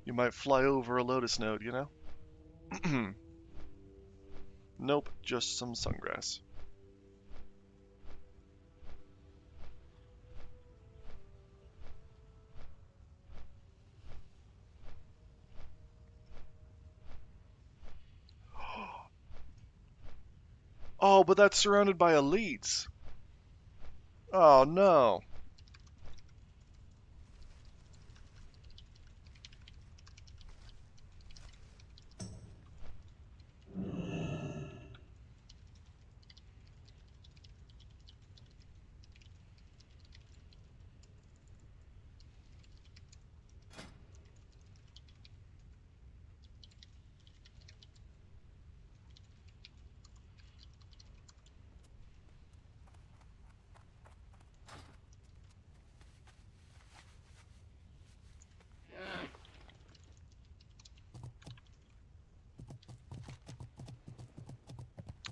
You might fly over a lotus node, you know? Nope, just some sungrass. Oh, but that's surrounded by elites. Oh no.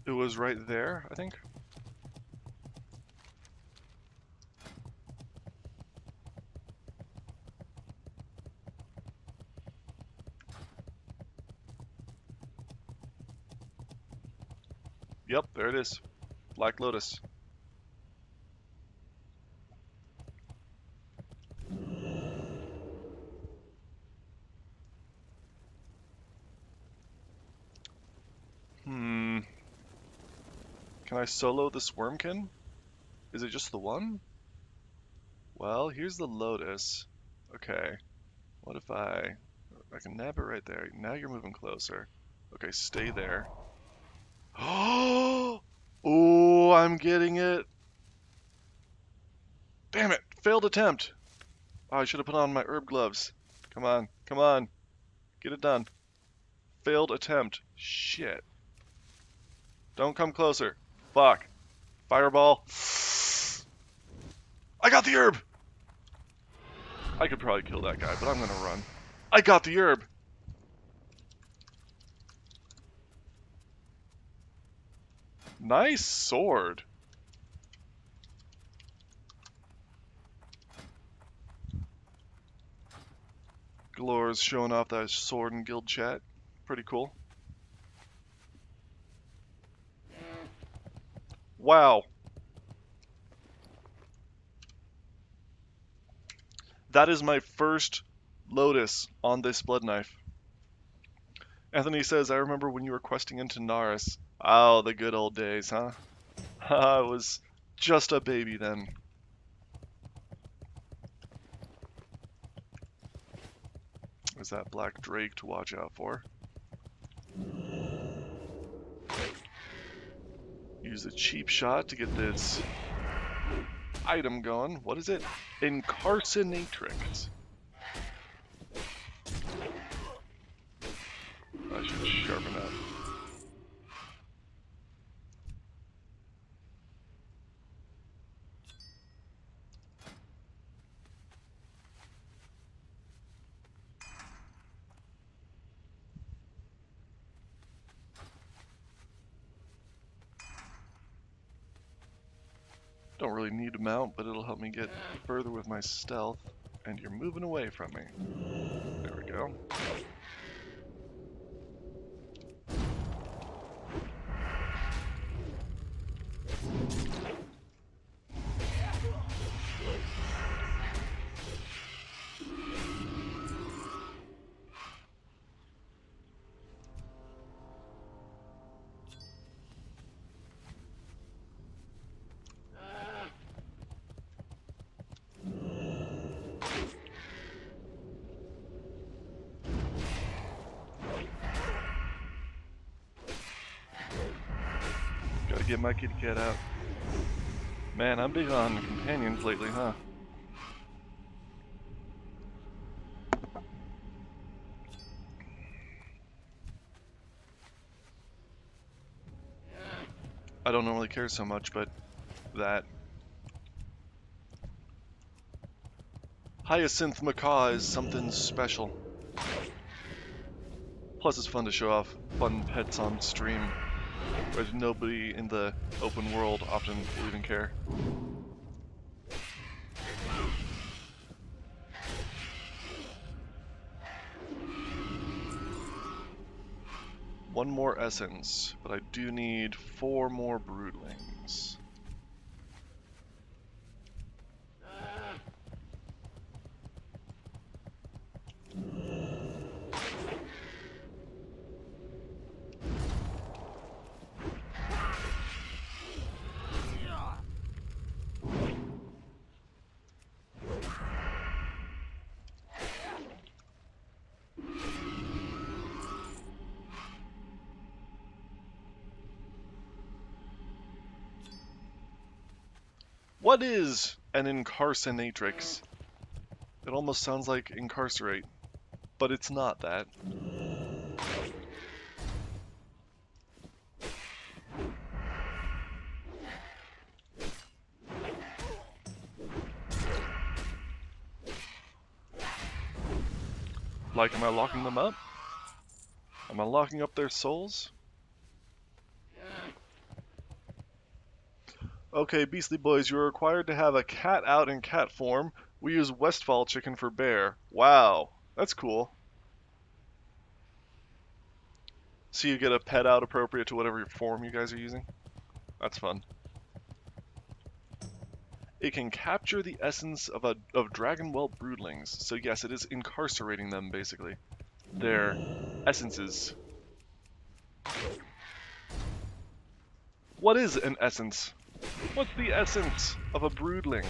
It was right there, I think. Yep, there it is. Black Lotus. Hmm. Can I solo this Wormkin? Is it just the one? Well, here's the Lotus. Okay. What if I can nab it right there. Now you're moving closer. Okay, stay there. Oh, I'm getting it. Damn it. Failed attempt. Oh, I should have put on my herb gloves. Come on. Come on. Get it done. Failed attempt. Shit. Don't come closer. Fuck. Fireball. I got the herb. I could probably kill that guy, but I'm gonna run. I got the herb. Nice sword. Glor's showing off that sword in guild chat. Pretty cool. Wow. That is my first Lotus on this blood knife. Anthony says, I remember when you were questing into Naris. Oh, the good old days, huh? I was just a baby then. There's that black drake to watch out for. Use a cheap shot to get this item going. What is it? Incarcinatrix. I should sharpen up. Don't really need to mount, but it'll help me get further with my stealth. And you're moving away from me. There we go. Gotta get my kitty cat out. Man, I'm big on companions lately, huh? I don't normally care so much, but that Hyacinth Macaw is something special. Plus, it's fun to show off fun pets on stream, where nobody in the open world often will even care. One more essence, but I do need 4 more broodlings. What is an incarcinatrix? It almost sounds like incarcerate, but it's not that. Like, am I locking them up? Am I locking up their souls? Okay, Beastly Boys, you are required to have a cat out in cat form. We use Westfall chicken for bear. Wow, that's cool. So you get a pet out appropriate to whatever form you guys are using? That's fun. It can capture the essence of Dragonwell broodlings. So yes, it is incarcerating them, basically. Their essences. What is an essence? What's the essence of a broodling?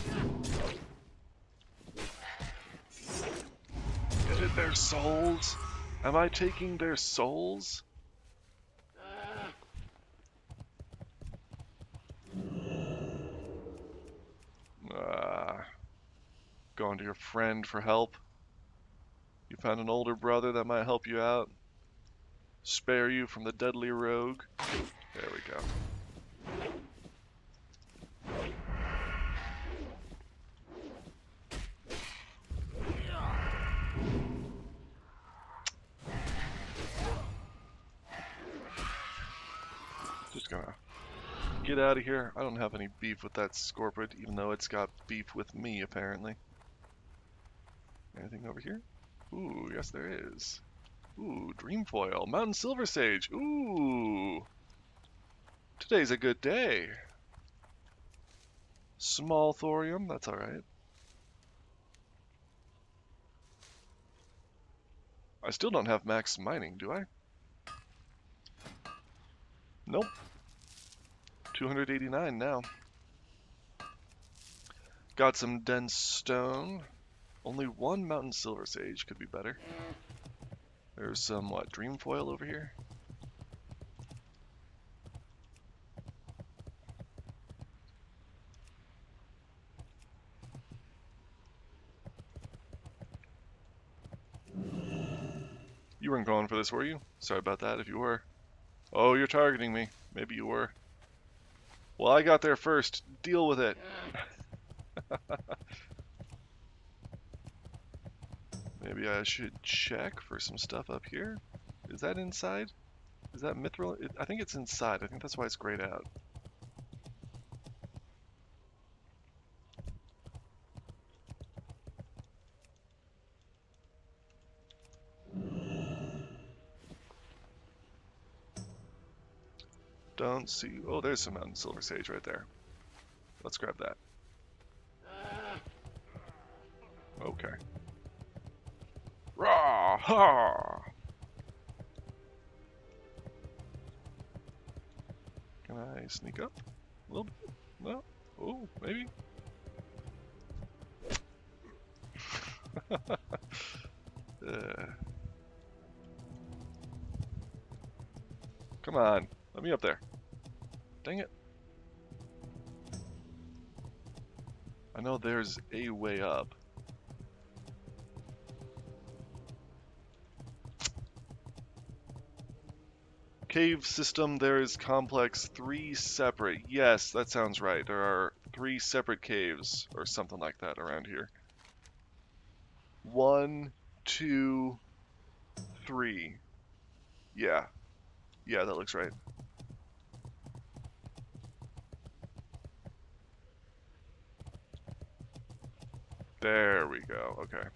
Is it their souls? Am I taking their souls? Going to your friend for help. You found an older brother that might help you out. Spare you from the deadly rogue. There we go. Just gonna get out of here. I don't have any beef with that Scorpid, even though it's got beef with me, apparently. Anything over here? Ooh, yes there is. Ooh, Dreamfoil, Mountain Silver Sage. Ooh, today's a good day. Small thorium, that's alright. I still don't have max mining, do I? Nope. 289 now. Got some dense stone. Only one mountain silver sage, could be better. There's some, what, dream foil over here? You weren't going for this, were you? Sorry about that if you were. Oh, you're targeting me. Maybe you were. Well, I got there first. Deal with it. Maybe I should check for some stuff up here. Is that inside? Is that mithril? I think it's inside. I think that's why it's grayed out. Don't see. Oh, there's some mountain silver sage right there. Let's grab that. Okay. Rah! Ha! Can I sneak up a little bit? No? Oh, maybe? Come on, let me up there. Dang it. I know there's a way up. Cave system, there is complex 3 separate. Yes, that sounds right. There are 3 separate caves, or something like that around here. 1, 2, 3. Yeah. Yeah, that looks right. There we go, okay.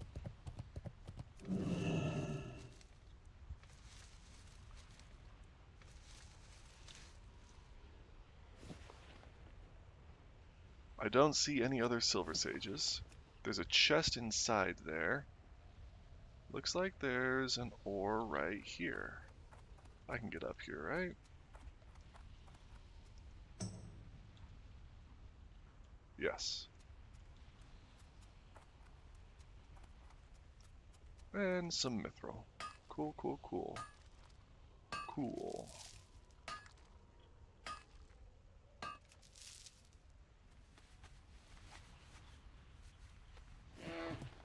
I don't see any other silver sages. There's a chest inside there. Looks like there's an ore right here. I can get up here, right? Yes. And some mithril. Cool, cool, cool. Cool.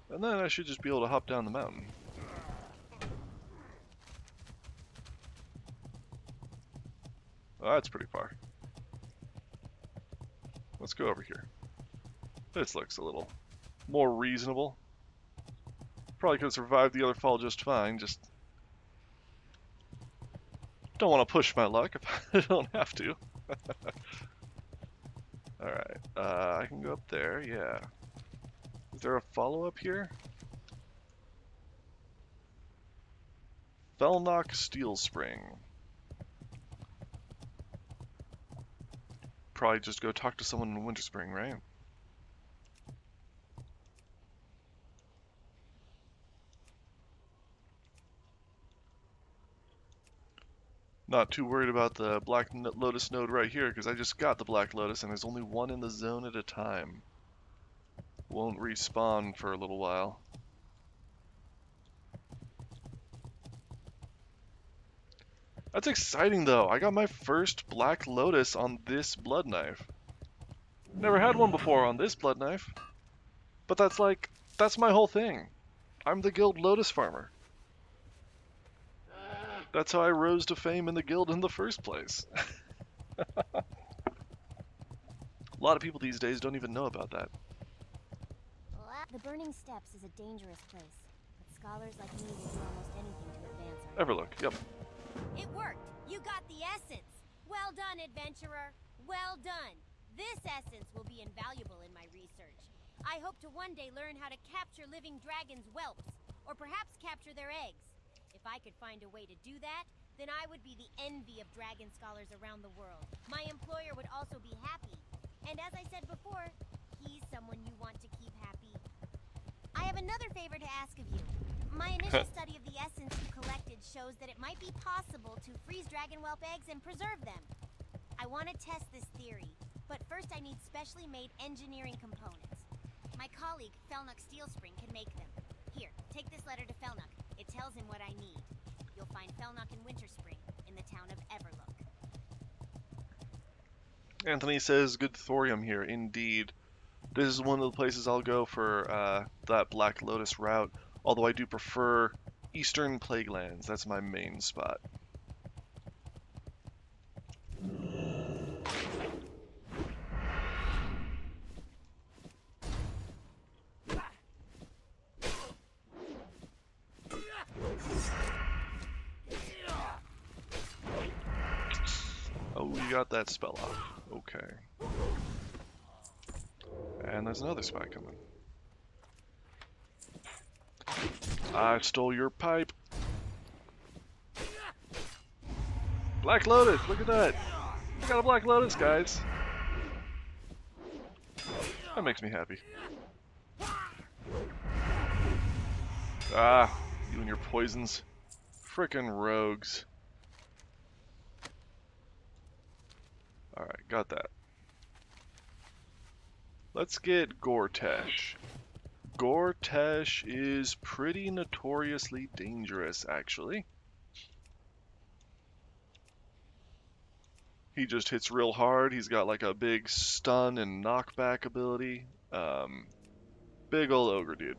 And then I should just be able to hop down the mountain. Oh, that's pretty far. Let's go over here. This looks a little more reasonable. Probably could have survived the other fall just fine, just don't want to push my luck if I don't have to. Alright, I can go up there, yeah. Is there a follow-up here? Felnock Steel Spring. Probably just go talk to someone in Winter Spring, right? Not too worried about the Black Lotus node right here, because I just got the Black Lotus and there's only one in the zone at a time. Won't respawn for a little while. That's exciting though. I got my first Black Lotus on this blood knife. Never had one before on this blood knife. But that's my whole thing. I'm the guild Lotus farmer. That's how I rose to fame in the guild in the first place. A lot of people these days don't even know about that. The Burning Steppes is a dangerous place, but scholars like me will do almost anything to advance our... Everlook, yep. It worked! You got the essence! Well done, adventurer! Well done! This essence will be invaluable in my research. I hope to one day learn how to capture living dragons' whelps, or perhaps capture their eggs. If I could find a way to do that, then I would be the envy of dragon scholars around the world. My employer would also be happy. And as I said before, he's someone you want to keep happy. I have another favor to ask of you. My initial study of the essence you collected shows that it might be possible to freeze dragon whelp eggs and preserve them. I want to test this theory, but first I need specially made engineering components. My colleague, Felnuck Steelspring, can make them. Here, take this letter to Felnuck. It tells him what I need. You'll find Felnuck in Winterspring, in the town of Everlook. Anthony says, good thorium here, indeed. This is one of the places I'll go for that Black Lotus route, although I do prefer Eastern Plaguelands. That's my main spot. Oh, you got that spell off. Okay. And there's another spy coming. I stole your pipe. Black Lotus, look at that. We got a Black Lotus, guys. That makes me happy. Ah, you and your poisons. Frickin' rogues. Alright, got that. Let's get Gortash. Gortash is pretty notoriously dangerous, actually. He just hits real hard. He's got like a big stun and knockback ability. Big ol' ogre dude.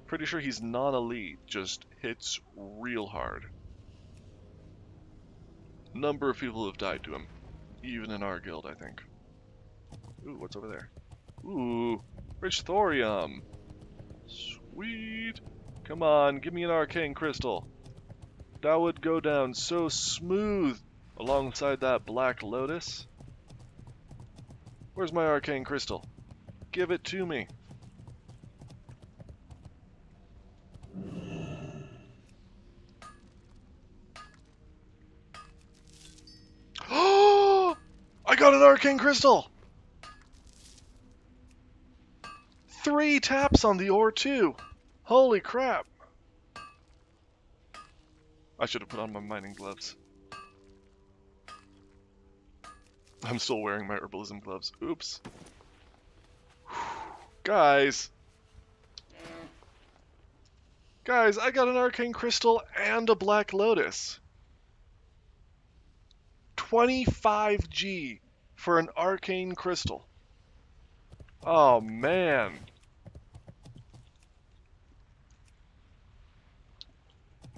Pretty sure he's non-elite, just hits real hard. Number of people have died to him. Even in our guild, I think. Ooh, what's over there? Ooh, rich thorium. Sweet. Come on, give me an arcane crystal. That would go down so smooth alongside that Black Lotus. Where's my arcane crystal? Give it to me. Oh! I got an arcane crystal! 3 taps on the ore too. Holy crap. I should have put on my mining gloves. I'm still wearing my herbalism gloves. Oops. Guys. Guys, I got an arcane crystal and a Black Lotus. 25G for an arcane crystal. Oh man.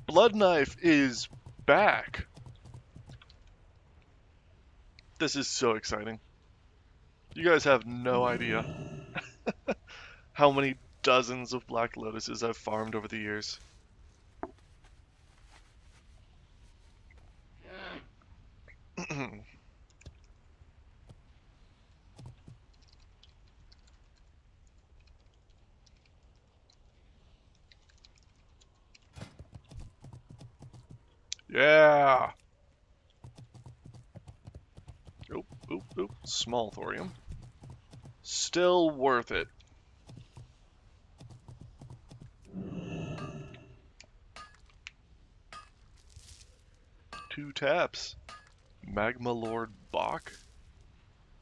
Blood Knife is back. This is so exciting. You guys have no idea how many dozens of Black Lotuses I've farmed over the years. Yeah. Oop, oop, oop. Small thorium. Still worth it. Two taps. Magma Lord Bach?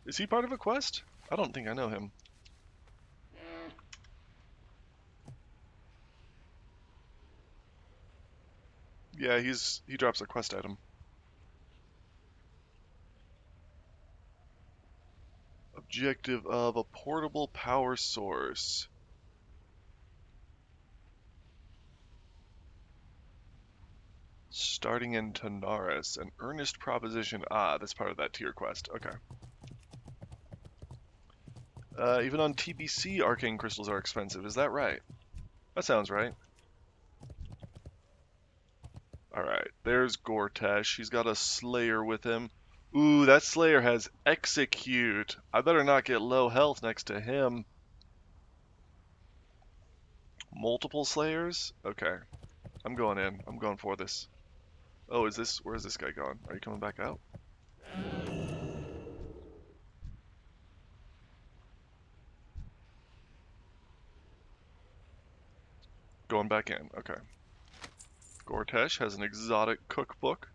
Is he part of a quest? I don't think I know him. Yeah, he drops a quest item. Objective of a portable power source. Starting in Tanaris, an earnest proposition. Ah, that's part of that tier quest. Okay. Even on TBC, arcane crystals are expensive. Is that right? That sounds right. Alright, there's Gortash. He's got a Slayer with him. Ooh, that Slayer has Execute. I better not get low health next to him. Multiple Slayers? Okay. I'm going in. I'm going for this. Oh, where's this guy going? Are you coming back out? Going back in. Okay. Gortash has an exotic cookbook.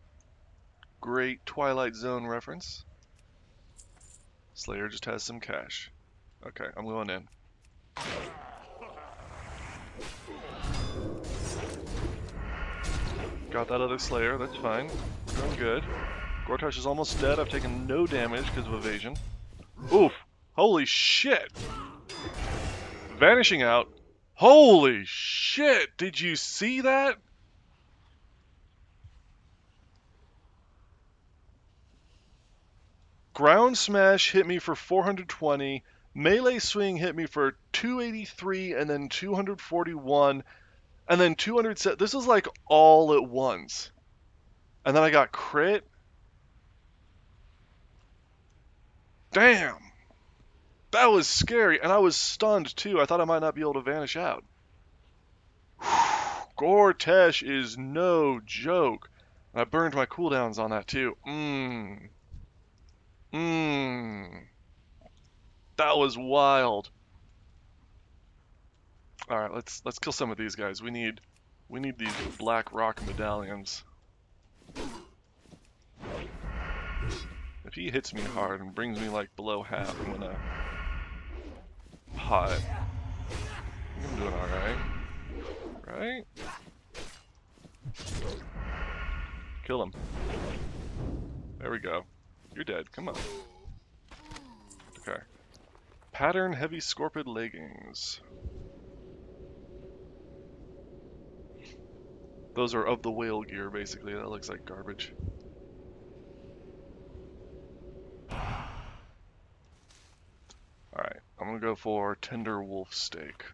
great Twilight Zone reference. Slayer just has some cash. Okay, I'm going in. Got that other Slayer, that's fine. We're doing good. Gortash is almost dead. I've taken no damage because of evasion. Oof! Holy shit! Vanishing out. Holy shit! Did you see that? Ground Smash hit me for 420. Melee Swing hit me for 283 and then 241 and then 200. This is like all at once. And then I got crit. Damn! That was scary, and I was stunned too. I thought I might not be able to vanish out. Gortash is no joke. And I burned my cooldowns on that too. That was wild. All right, let's kill some of these guys. We need these black rock medallions. If he hits me hard and brings me like below half, I'm gonna pot. I'm doing all right. Right? Kill him. There we go. You're dead. Come on. Okay. Pattern heavy scorpid leggings. Those are of the whale gear, basically. That looks like garbage. Alright, I'm gonna go for tender wolf steak.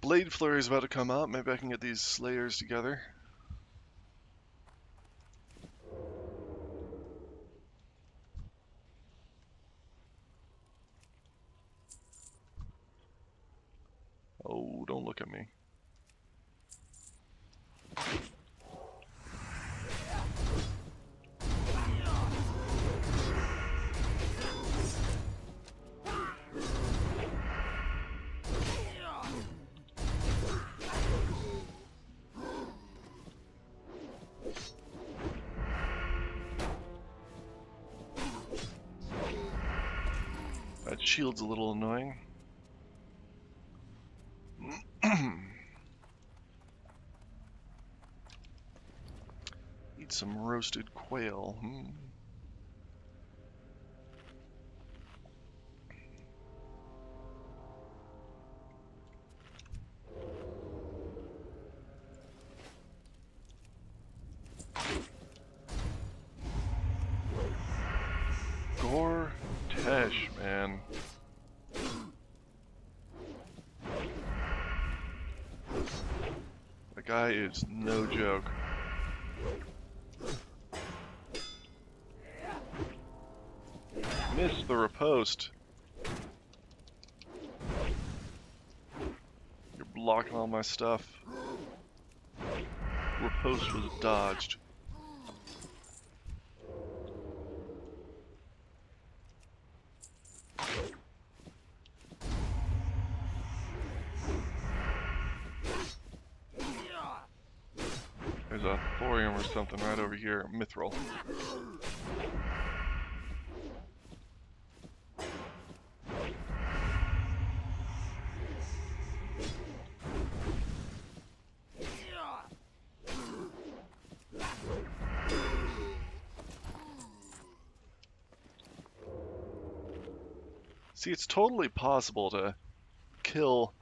Blade Flurry is about to come out. Maybe I can get these slayers together. Oh, don't look at me. That shield's a little annoying. Eat some roasted quail. Gortash, man. The guy is no joke. Missed the riposte. You're blocking all my stuff. Riposte was dodged. There's a thorium or something right over here. Mithril. See, it's totally possible to kill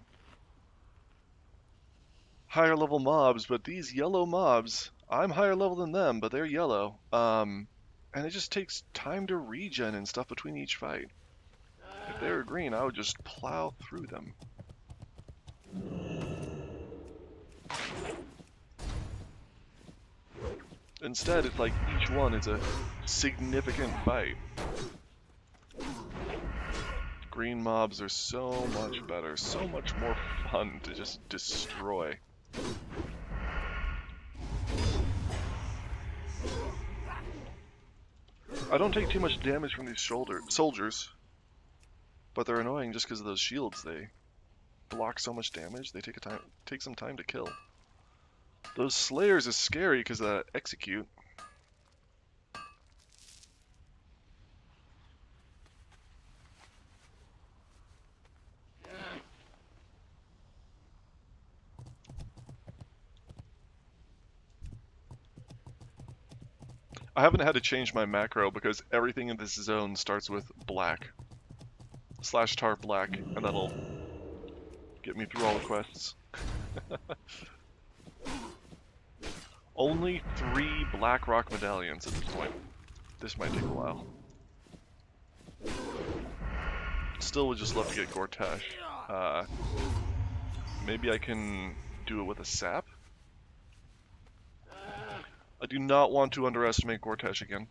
higher level mobs, but these yellow mobs, I'm higher level than them, but they're yellow. And it just takes time to regen and stuff between each fight. If they were green, I would just plow through them. Instead, it's like each one is a significant fight. Green mobs are so much better, so much more fun to just destroy. I don't take too much damage from these soldiers. but they're annoying just because of those shields. They block so much damage. They take some time to kill. Those Slayers is scary because of that execute. I haven't had to change my macro because everything in this zone starts with black. /tar black, and that'll get me through all the quests. Only 3 black rock medallions at this point. This might take a while. Still would just love to get Gortash. Maybe I can do it with a sap? I do not want to underestimate Gortash again.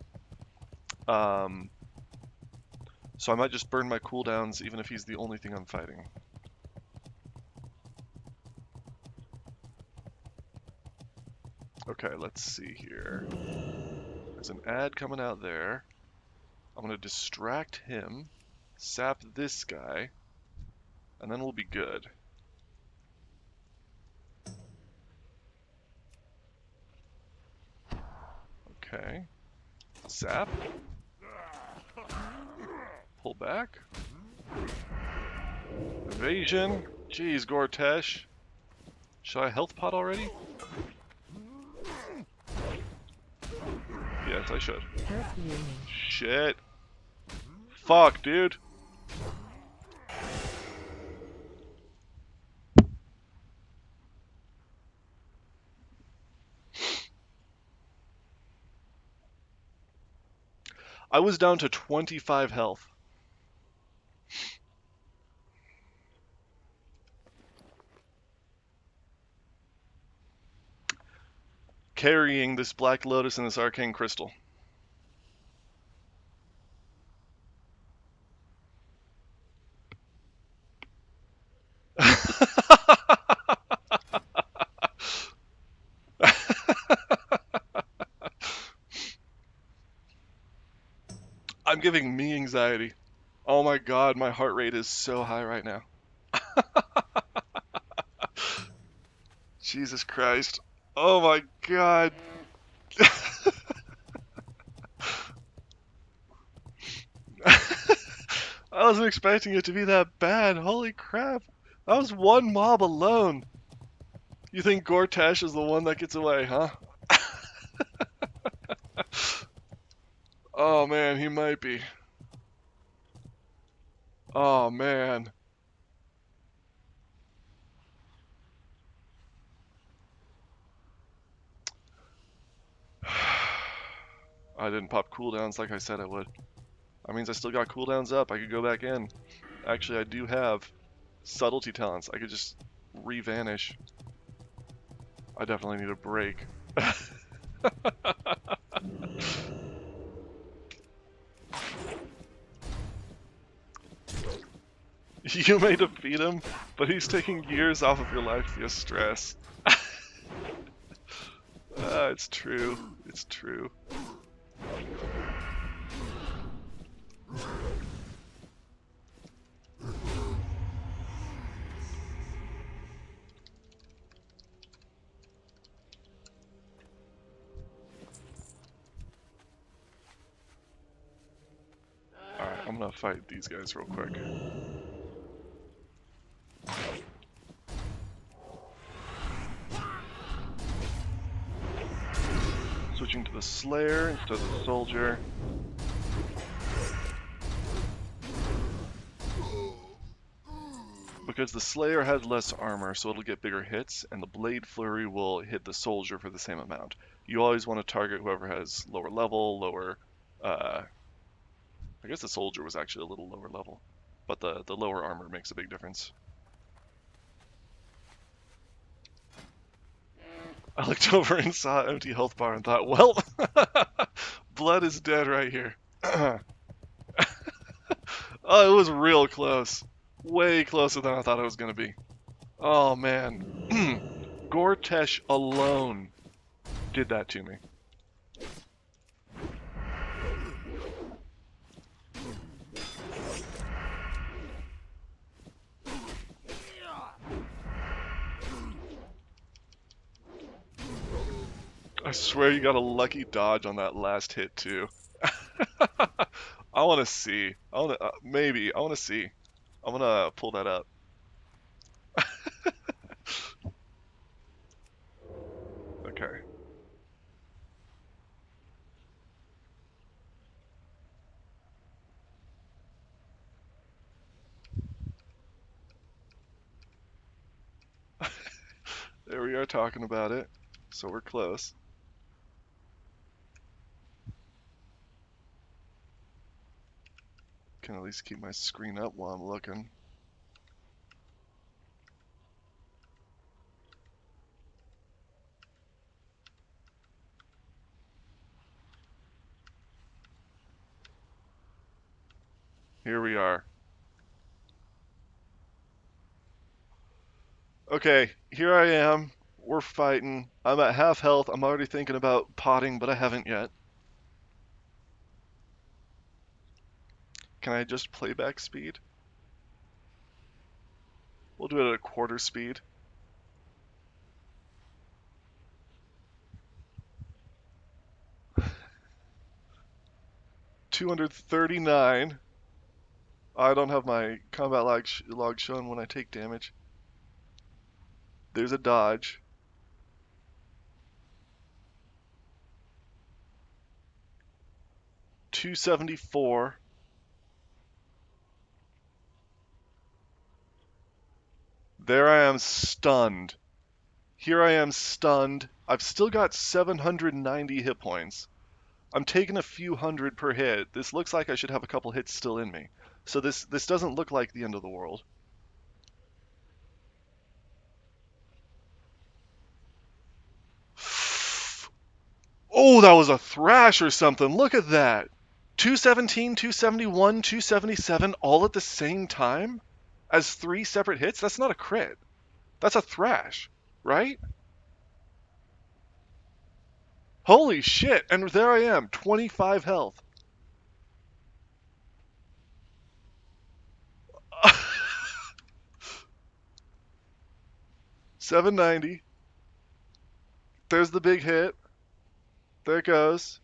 So I might just burn my cooldowns even if he's the only thing I'm fighting. Okay, let's see here. There's an ad coming out there. I'm going to distract him, sap this guy, and then we'll be good. Okay. Zap. Pull back. Evasion. Jeez, Gortash. Should I health pot already? Yes, I should. Shit. Fuck, dude. I was down to 25 health. Carrying this Black Lotus and this Arcane Crystal. I'm giving me anxiety. Oh my god, my heart rate is so high right now. Jesus Christ. Oh my god. I wasn't expecting it to be that bad. Holy crap. That was one mob alone. You think Gortash is the one that gets away, huh? Oh man, he might be. Oh man. I didn't pop cooldowns like I said I would. That means I still got cooldowns up. I could go back in. Actually, I do have subtlety talents. I could just re-vanish. I definitely need a break. You may defeat him, but he's taking years off of your life via stress. It's true. It's true. Alright, I'm gonna fight these guys real quick. Switching to the Slayer instead of the Soldier. Because the Slayer has less armor, so it'll get bigger hits, and the Blade Flurry will hit the Soldier for the same amount. You always want to target whoever has lower level, lower... I guess the Soldier was actually a little lower level, but the lower armor makes a big difference. I looked over and saw an empty health bar and thought, well, blood is dead right here. Oh, it was real close. Way closer than I thought it was going to be. Oh, man. Gortash alone did that to me. I swear you got a lucky dodge on that last hit too. I want to see. I want to maybe. I want to see. I'm gonna pull that up. Okay. There we are talking about it. So we're close. Can at least keep my screen up while I'm looking. Here we are. Okay, here I am. We're fighting. I'm at half health. I'm already thinking about potting, but I haven't yet. Can I just playback speed? We'll do it at a quarter speed. $239. I don't have my combat log shown when I take damage. There's a dodge. $274. There I am stunned. Here I am stunned. I've still got 790 hit points. I'm taking a few hundred per hit. This looks like I should have a couple hits still in me. So this doesn't look like the end of the world. Oh, that was a thrash or something. Look at that. 217, 271, 277 all at the same time? As 3 separate hits? That's not a crit. That's a thrash, right? Holy shit, and there I am, 25 health. 790. There's the big hit. There it goes.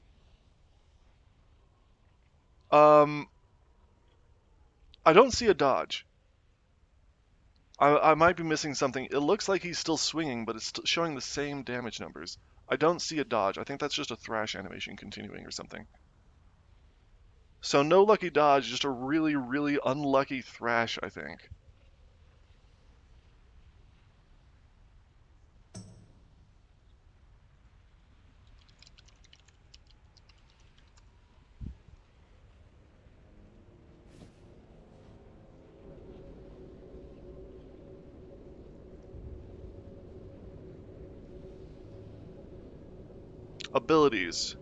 I don't see a dodge. I might be missing something. It looks like he's still swinging, but it's showing the same damage numbers. I don't see a dodge. I think that's just a thrash animation continuing or something. So no lucky dodge, just a really, really unlucky thrash, I think. Abilities: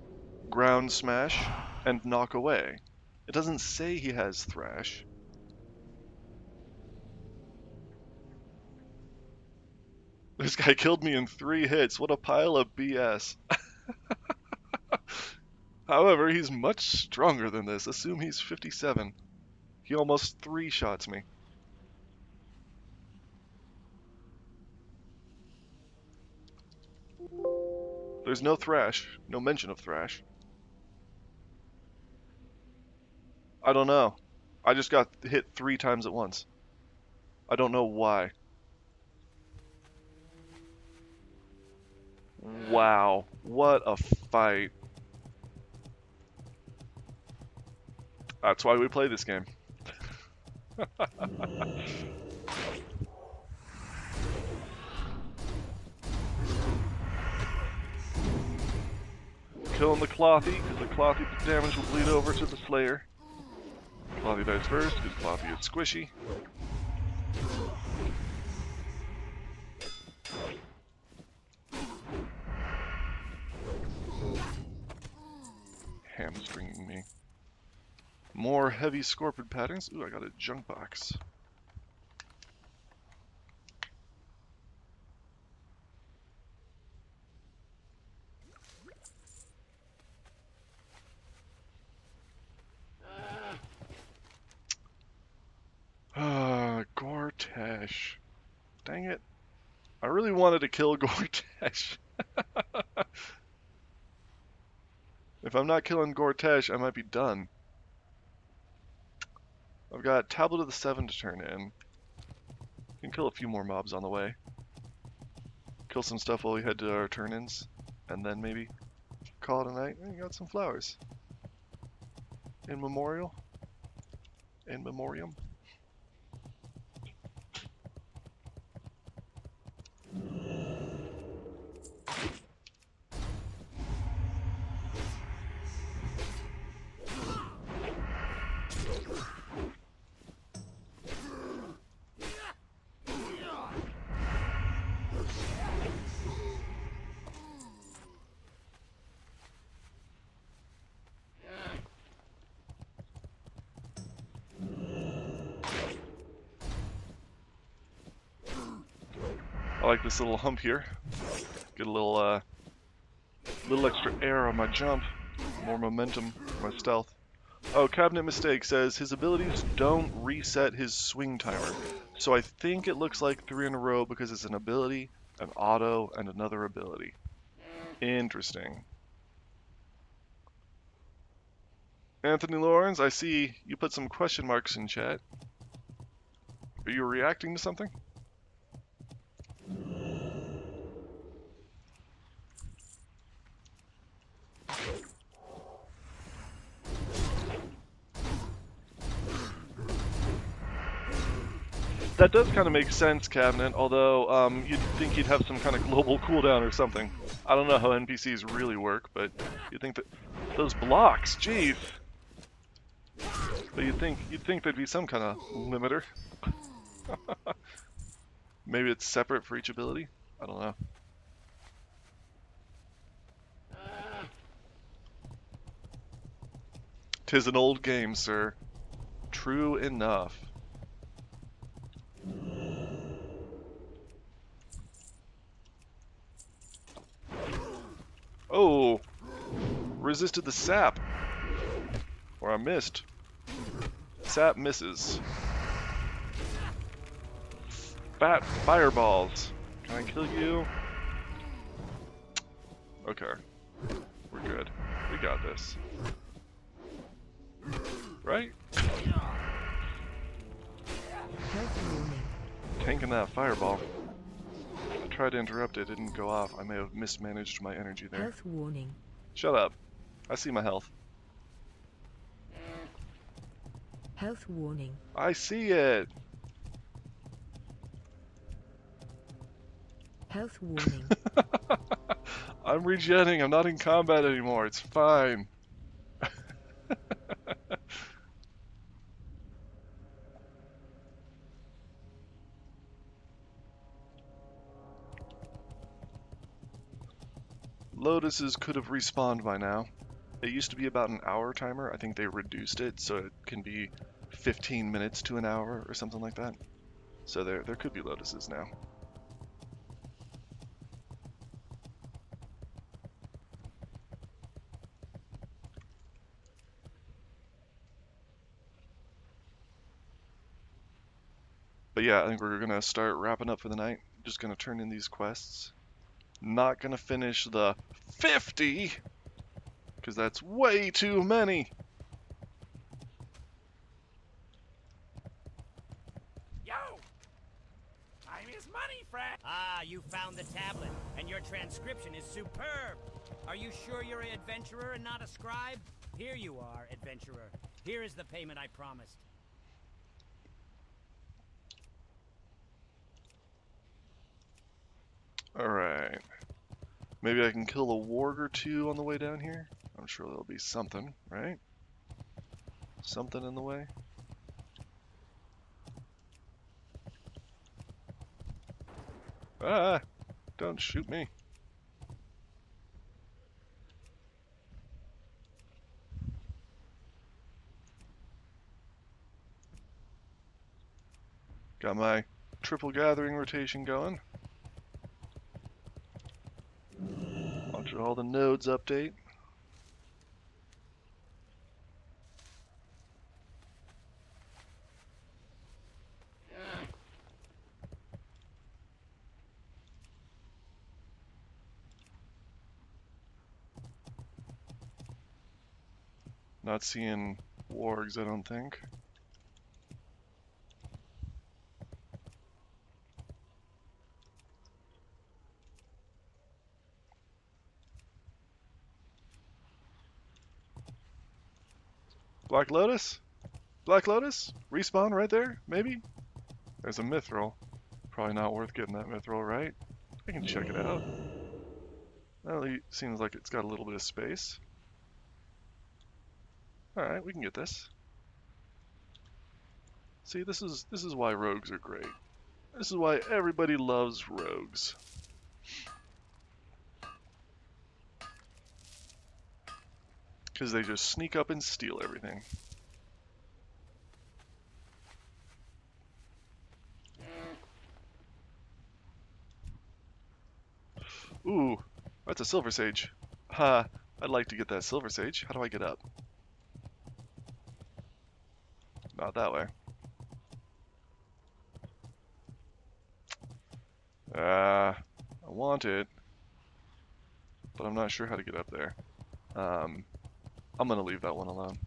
ground smash and knock away. It doesn't say he has thrash. This guy killed me in 3 hits. What a pile of BS. However, he's much stronger than this. Assume he's 57. He almost 3-shots me. There's no thrash. No mention of thrash. I don't know. I just got hit 3 times at once. I don't know why. Wow. What a fight. That's why we play this game. Killing the Clothy, because the Clothy damage will bleed over to the Slayer. Clothy dies first, because Clothy is squishy. Hamstringing me. More heavy scorpion patterns. Ooh, I got a junk box. Gortash. Dang it. I really wanted to kill Gortash. If I'm not killing Gortesh, I might be done. I've got Tablet of the Seven to turn in. Can kill a few more mobs on the way. Kill some stuff while we head to our turn-ins, and then maybe call it a night. You got some flowers. In memorial. In memoriam. I like this little hump here. Get a little extra air on my jump. More momentum for my stealth. Oh, Cabinet Mistake says his abilities don't reset his swing timer. So I think it looks like 3 in a row because it's an ability, an auto, and another ability. Interesting. Anthony Lawrence, I see you put some question marks in chat. Are you reacting to something? That does kind of make sense, Cabinet, although you'd think he'd have some kind of global cooldown or something. I don't know how NPCs really work, but you'd think that those blocks, jeez. But you'd think there'd be some kind of limiter. Maybe it's separate for each ability? I don't know. "'Tis an old game, sir." True enough. Oh! Resisted the sap. Or I missed. Sap misses. Fat fireballs. Can I kill you? Okay. We're good. We got this. Right? Tanking that fireball. I tried to interrupt it, didn't go off. I may have mismanaged my energy there. Health warning. Shut up. I see my health. Health warning. I see it! Health warning. I'm regenning. I'm not in combat anymore. It's fine. Lotuses could have respawned by now. It used to be about an hour timer. I think they reduced it so it can be 15 minutes to an hour or something like that. So there could be lotuses now. But yeah, I think we're gonna start wrapping up for the night. Just gonna turn in these quests. Not gonna finish the 50, because that's way too many. Yo! Time is money, friend! Ah, you found the tablet, and your transcription is superb. Are you sure you're an adventurer and not a scribe? Here you are, adventurer. Here is the payment I promised. Alright. Maybe I can kill a warg or two on the way down here? I'm sure there'll be something, right? Something in the way? Ah! Don't shoot me. Got my triple gathering rotation going. Watch all the nodes update. Not seeing wargs, I don't think. Black Lotus? Black Lotus? Respawn right there? Maybe? There's a mithril. Probably not worth getting that mithril, right? I can check it out. Well, it seems like it's got a little bit of space. Alright, we can get this. See, this is why rogues are great. This is why everybody loves rogues. Because they just sneak up and steal everything. Ooh, that's a silver sage. Ha, I'd like to get that silver sage. How do I get up? Not that way. I want it, but I'm not sure how to get up there. I'm gonna leave that one alone.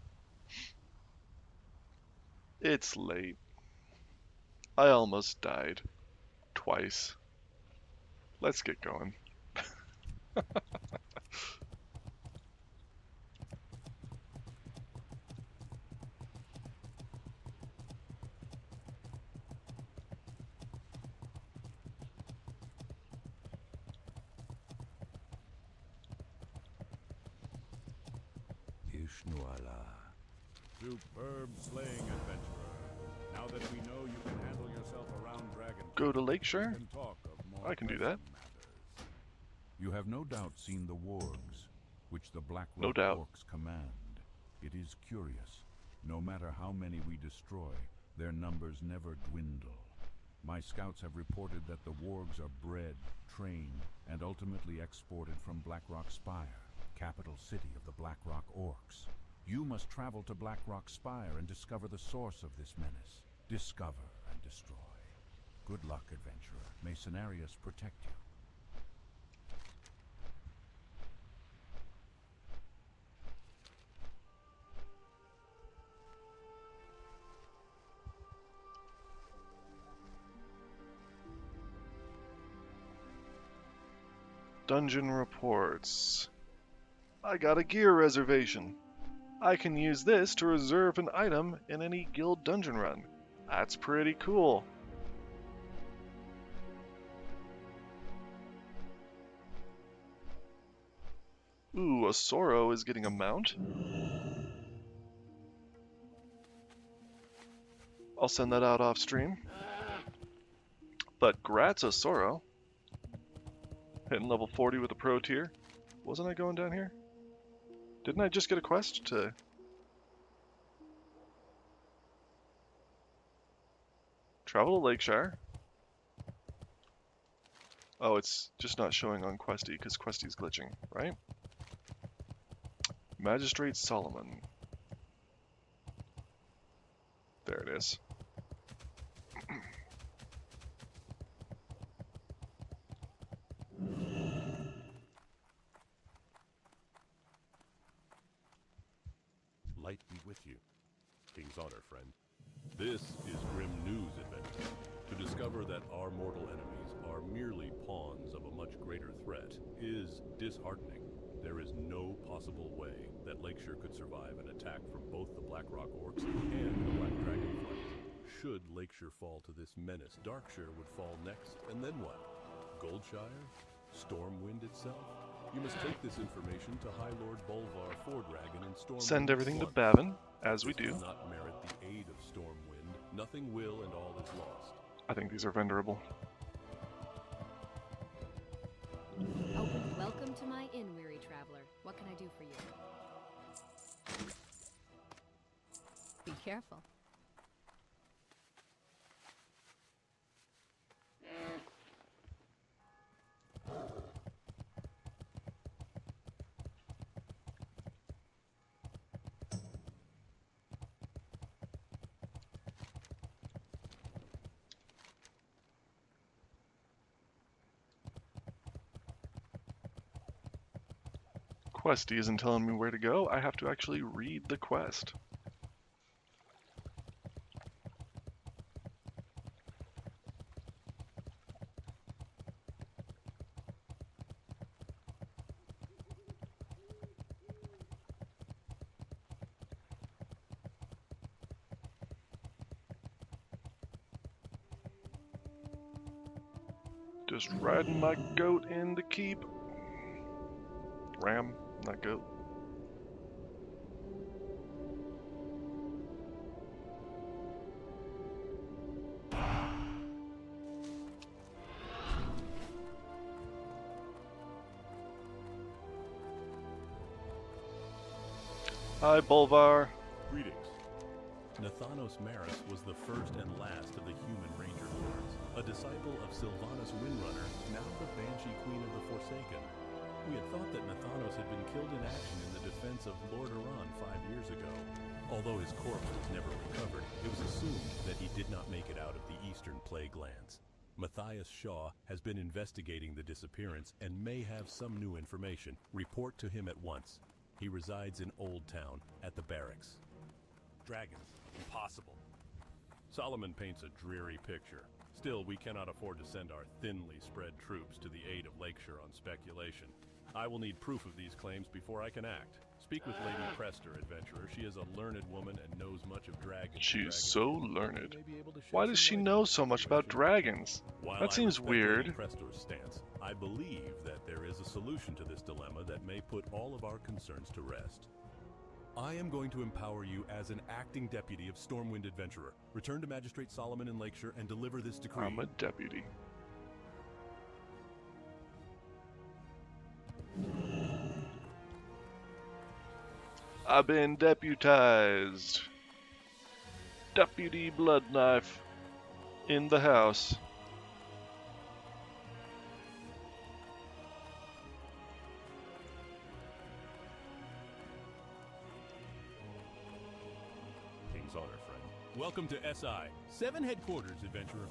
It's late. I almost died. Twice. Let's get going. Superb slaying, adventurer. Now that we know you can handle yourself around Dragon, Go to Lakeshore? we can talk of more I can do pressing that. matters. You have no doubt seen the wargs, which the Black No Rock doubt. Orcs command. It is curious. No matter how many we destroy, their numbers never dwindle. My scouts have reported that the wargs are bred, trained, and ultimately exported from Blackrock Spire, capital city of the Blackrock Orcs. You must travel to Blackrock Spire and discover the source of this menace. Discover and destroy. Good luck, adventurer. May Cenarius protect you. Dungeon reports. I got a gear reservation. I can use this to reserve an item in any guild dungeon run. That's pretty cool. Ooh, a Sorrow is getting a mount. I'll send that out off stream. But grats a Sorrow. Hitting level 40 with a pro tier. Wasn't I going down here? Didn't I just get a quest to... Travel to Lakeshire? Oh, it's just not showing on Questy because Questy's glitching, right? Magistrate Solomon. There it is. Light be with you. King's honor, friend. This is grim news, adventure. To discover that our mortal enemies are merely pawns of a much greater threat is disheartening. There is no possible way that Lakeshire could survive an attack from both the Blackrock Orcs and the Black Dragonflight. Should Lakeshire fall to this menace, Darkshire would fall next, and then what? Goldshire? Stormwind itself? You must take this information to High Lord Bolvar Fordragon in Stormwind. Send everything to once. Bavin, as we This do. does not merit the aid of Stormwind. Nothing will, and all is lost. I think these are vendorable. Welcome to my inn, weary traveler. What can I do for you? Be careful. questie isn't telling me where to go. I have to actually read the quest. Just riding my goat in the keep. Ram, not goat. Hi, Bolvar. Greetings. Nathanos Maris was the first and last of the human Ranger Lords, a disciple of Sylvanas Windrunner, now the Banshee Queen of the Forsaken. We had thought that Nathanos had been killed in action in the defense of Lord Iran 5 years ago. Although his corpse was never recovered, it was assumed that he did not make it out of the eastern plague lands. Matthias Shaw has been investigating the disappearance and may have some new information. Report to him at once. He resides in Old Town, at the barracks. Dragons. Impossible. Solomon paints a dreary picture. Still, we cannot afford to send our thinly spread troops to the aid of Lakeshire on speculation. I will need proof of these claims before I can act. Speak with Lady Prester, adventurer. She is a learned woman and knows much of dragons. She and is dragon so tales. learned. She may be able to shed Why some does she light know on the so much about situation. dragons? While That I seems respect weird. Lady Prester's stance, I believe that there is a solution to this dilemma that may put all of our concerns to rest. I am going to empower you as an acting deputy of Stormwind Adventurer. Return to Magistrate Solomon in Lakeshire and deliver this decree. I'm a deputy. I've been deputized. Deputy Bloodknife in the house. King's Honor, friend. Welcome to SI, 7 Headquarters, Adventurer.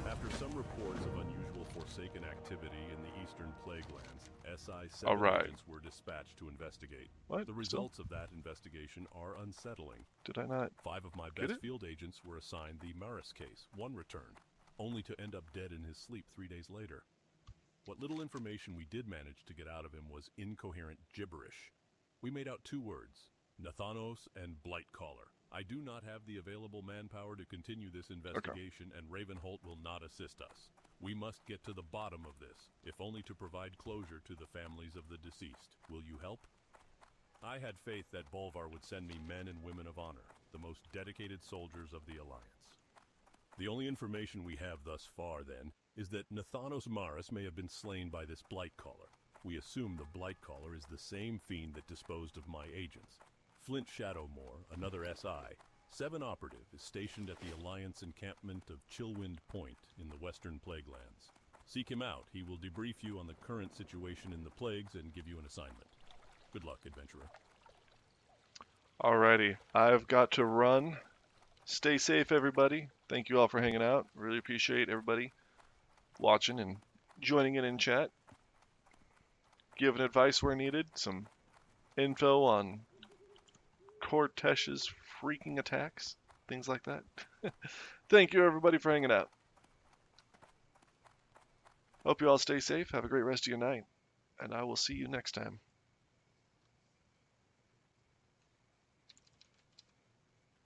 After some reports of unusual Forsaken activity in the Eastern Plague Lands, SI 7 Alright. agents were dispatched to investigate. What? The results of that investigation are unsettling. Did I not? 5 of my Get best it? field agents were assigned the Maris case. 1 returned, only to end up dead in his sleep 3 days later. What little information we did manage to get out of him was incoherent gibberish. We made out 2 words, Nathanos and Blightcaller. I do not have the available manpower to continue this investigation, and Ravenholt will not assist us. We must get to the bottom of this, if only to provide closure to the families of the deceased. Will you help? I had faith that Bolvar would send me men and women of honor, the most dedicated soldiers of the Alliance. The only information we have thus far, then, is that Nathanos Maris may have been slain by this Blightcaller. We assume the Blightcaller is the same fiend that disposed of my agents. Flint Shadowmoor, another SI, 7 operative, is stationed at the Alliance encampment of Chillwind Point in the Western Plaguelands. Seek him out. He will debrief you on the current situation in the plagues and give you an assignment. Good luck, adventurer. Alrighty, I've got to run. Stay safe, everybody. Thank you all for hanging out. Really appreciate everybody watching and joining in chat. Giving advice where needed. Some info on Cortesh's freaking attacks. Things like that. Thank you, everybody, for hanging out. Hope you all stay safe. Have a great rest of your night. And I will see you next time.